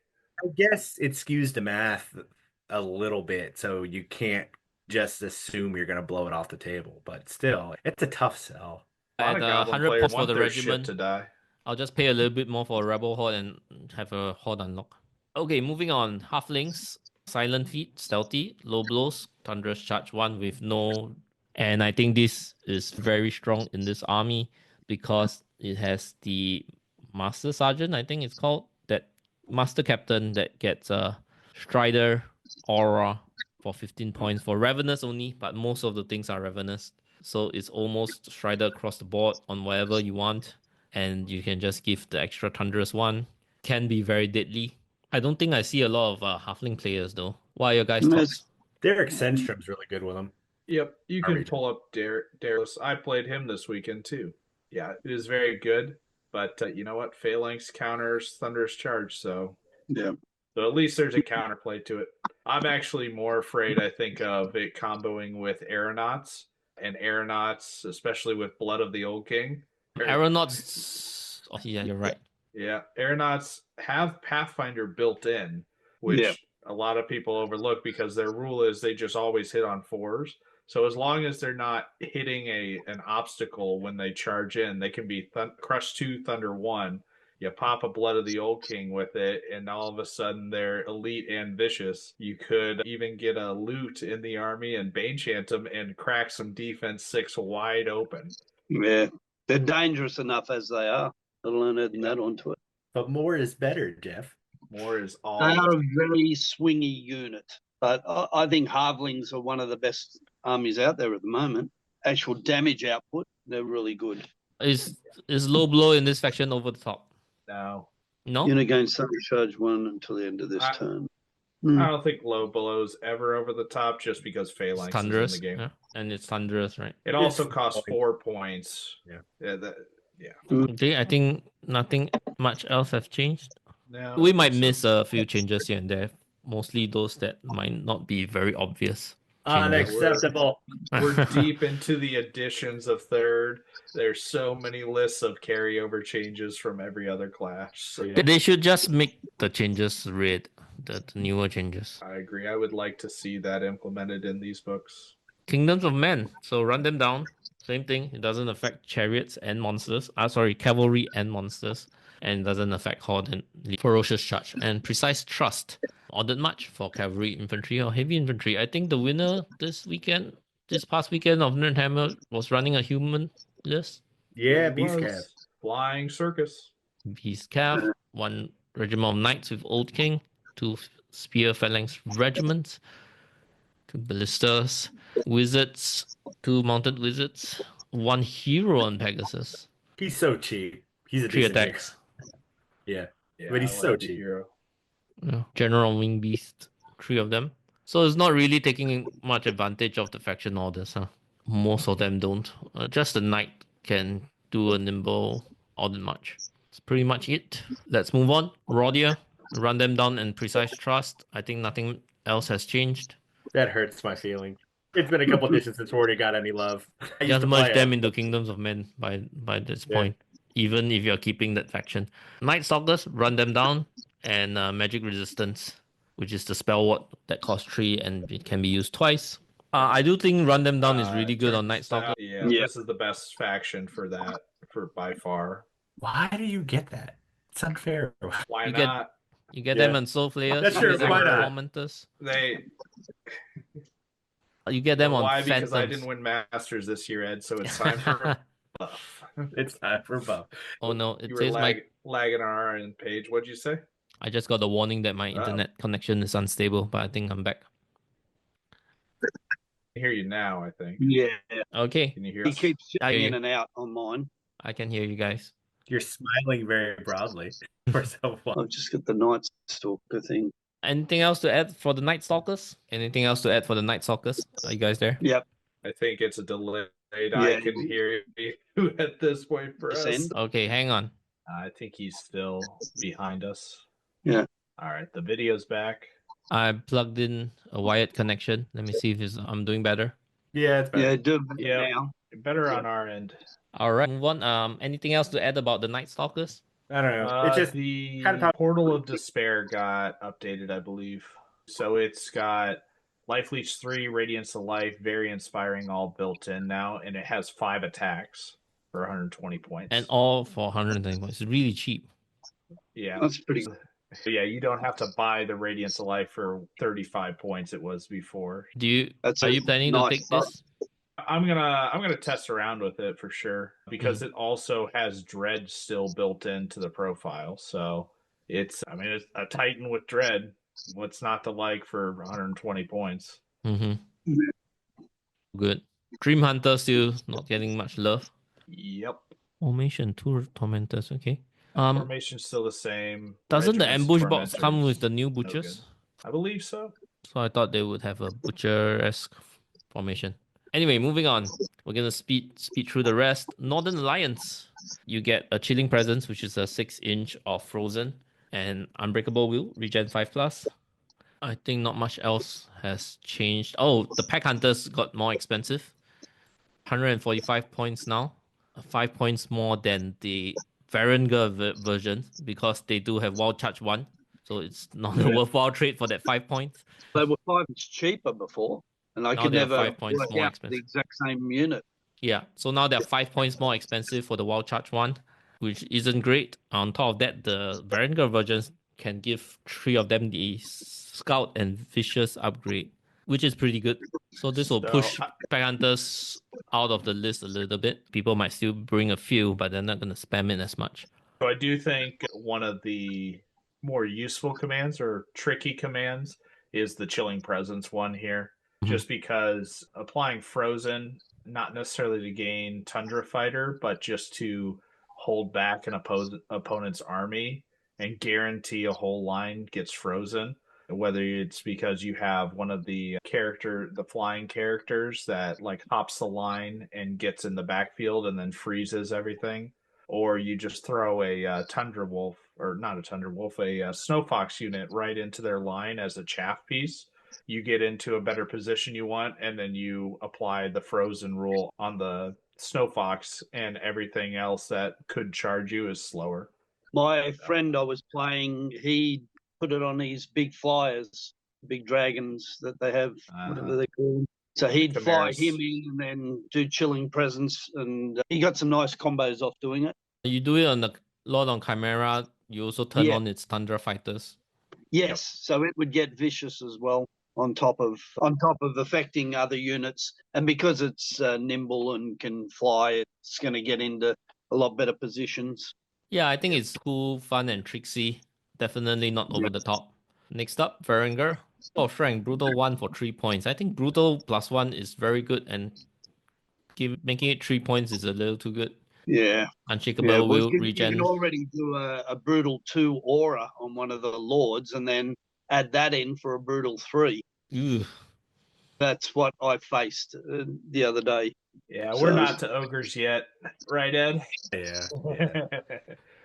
I guess it skews the math a little bit, so you can't just assume you're going to blow it off the table. But still, it's a tough sell. At 100 points for the regiment, to die. I'll just pay a little bit more for a Rebel Horde and have a Horde unlock. Okay, moving on. Halflings, Silent Feet, Stealthy, Low Blows, Thunderous Charge 1 with no... And I think this is very strong in this army because it has the Master Sergeant, I think it's called, that Master Captain that gets a Strider Aura for 15 points for Ravenous only, but most of the things are Ravenous. So it's almost Strider across the board on whatever you want. And you can just give the extra Thunderous 1. Can be very deadly. I don't think I see a lot of Halfling players though. What are your guys' thoughts? Derek Sandstrom's really good with him. Yep, you can pull up Darius. I played him this weekend too. Yeah, it is very good. But you know what? Phalanx counters Thunderous Charge, so... Yeah. So at least there's a counterplay to it. I'm actually more afraid, I think, of it comboing with Aeronauts. And Aeronauts, especially with Blood of the Old King. Aeronauts... Oh, yeah, you're right. Yeah, Aeronauts have Pathfinder built in, which a lot of people overlook because their rule is they just always hit on 4s. So as long as they're not hitting an obstacle when they charge in, they can be Crush 2, Thunder 1. You pop a Blood of the Old King with it, and all of a sudden they're elite and vicious. You could even get a loot in the army and Banechant them and crack some defense 6 wide open. Yeah, they're dangerous enough as they are. Let alone adding that onto it. But more is better, Jeff. More is all. They are a very swingy unit. But I think Halflings are one of the best armies out there at the moment. Actual damage output, they're really good. Is Low Blow in this faction over the top? No. No? Unit gains Thunder Charge 1 until the end of this turn. I don't think Low Blow's ever over the top just because Phalanx is in the game. Yeah. And it's Thunderous, right? It also costs 4 points. Yeah. Okay, I think nothing much else has changed. No, we might miss a few changes here and there mostly those that might not be very obvious. changes. Unacceptable. We're deep into the additions of third. There's so many lists of carryover changes from every other class. So They should just make the changes red, the newer changes. I agree. I would like to see that implemented in these books. Kingdoms of Men. So run them down. Same thing. It doesn't affect chariots and monsters. Cavalry and monsters. And it doesn't affect horde and ferocious charge. And precise trust. Ordered much for cavalry, infantry, or heavy infantry. I think the winner this past weekend of Nerdhammer was running a human list. Yeah, It Beast was Cab. Flying Circus. Beast Cav, one regiment of knights with Old King, two spear phalanx regiments, two ballistas, wizards, two mounted wizards, one hero on Pegasus, He's so cheap. He's a three decent attacks. hero. Yeah, But he's I so like the cheap. hero. General Wing Beast, three of them. So it's not really taking much advantage of the faction orders. Most of them don't. Just the knight can do a nimble ordered march. That's pretty much it. Let's move on. Rodier, run them down and precise trust. I think nothing else has changed. That hurts my feelings. It's been a couple editions since Wardy got any love. I used Just to merge play them him. into Kingdoms of Men by this Yeah. point. Even if you're keeping that faction. Night Stalkers, run them down. And Magic Resistance, which is the spell ward that costs 3 and it can be used twice. I do think run them down is really good on Night turns Stalker. out- Yeah, this is the best faction for that, for by far. Why do you get that? It's unfair. Why You get- not? You get Yeah. them on Soul Flayers. That's you true, get them why on not? Tormentors. They You get them on why? Phantoms. Because I didn't win Masters this year, Ed. So it's time for buff. It's time for buff. Oh no, it You were says lagging on our end page. What'd you say? I just got the warning that my Oh. internet connection is unstable, but I think I'm back. I hear you now, I think. Yeah, Okay, Can you hear he us? keeps I hear sitting you. in and out on mine. I can hear you guys. You're smiling very broadly for so long. I've just got the Night Stalker thing. Anything else to add for the Night Stalkers? Anything else to add for the Night Stalkers? Are you guys there? Yep. I think it's a delayed. Yeah. I can hear you at this point for us. Send. Okay, hang on. I think he's still behind us. Yeah. All right, the video's back. I plugged in a wired connection. Let me see if I'm doing better. Yeah, it's better. Yeah, do it Yeah. now. Better on our end. All right, move on. Anything else to add about the Night Stalkers? I don't know. It's just the kind of how- Portal of Despair got updated, I believe. So it's got Life Leech 3, Radiance of Life, Very Inspiring, all built in now, and it has 5 attacks for 120 points. And all for 120 points. It's really cheap. yeah, That's pretty. So yeah, you don't have to buy the Radiance of Life for 35 points it was before. That's Are a you planning to nice pick this? I'm gonna test around with it for sure because it also has Dread still built into the profile. So it's a Titan with Dread. What's not to like for 120 points? Mm-hmm. Good. Dream Hunter still not getting much love. Yep. Formation, 2 Tormentors, okay. Formation's still the same. Doesn't the Regiments, ambush box Tormentors, come with the new no butchers? good. I believe so. So I thought they would have a butcher-esque formation. Anyway, moving on. We're gonna speed through the rest. Northern Alliance. You get a Chilling Presence, which is a 6-inch of Frozen, and Unbreakable Will, regen 5+. I think not much else has changed. Oh, the Pack Hunters got more expensive. 145 points now. 5 points more than the Varangur version because they do have Wild Charge 1. So it's not a worthwhile trade for that 5 points. They were 5 cheaper before, and I Now could they are never 5 points work more out expensive. the exact same unit. Yeah, so now they're 5 points more expensive for the Wild Charge 1, which isn't great. On top of that, the Varangur versions can give 3 of them the Scout and Vicious upgrade, which is pretty good. So this will push Pack Hunters out of the list a little bit. People might still bring a few, but they're not going to spam it as much. So I do think one of the more useful commands or tricky commands is the Chilling Presence one here, just because applying Frozen, not necessarily to gain Tundra Fighter, but just to hold back an opponent's army and guarantee a whole line gets frozen. Whether it's because you have one of the flying characters that like hops the line and gets in the backfield and then freezes everything, or you just throw a Tundra Wolf, or not a Tundra Wolf, a Snow Fox unit right into their line as a chaff piece. You get into a better position you want, and then you apply the frozen rule on the Snow Fox, and everything else that could charge you is slower. My friend I was playing, he put it on his big flyers, big dragons that they have, whatever they call them. So he'd fly him in and then do chilling presence, and he got some nice combos off doing it. You do it on the Lord on Chimera. You also turn on its Thunder Fighters. Yes, so it would get vicious as well on top of affecting other units, and because it's nimble and can fly, it's going to get into a lot better positions. Yeah, I think it's cool, fun, and tricksy. Definitely not over the top. Next up, Varangur. Oh, Frank, Brutal 1 for 3 points. I think Brutal +1 is very good, and making it 3 points is a little too good. Yeah. Unshakable will regen. You can already do a Brutal 2 aura on one of the Lords and then add that in for a Brutal 3. Ooh. That's what I faced the other day. Yeah, we're not to ogres yet, right, Ed? Yeah.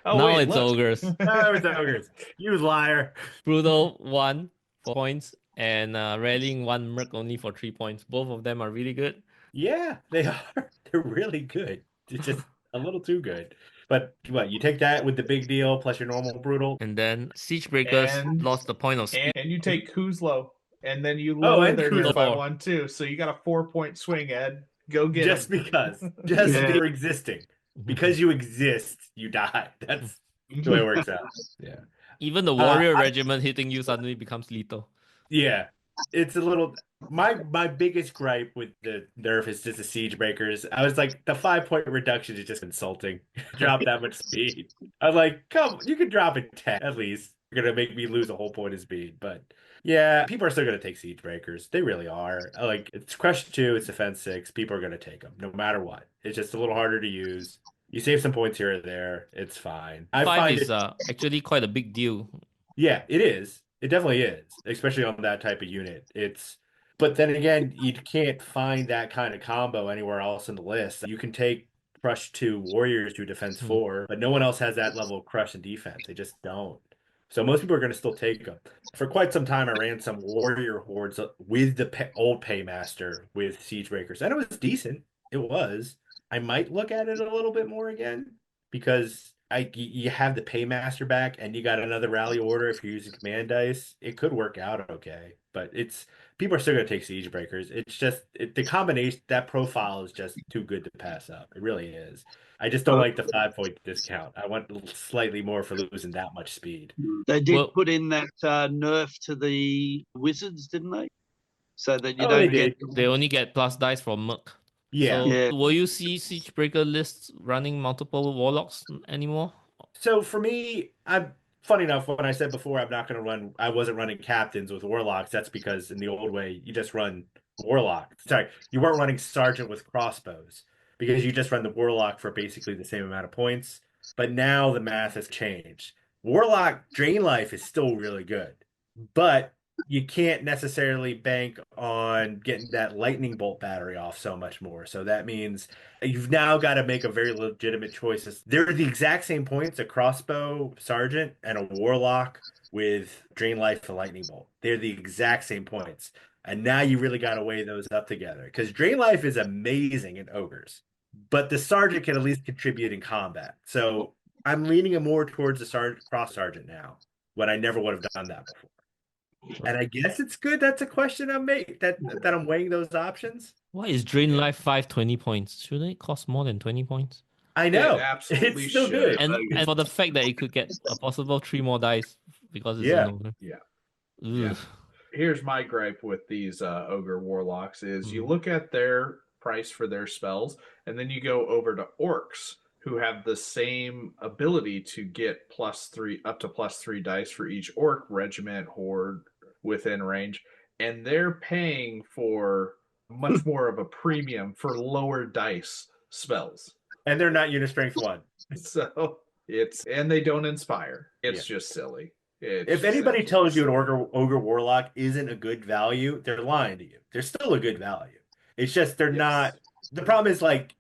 Oh, now wait, it's ogres. Now it's ogres. You liar. Brutal 1 for points and Rallying 1 Merc only for 3 points. Both of them are really good. Yeah, they are. They're really good. It's just a little too good. But what, you take that with the big deal plus your normal brutal. And then Siege Breakers lost the point of speed. And you take Kuzlo, and then you lower their hit by 1 too. So you got a 4-point swing, Ed. Go get just him. Because you're existing. Because you exist, you die. That's the way it works out. Yeah. Even the warrior regiment hitting you suddenly becomes lethal. Yeah. It's a little my biggest gripe with the nerf is just the siege breakers. I was like, the 5-point reduction is just insulting. Drop that much speed. I was like, come, you can drop it 10 at least. You're gonna make me lose a whole point of speed. But yeah, people are still gonna take siege breakers. They really are. Like, it's question 2, it's defense 6. People are gonna take them no matter what. It's just a little harder to use. You save some points here or there. It's fine. 5 is actually quite a big deal. Yeah, it is. It definitely is, especially on that type of unit. But then again, you can't find that kind of combo anywhere else in the list. You can take Crush 2 Warriors to Defense 4, but no one else has that level of Crush and defense. They just don't. So most people are going to still take them. For quite some time, I ran some Warrior Hordes with the old Paymaster with Siege Breakers, and it was decent. It was. I might look at it a little bit more again, because you have the Paymaster back, and you got another rally order if you're using command dice. It could work out okay, but people are still going to take Siege Breakers. It's just the combination, that profile is just too good to pass up. It really is. I just don't like the 5-point discount. I want slightly more for losing that much speed. They did put in that nerf to the wizards, didn't they? So that you don't they only get plus dice from Merc. Yeah. So will you see Siege Breaker lists running multiple Warlocks anymore? So for me, funny enough, when I said before I wasn't running Captains with Warlocks, that's because in the old way, you just run Warlock. Sorry, you weren't running Sergeant with crossbows, because you just run the Warlock for basically the same amount of points. But now the math has changed. Warlock Drain Life is still really good, but you can't necessarily bank on getting that lightning bolt battery off so much more. So that means you've now got to make a very legitimate choice. They're the exact same points, a crossbow sergeant and a warlock with drain life and lightning bolt. They're the exact same points. And now you really got to weigh those up together, because drain life is amazing in ogres, but the sergeant can at least contribute in combat. So I'm leaning more towards the cross sergeant now, when I never would have done that before. And I guess it's good. That's a question I'm making, that I'm weighing those options. Why is Drain Life 520 points? Shouldn't it cost more than 20 points? I know. It absolutely it's still good. And for the fact that it could get a possible 3 more dice because it's an ogre. Yeah. Here's my gripe with these ogre warlocks is you look at their price for their spells, and then you go over to orcs, who have the same ability to get up to +3 dice for each orc, regiment, horde within range, and they're paying for much more of a premium for lower dice spells. And they're not unit strength 1. So and they don't inspire. It's just silly. If anybody tells you an ogre warlock isn't a good value, they're lying to you. They're still a good value. It's just they're not. The problem is, like,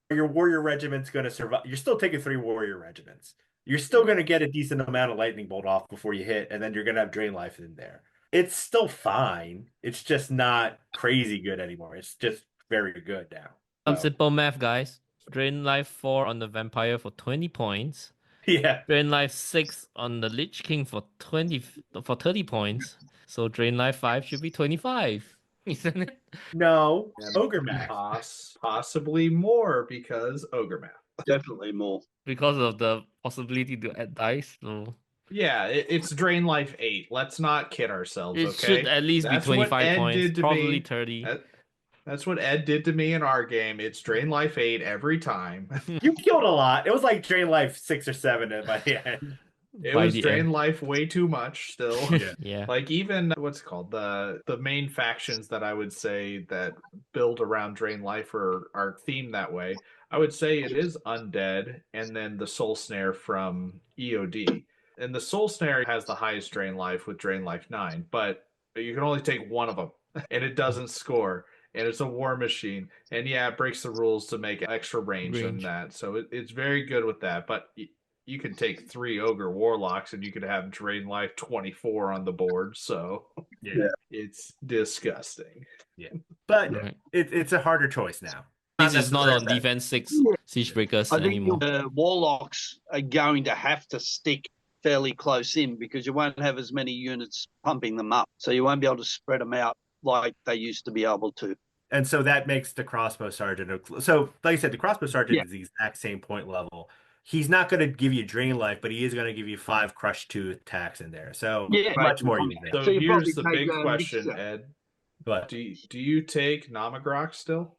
your warrior regiment's going to survive. You're still taking 3 warrior regiments. You're still going to get a decent amount of lightning bolt off before you hit, and then you're going to have drain life in there. It's still fine. It's just not crazy good anymore. It's just very good now. Some simple math, guys. Drain life 4 on the vampire for 20 points. Yeah. Drain life 6 on the Lich King for 30 points. So drain life 5 should be 25. Isn't it? No, ogre math. Possibly more because ogre math. Definitely more. Because of the possibility to add dice. So Yeah, it's drain life 8. Let's not kid ourselves, it okay? should at least That's be what 25 Ed points. did to Probably me. 30. That's what Ed did to me in our game. It's drain life 8 every time. You killed a lot. It was like drain life 6 or 7 by the end. It By was the drain end. life way too much still. Yeah. Like even what's it called, the main factions that I would say that build around drain life are themed that way. I would say it is undead and then the soul snare from EOD. And the soul snare has the highest drain life with drain life 9, but you can only take one of them and it doesn't score. And it's a war machine. And yeah, it breaks the rules to make extra range than that. So it's very good with that. But you could take 3 ogre warlocks and you could have drain life 24 on the board. So it's disgusting. Yeah, but Right. it's a harder choice now. This is not on defense 6 siege breakers I think anymore. the warlocks are going to have to stick fairly close in because you won't have as many units pumping them up. So you won't be able to spread them out like they used to be able to. And so that makes the crossbow sergeant. So, like I said, the crossbow sergeant is the exact same point level. He's not going to give you drain life, but he is going to give you 5 crush 2 attacks in there. So much more even. So So you here's the probably big take, question, mixer. Ed. But Do you take Namagrok still?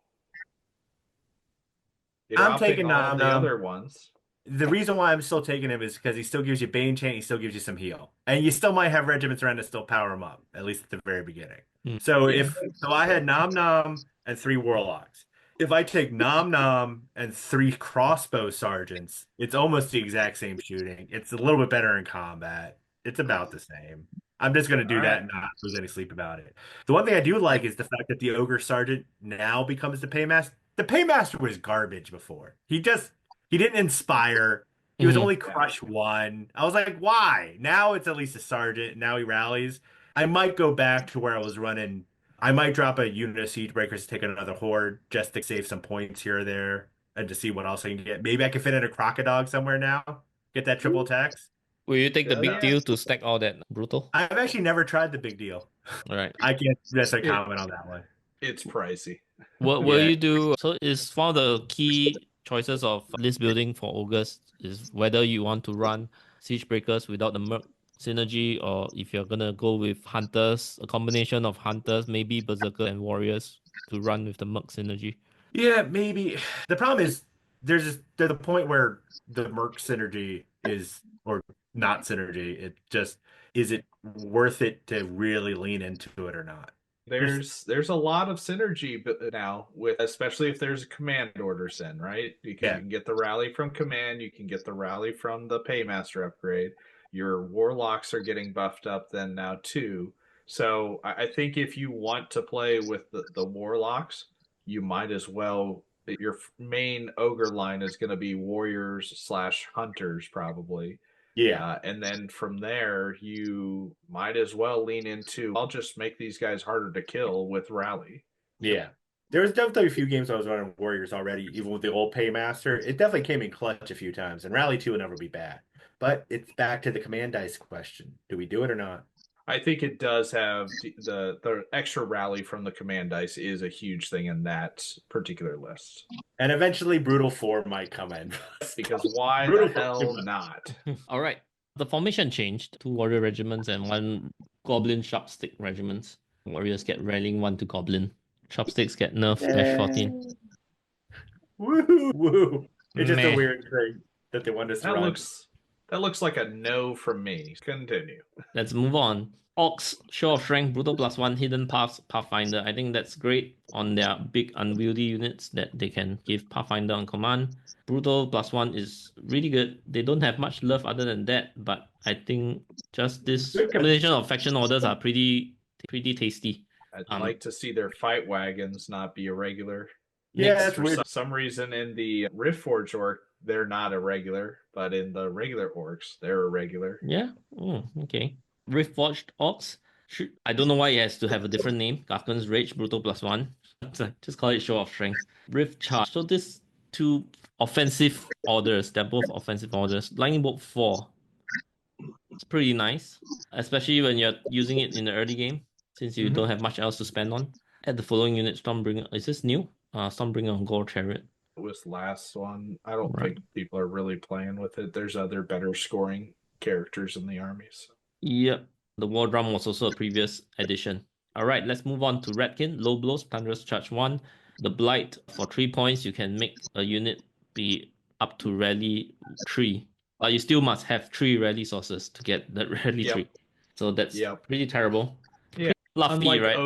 I'm taking all the Nam. other ones. The reason why I'm still taking him is because he still gives you Bane Chain, he still gives you some heal. And you still might have regiments around to still power him up, at least at the very beginning. So I had Nam and 3 warlocks. If I take Nam and 3 crossbow sergeants, it's almost the exact same shooting. It's a little bit better in combat. It's about the same. I'm just going to do that and not lose any sleep about it. The one thing I do like is the fact that the ogre sergeant now becomes the paymaster. The paymaster was garbage before. He didn't inspire. He was only crush 1. I was like, why? Now it's at least a sergeant. Now he rallies. I might go back to where I was running. I might drop a unit of siege breakers to take another horde just to save some points here or there and to see what else I can get. Maybe I can fit in a crocodile somewhere now. Get that triple attacks. Will you take the big deal to stack all that brutal? I've actually never tried the big deal. All right. I can't necessarily comment on that one. It's pricey. What will you do? So it's one of the key choices of list building for August is whether you want to run siege breakers without the merc synergy, or if you're gonna go with hunters, a combination of hunters, maybe berserker and warriors to run with the merc synergy. Yeah, maybe. The problem is there's the point where the merc synergy is, or not synergy. It just, is it worth it to really lean into it or not? There's a lot of synergy now with, especially if there's a command order send, right? Because you can get the rally from command, you can get the rally from the paymaster upgrade. Your warlocks are getting buffed up then now too. So I think if you want to play with the warlocks, you might as well. Your main ogre line is going to be warriors / hunters probably. Yeah. And then from there, you might as well lean into, I'll just make these guys harder to kill with rally. Yeah. There was definitely a few games I was running warriors already, even with the old paymaster. It definitely came in clutch a few times, and rally 2 will never be bad. But it's back to the command dice question. Do we do it or not? I think it does have the extra rally from the command dice is a huge thing in that particular list. And eventually Brutal 4 might come in. Because why the hell not? All right. The formation changed. 2 warrior regiments and 1 goblin sharpstick regiments. Warriors get rallying 1 to goblin. Sharpsticks get nerfed dash 14. Woo! Woo! It's just a weird thing that they want us to run. That looks like a no from me. Continue. Let's move on. Orcs, Show of Strength, Brutal +1, Hidden Paths, Pathfinder. I think that's great on their big unwieldy units that they can give Pathfinder on command. Brutal +1 is really good. They don't have much love other than that, but I think just this combination of faction orders are pretty tasty. I'd like to see their fight wagons not be irregular. Yeah, Next, that's For weird. some reason in the Rift Forge orc, they're not a regular, but in the regular orcs, they're a regular. yeah, okay. Riftforged Orcs. I don't know why it has to have a different name. Garkan's Rage, Brutal +1. Just call it Show of Strength. Rift Charge. So this two offensive orders, they're both offensive orders. Lightning Bolt 4. It's pretty nice, especially when you're using it in the early game, since you don't have much else to spend on. Add the following unit, Stormbringer. Is this new? Stormbringer on Gore Chariot. It was last one. I don't Right. think people are really playing with it. There's other better scoring characters in the armies. Yep. The War Drum was also a previous edition. All right, let's move on to Redkin. Low Blows, Thunderous Charge 1. The Blight, for 3 points, you can make a unit be up to Rally 3. But you still must have 3 Rally sources to get the Rally Yep. 3. So that's Yep. pretty terrible. Yeah. Fluffy, Unlike right?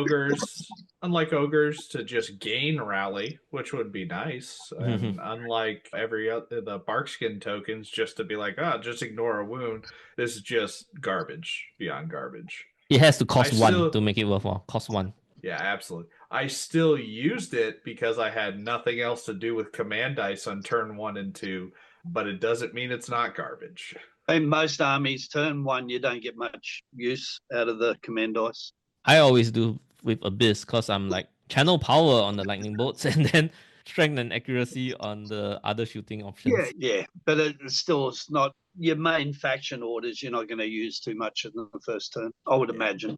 ogres to just gain rally, which would be nice, and unlike every other the barkskin tokens, just to be like, just ignore a wound. This is just garbage beyond garbage. It has to cost I 1 still- to make it worthwhile. Cost 1. Yeah, absolutely. I still used it because I had nothing else to do with command dice on turn 1 and 2, but it doesn't mean it's not garbage. In most armies, turn 1, you don't get much use out of the command dice. I always do with Abyss because I'm like channel power on the lightning bolts and then strength and accuracy on the other shooting options. Yeah. But it's not your main faction orders. You're not going to use too much in the first turn, I would imagine.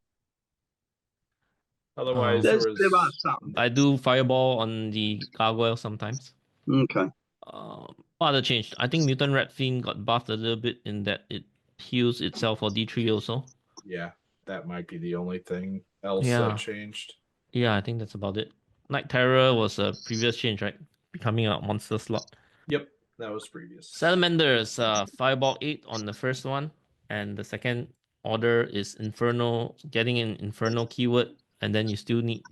Otherwise, There there are was some. I do fireball on the gargoyle sometimes. Okay. What other change? I think Mutant Red Fiend got buffed a little bit in that it heals itself for D3 also. yeah, that might be the only thing else Yeah. that changed. Yeah, I think that's about it. Night Terror was a previous change, right? Becoming a monster slot. Yep, that was previous. Salamanders, Fireball 8 on the first one, and the second order is Inferno, getting an Inferno keyword, and then you still need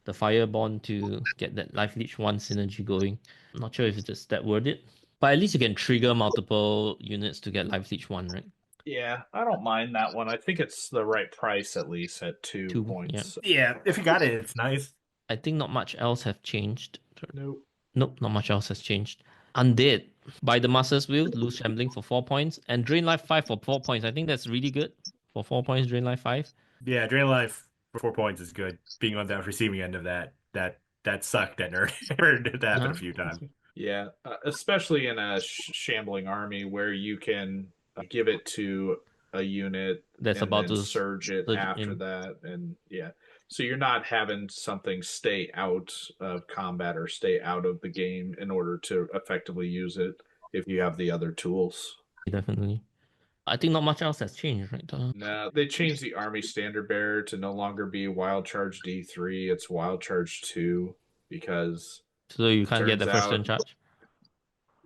the Firebond to get that Life Leech 1 synergy going. I'm not sure if it's that worth it, but at least you can trigger multiple units to get Life Leech 1, right? Yeah, I don't mind that one. I think it's the right price at least at 2 2, points. Yeah, if you got it, it's nice. I think not much else have changed. Nope. Nope, not much else has changed. Undead, by the Master's Will, lose Shambling for 4 points, and Drain Life 5 for 4 points. I think that's really good. For 4 points, Drain Life 5. Yeah, Drain Life for 4 points is good. Being on the receiving end of that sucked at nerd. Heard that happen a few times. Yeah, especially in a shambling army where you can give it to a unit That's and about then to surge it surge after in. that, and yeah, so you're not having something stay out of combat or stay out of the game in order to effectively use it if you have the other tools. Definitely. I think not much else has changed, right? No, they changed the army standard bearer to no longer be wild charge D3. It's wild charge 2 because So you can't get the turns first turn out- charge.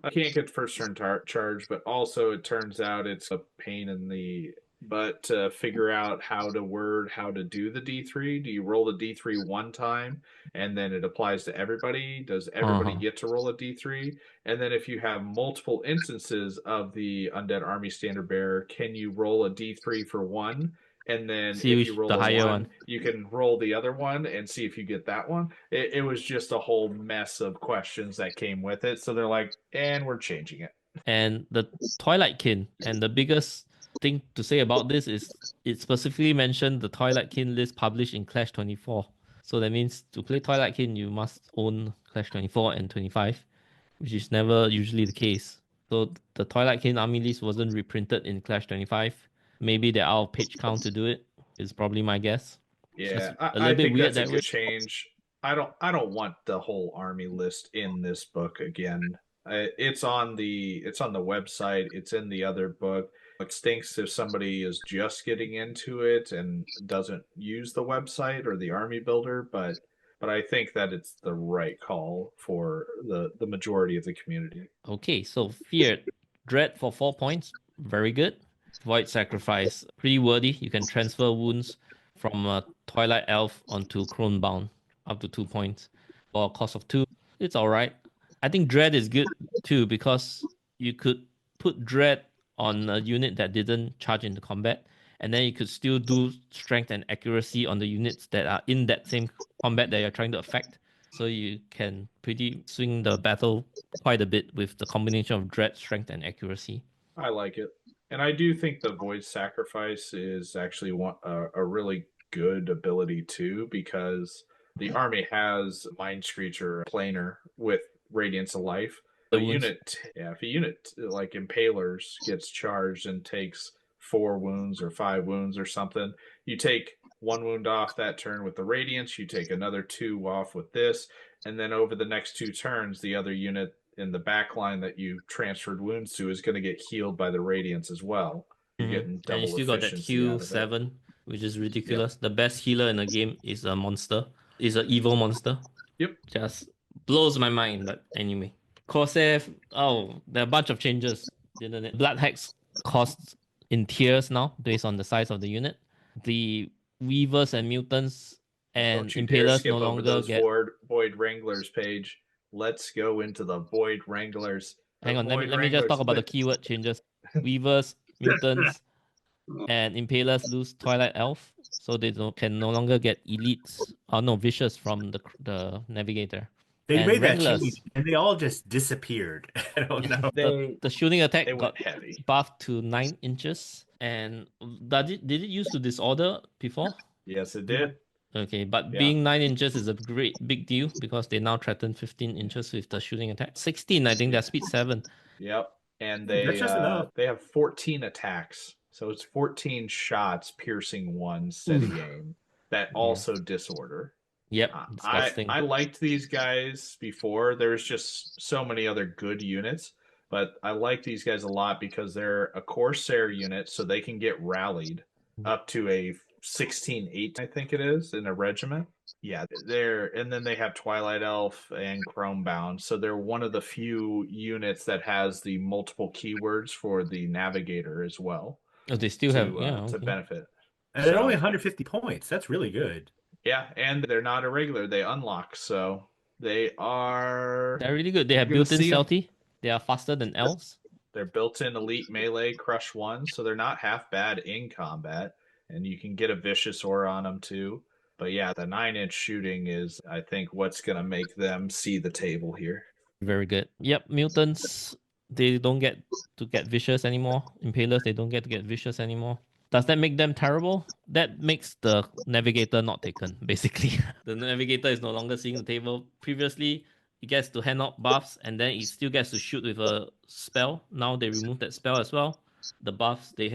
I can't get first turn charge, but also it turns out it's a pain in the butt to figure out how to do the D3. Do you roll the D3 one time and then it applies to everybody? Does everybody get to roll a D3? And then if you have multiple instances of the Undead Army Standard Bearer, can you roll a D3 for one? And then See if which- you roll the a higher one, one. you can roll the other one and see if you get that one. It was just a whole mess of questions that came with it. So they're like, and we're changing it. And the Twilight Kin, and the biggest thing to say about this is it specifically mentioned the Twilight Kin list published in Clash 24. So that means to play Twilight Kin, you must own Clash 24 and 25, which is never usually the case. So the Twilight Kin army list wasn't reprinted in Clash 25. Maybe they're out of page count to do it, is probably my guess. Yeah, A little I bit think weird that's a that way. good change. I don't want the whole army list in this book again. It's on the website. It's in the other book. It stinks if somebody is just getting into it and doesn't use the website or the army builder, but I think that it's the right call for the majority of the community. Okay, so Feared. Dread for 4 points. Very good. Void Sacrifice. Pretty worthy. You can transfer wounds from a Twilight Elf onto Cronebound. Up to 2 points. For a cost of 2. It's alright. I think Dread is good too because you could put Dread on a unit that didn't charge into combat. And then you could still do strength and accuracy on the units that are in that same combat that you're trying to affect. So you can pretty swing the battle quite a bit with the combination of dread, strength, and accuracy. I like it. And I do think the Void Sacrifice is actually a really good ability too, because the army has Mind Screecher Planer with Radiance of Life. The A wounds. if a unit like Impalers gets charged and takes 4 wounds or 5 wounds or something, you take 1 wound off that turn with the Radiance, you take another 2 off with this, and then over the next 2 turns, the other unit in the back line that you transferred wounds to is going to get healed by the Radiance as well. You're getting And you double still got that efficiency heal out of it. 7, which is ridiculous. The best healer in the game is a monster. Is an evil monster. Yep. Just blows my mind, but anyway. Corsair, there are a bunch of changes, didn't it? Blood Hex costs in tiers now, based on the size of the unit. The Weavers and Mutants and Don't you dare Impalers skip no over longer those get... Void Wranglers page. Let's go into the Void Wranglers. Hang on, let me just talk about the keyword changes. Weavers, Mutants, and Impalers lose Twilight Elf, so they can no longer get elites, vicious from the Navigator. They And made that Wranglers, change, and they all just disappeared. I don't know. the shooting attack They got went heavy. buffed to 9 inches. And did it used to disorder before? Yes, it did. Okay, but Yeah. being 9 inches is a big deal because they now threaten 15 inches with the shooting attack. 16, I think, that's speed 7. Yep. And That's just enough. they have 14 attacks. So it's 14 shots piercing 1 steady aim that also disorder. Yep, disgusting. I liked these guys before. There's just so many other good units, but I like these guys a lot because they're a Corsair unit, so they can get rallied up to a 16-8, I think it is, in a regiment. Yeah, and then they have Twilight Elf and Chromebound, so they're one of the few units that has the multiple keywords for the Navigator as well. Oh, they still have to benefit. And they're only 150 points. That's really good. Yeah, and they're not irregular. They unlock, so they're really good. They have built-in stealthy. They are faster than elves. They're built-in elite melee crush 1, so they're not half bad in combat, and you can get a vicious aura on them too. But yeah, the 9-inch shooting is, I think, what's going to make them see the table here. Very good. Yep, mutants, they don't get to get vicious anymore. Impalers, they don't get to get vicious anymore. Does that make them terrible? That makes the Navigator not taken, basically. The Navigator is no longer seeing the table. Previously, he gets to hand out buffs, and then he still gets to shoot with a spell. Now they remove that spell as well. The buffs he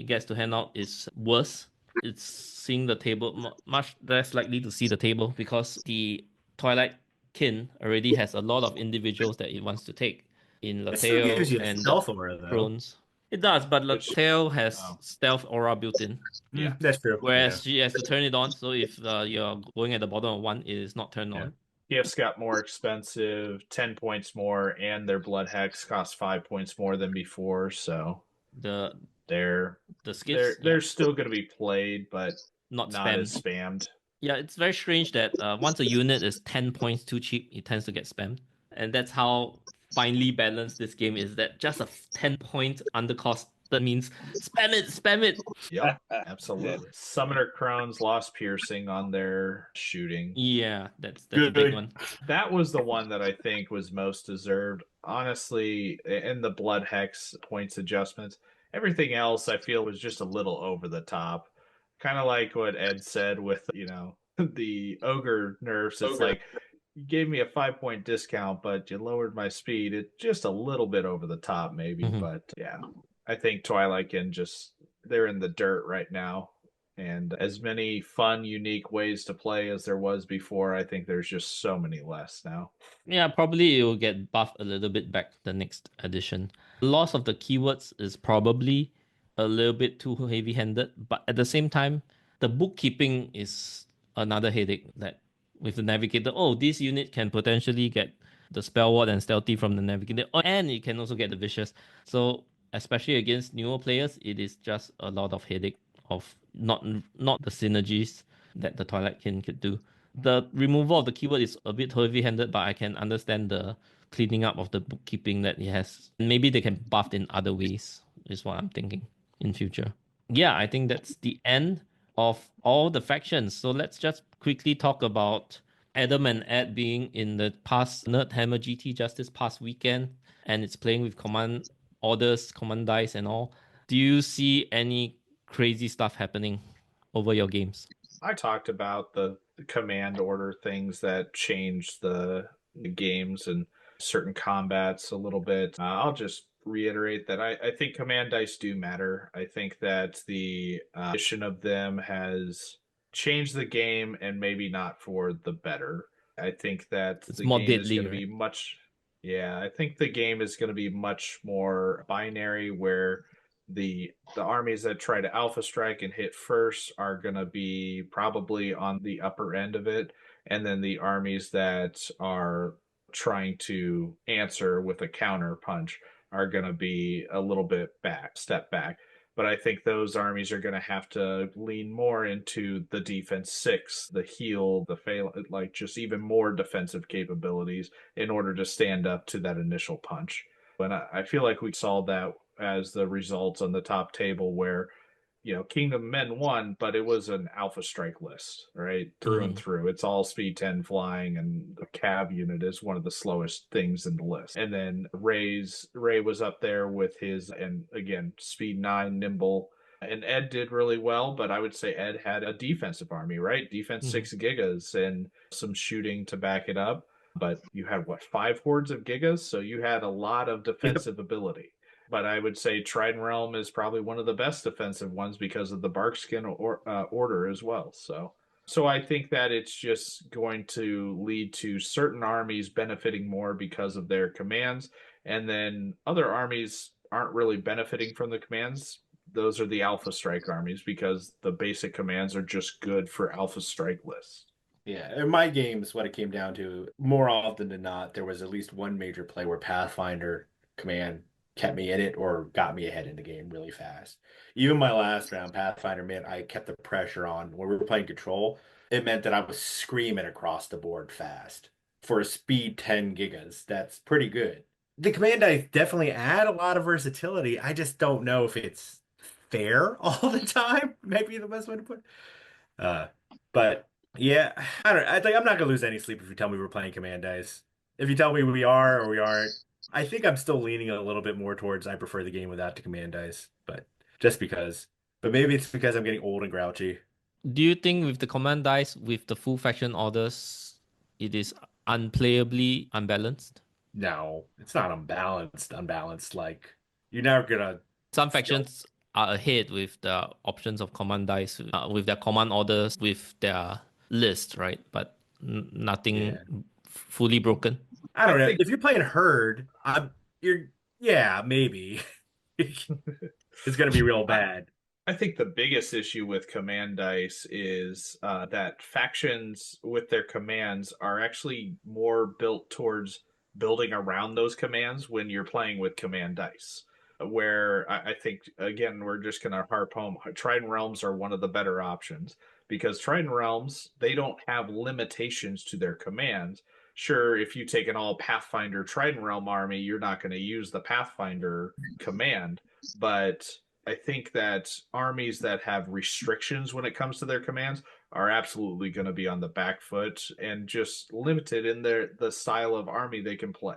gets to hand out is worse. It's seeing the table, much less likely to see the table, because the Twilight Kin already has a lot of individuals that it wants to take in Lateo and stealth aura, Crones. It does, but Lateo has stealth aura built in. Yeah, that's true. Whereas she has to turn it on, so if you're going at the bottom of 1, it is not turned on. Gifts got more expensive, 10 points more, and their Blood Hex costs 5 points more than before, so they're still going to be played, but not as spammed. Yeah, it's very strange that once a unit is 10 points too cheap, it tends to get spammed. And that's how finely balanced this game is, that just a 10-point undercost, that means spam it. Yep, absolutely. Summoner Crones lost piercing on their shooting. Yeah, that's a big one. That was the one that I think was most deserved. Honestly, in the Blood Hex points adjustments, everything else I feel was just a little over the top. Kind of like what Ed said with, the ogre nerfs. It's like, you gave me a 5-point discount, but you lowered my speed. It's just a little bit over the top, maybe. But yeah, I think Twilight Kin they're in the dirt right now. And as many fun, unique ways to play as there was before, I think there's just so many less now. Yeah, probably it will get buffed a little bit back the next edition. Loss of the keywords is probably a little bit too heavy-handed, but at the same time, the bookkeeping is another headache. That with the Navigator, this unit can potentially get the Spell Ward and Stealthy from the Navigator, and it can also get the Vicious. So especially against newer players, it is just a lot of headache of not the synergies that the Twilight Kin could do. The removal of the keyword is a bit heavy-handed, but I can understand the cleaning up of the bookkeeping that it has. Maybe they can buff in other ways, is what I'm thinking in future. Yeah, I think that's the end of all the factions. So let's just quickly talk about Adam and Ed being in the past Nerd Hammer GT just this past weekend, and it's playing with command orders, command dice, and all. Do you see any crazy stuff happening over your games? I talked about the command order things that change the games and certain combats a little bit. I'll just reiterate that I think command dice do matter. I think that the addition of them has changed the game, and maybe not for the better. I think that It's the more game is deadly, going to be right? much. Yeah, I think the game is going to be much more binary, where the armies that try to alpha strike and hit first are going to be probably on the upper end of it, and then the armies that are trying to answer with a counter punch are going to be a little bit step back. But I think those armies are going to have to lean more into the defense six, the heal, the fail, like just even more defensive capabilities in order to stand up to that initial punch. And I feel like we saw that as the results on the top table, where Kingdom Men won, but it was an alpha strike list, right? Through and through. It's all speed 10 flying, and the cab unit is one of the slowest things in the list. And then Ray was up there with his, and again, speed 9, nimble. And Ed did really well, but I would say Ed had a defensive army, right? Defense 6 gigas and some shooting to back it up. But you had, 5 hordes of gigas? So you had a lot of defensive ability. But I would say Trident Realm is probably one of the best defensive ones because of the Barkskin order as well. So I think that it's just going to lead to certain armies benefiting more because of their commands, and then other armies aren't really benefiting from the commands. Those are the Alpha Strike armies, because the basic commands are just good for Alpha Strike lists. Yeah, in my games, what it came down to, more often than not, there was at least one major play where Pathfinder command kept me in it or got me ahead in the game really fast. Even my last round, Pathfinder meant I kept the pressure on. When we were playing Control, it meant that I was screaming across the board fast. For a speed 10 gigas, that's pretty good. The command dice definitely add a lot of versatility. I just don't know if it's fair all the time. Maybe the best way to put it. But yeah, I don't. I think I'm not gonna lose any sleep if you tell me we're playing command dice. If you tell me we are or we aren't, I think I'm still leaning a little bit more towards I prefer the game without the command dice, but just because. But maybe it's because I'm getting old and grouchy. Do you think with the command dice, with the full faction orders, it is unplayably unbalanced? No, it's not unbalanced. Unbalanced, like you're never gonna. Some factions are ahead with the options of command dice, with their command orders, with their list, right? But nothing fully broken. I don't know. If you're playing herd, maybe it's gonna be real bad. I think the biggest issue with command dice is that factions with their commands are actually more built towards building around those commands when you're playing with command dice. Where I think, again, we're just going to harp home, Trident Realms are one of the better options, because Trident Realms, they don't have limitations to their commands. Sure, if you take an all Pathfinder Trident Realm army, you're not going to use the Pathfinder command, but I think that armies that have restrictions when it comes to their commands are absolutely going to be on the back foot and just limited in the style of army they can play.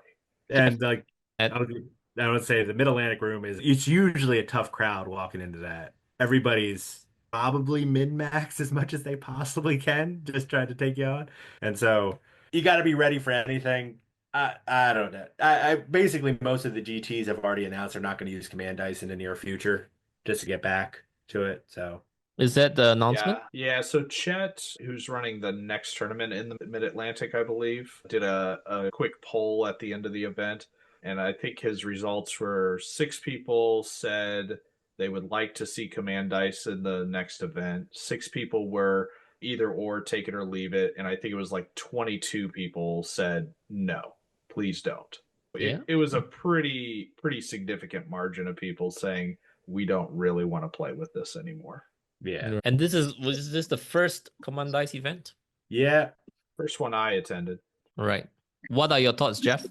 And like I would say the Mid-Atlantic room it's usually a tough crowd walking into that. Everybody's probably min-max as much as they possibly can, just trying to take you on. And so you got to be ready for anything. I don't know. I basically, most of the GTs have already announced they're not going to use command dice in the near future, just to get back to it. So is that the announcement? Yeah. So Chet, who's running the next tournament in the Mid-Atlantic, I believe, did a quick poll at the end of the event. And I think his results were 6 people said they would like to see command dice in the next event. 6 people were either or, take it or leave it. And I think it was like 22 people said, no, please don't. Yeah. It was a pretty significant margin of people saying, we don't really want to play with this anymore. Yeah. And was this the first command dice event? Yeah. First one I attended. Right. What are your thoughts, Jeff?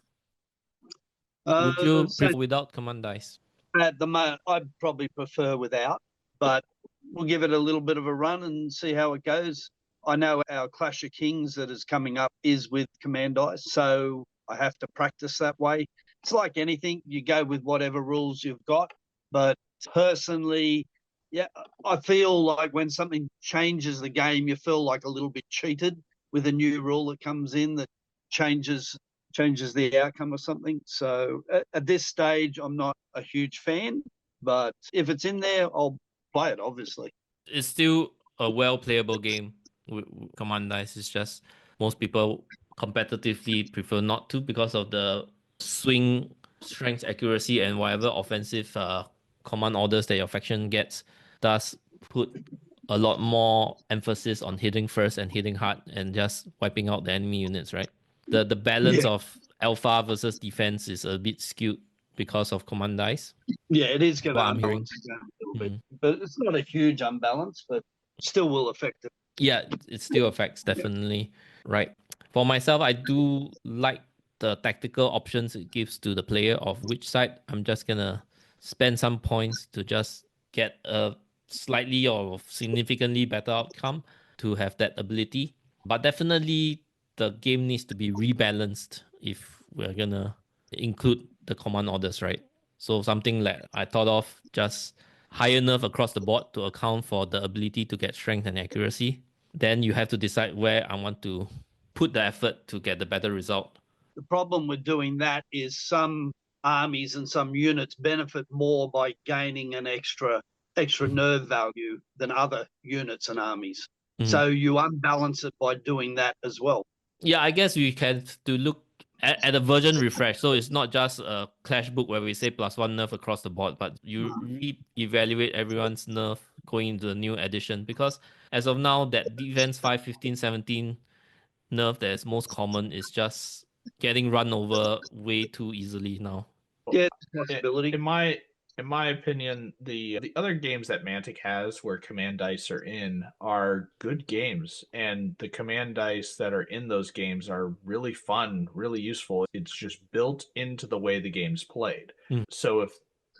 Would you prefer without command dice? At the moment, I'd probably prefer without, but we'll give it a little bit of a run and see how it goes. I know our Clash of Kings that is coming up is with command dice, so I have to practice that way. It's like anything, you go with whatever rules you've got. But personally, yeah, I feel like when something changes the game, you feel like a little bit cheated with a new rule that comes in that changes the outcome of something. So at this stage, I'm not a huge fan, but if it's in there, I'll play it, obviously. It's still a well-playable game with command dice. It's just most people competitively prefer not to because of the swing strength, accuracy, and whatever offensive command orders that your faction gets does put a lot more emphasis on hitting first and hitting hard and just wiping out the enemy units, right? The balance of alpha versus defense is a bit skewed because of command dice. Yeah, it is going to What I'm hearing. unbalance the game a little bit, but it's not a huge unbalance, but still will affect it. Yeah, it still affects, definitely. Right. For myself, I do like the tactical options it gives to the player of which side. I'm just gonna spend some points to just get a slightly or significantly better outcome to have that ability. But definitely the game needs to be rebalanced if we're gonna include the command orders, right? So something like I thought of, just higher nerf across the board to account for the ability to get strength and accuracy. Then you have to decide where I want to put the effort to get the better result. The problem with doing that is some armies and some units benefit more by gaining an extra nerve value than other units and armies. So you unbalance it by doing that as well. Yeah, I guess we can to look at a version refresh. So it's not just a clash book where we say +1 nerf across the board, but you re-evaluate everyone's nerf going into the new edition. Because as of now, that defense 5, 15, 17 nerf that is most common is just getting run over way too easily now. Yeah, possibility. In my opinion, the other games that Mantic has where command dice are in are good games, and the command dice that are in those games are really fun, really useful. It's just built into the way the game's played. So if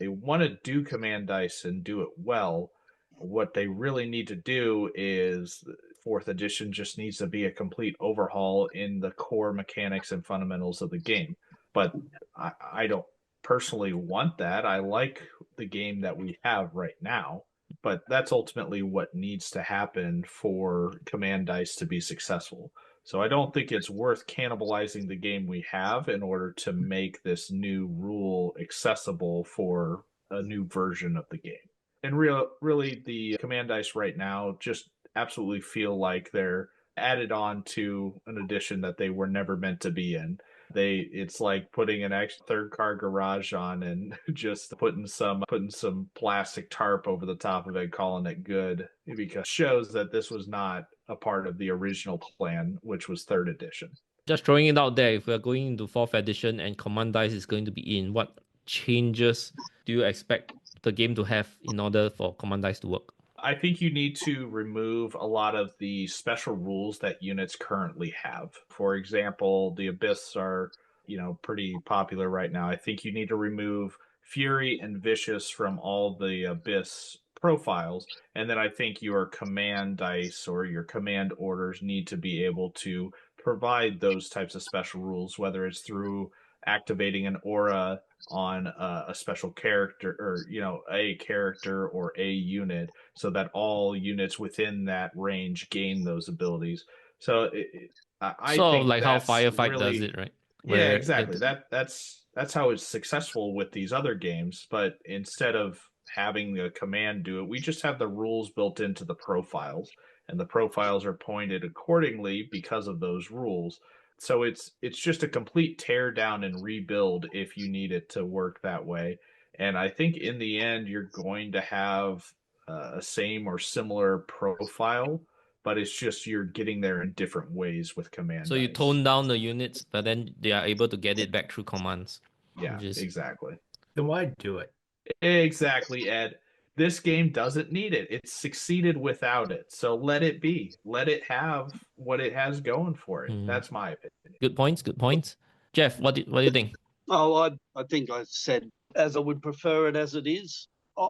they want to do command dice and do it well, what they really need to do is fourth edition just needs to be a complete overhaul in the core mechanics and fundamentals of the game. But I don't personally want that. I like the game that we have right now, but that's ultimately what needs to happen for command dice to be successful. So I don't think it's worth cannibalizing the game we have in order to make this new rule accessible for a new version of the game. And really, the command dice right now just absolutely feel like they're added on to an edition that they were never meant to be in. It's like putting an extra third car garage on and just putting some plastic tarp over the top of it, calling it good, because it shows that this was not a part of the original plan, which was third edition. Just throwing it out there, if we're going into fourth edition and command dice is going to be in, what changes do you expect the game to have in order for command dice to work? I think you need to remove a lot of the special rules that units currently have. For example, the Abyss are, pretty popular right now. I think you need to remove Fury and Vicious from all the Abyss profiles. And then I think your command dice or your command orders need to be able to provide those types of special rules, whether it's through activating an aura on a special character or a character or a unit, so that all units within that range gain those abilities. So I think like how that's Firefight really, does it, right? Yeah, exactly. That's how it's successful with these other games. But instead of having the command do it, we just have the rules built into the profiles, and the profiles are pointed accordingly because of those rules. So it's just a complete tear down and rebuild if you need it to work that way. And I think in the end, you're going to have a same or similar profile, but it's just you're getting there in different ways with command So dice. you tone down the units, but then they are able to get it back through commands. Yeah, exactly. Then why do it? Exactly, Ed. This game doesn't need it. It's succeeded without it. So let it be. Let it have what it has going for it. That's my opinion. Good points. Jeff, what do you think? Oh, I think I said as I would prefer it as it is.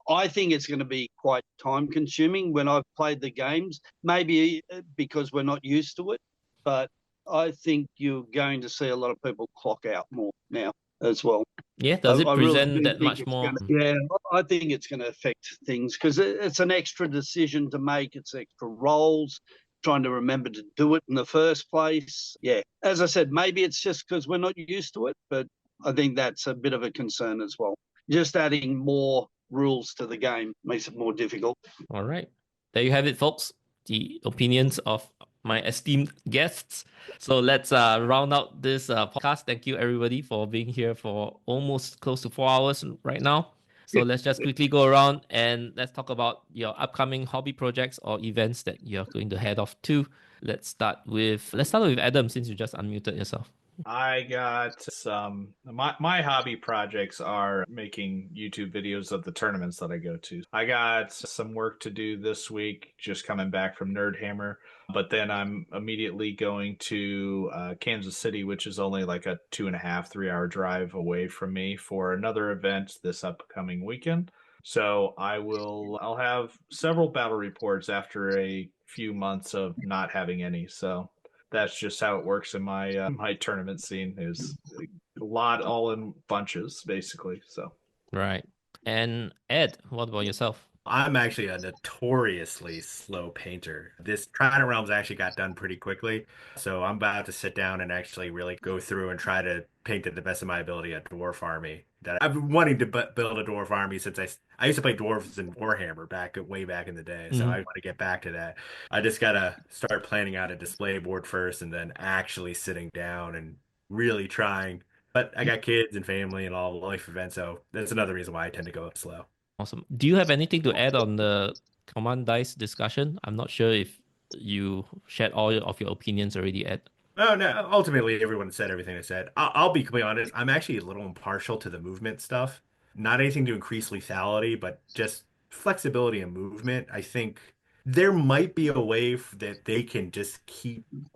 I think it's going to be quite time consuming when I've played the games, maybe because we're not used to it, but I think you're going to see a lot of people clock out more now as well. Yeah, does it I really present do that think much it's more? Yeah, I think it's going to affect things because it's an extra decision to make. It's extra roles, trying to remember to do it in the first place. Yeah, as I said, maybe it's just because we're not used to it, but I think that's a bit of a concern as well. Just adding more rules to the game makes it more difficult. All right. There you have it, folks. The opinions of my esteemed guests. So let's round out this podcast. Thank you, everybody, for being here for almost close to 4 hours right now. So let's just quickly go around and let's talk about your upcoming hobby projects or events that you're going to head off to. Let's start with Adam, since you just unmuted yourself. I got some my hobby projects are making YouTube videos of the tournaments that I go to. I got some work to do this week, just coming back from Nerdhammer, but then I'm immediately going to Kansas City, which is only like a 2.5, 3 hour drive away from me for another event this upcoming weekend. So I'll have several battle reports after a few months of not having any. So that's just how it works in my my tournament scene. Is a lot all in bunches basically. So Right. And Ed, what about yourself? I'm actually a notoriously slow painter. This Trident Realms actually got done pretty quickly, so I'm about to sit down and actually really go through and try to paint to the best of my ability a dwarf army. That I've been wanting to build a dwarf army since I used to play dwarves in Warhammer way back in the day, so I want to get back to that. I just gotta start planning out a display board first, and then actually sitting down and really trying. But I got kids and family and all life events, so that's another reason why I tend to go slow. Awesome. Do you have anything to add on the command dice discussion? I'm not sure if you shared all of your opinions already, Ed. Oh, no, ultimately, everyone said everything they said. I'll be completely honest. I'm actually a little impartial to the movement stuff. Not anything to increase lethality, but just flexibility and movement. I think there might be a way that they can just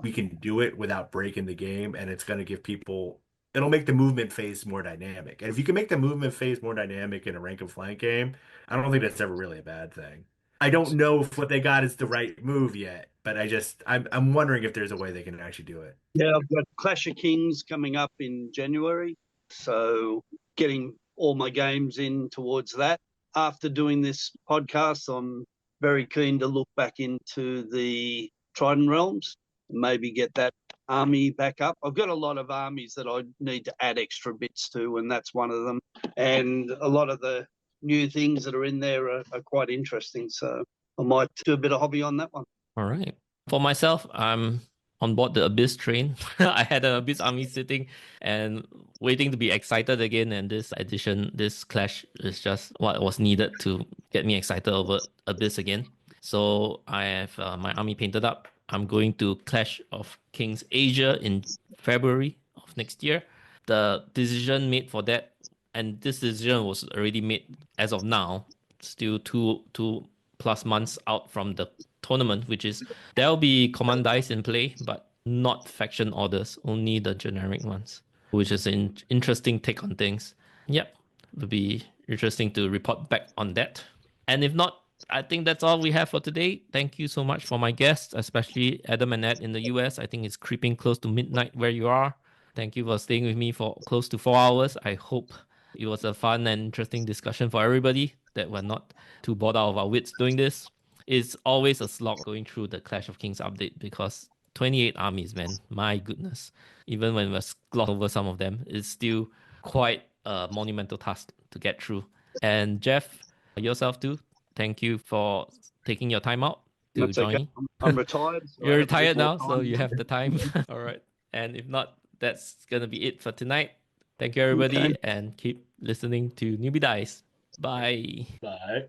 we can do it without breaking the game, and it's going to give people, it'll make the movement phase more dynamic. And if you can make the movement phase more dynamic in a rank and flank game, I don't think that's ever really a bad thing. I don't know if what they got is the right move yet, but I'm wondering if there's a way they can actually do it. Yeah, I've got Clash of Kings coming up in January, so getting all my games in towards that. After doing this podcast, I'm very keen to look back into the Trident Realms and maybe get that army back up. I've got a lot of armies that I need to add extra bits to, and that's one of them. And a lot of the new things that are in there are quite interesting, so I might do a bit of hobby on that one. All right. For myself, I'm on board the Abyss train. I had an Abyss army sitting and waiting to be excited again. And this edition, this clash is just what was needed to get me excited over Abyss again. So I have my army painted up. I'm going to Clash of Kings Asia in February of next year. The decision made for that, and this decision was already made as of now, still two plus months out from the tournament, which is there'll be command dice in play, but not faction orders, only the generic ones, which is an interesting take on things. Yep, it'll be interesting to report back on that. And if not, I think that's all we have for today. Thank you so much for my guests, especially Adam and Ed in the US. I think it's creeping close to midnight where you are. Thank you for staying with me for close to 4 hours. I hope it was a fun and interesting discussion for everybody, that we're not too bored out of our wits doing this. It's always a slog going through the Clash of Kings update because 28 armies, man, my goodness. Even when we're glossed over some of them, it's still quite a monumental task to get through. And Jeff, yourself too, thank you for taking your time out to That's join okay. me. I'm retired. So You're retired now, so you have the time. All right. And if not, that's going to be it for tonight. Thank you, everybody, and keep listening to Newbie Dice. Bye. Bye.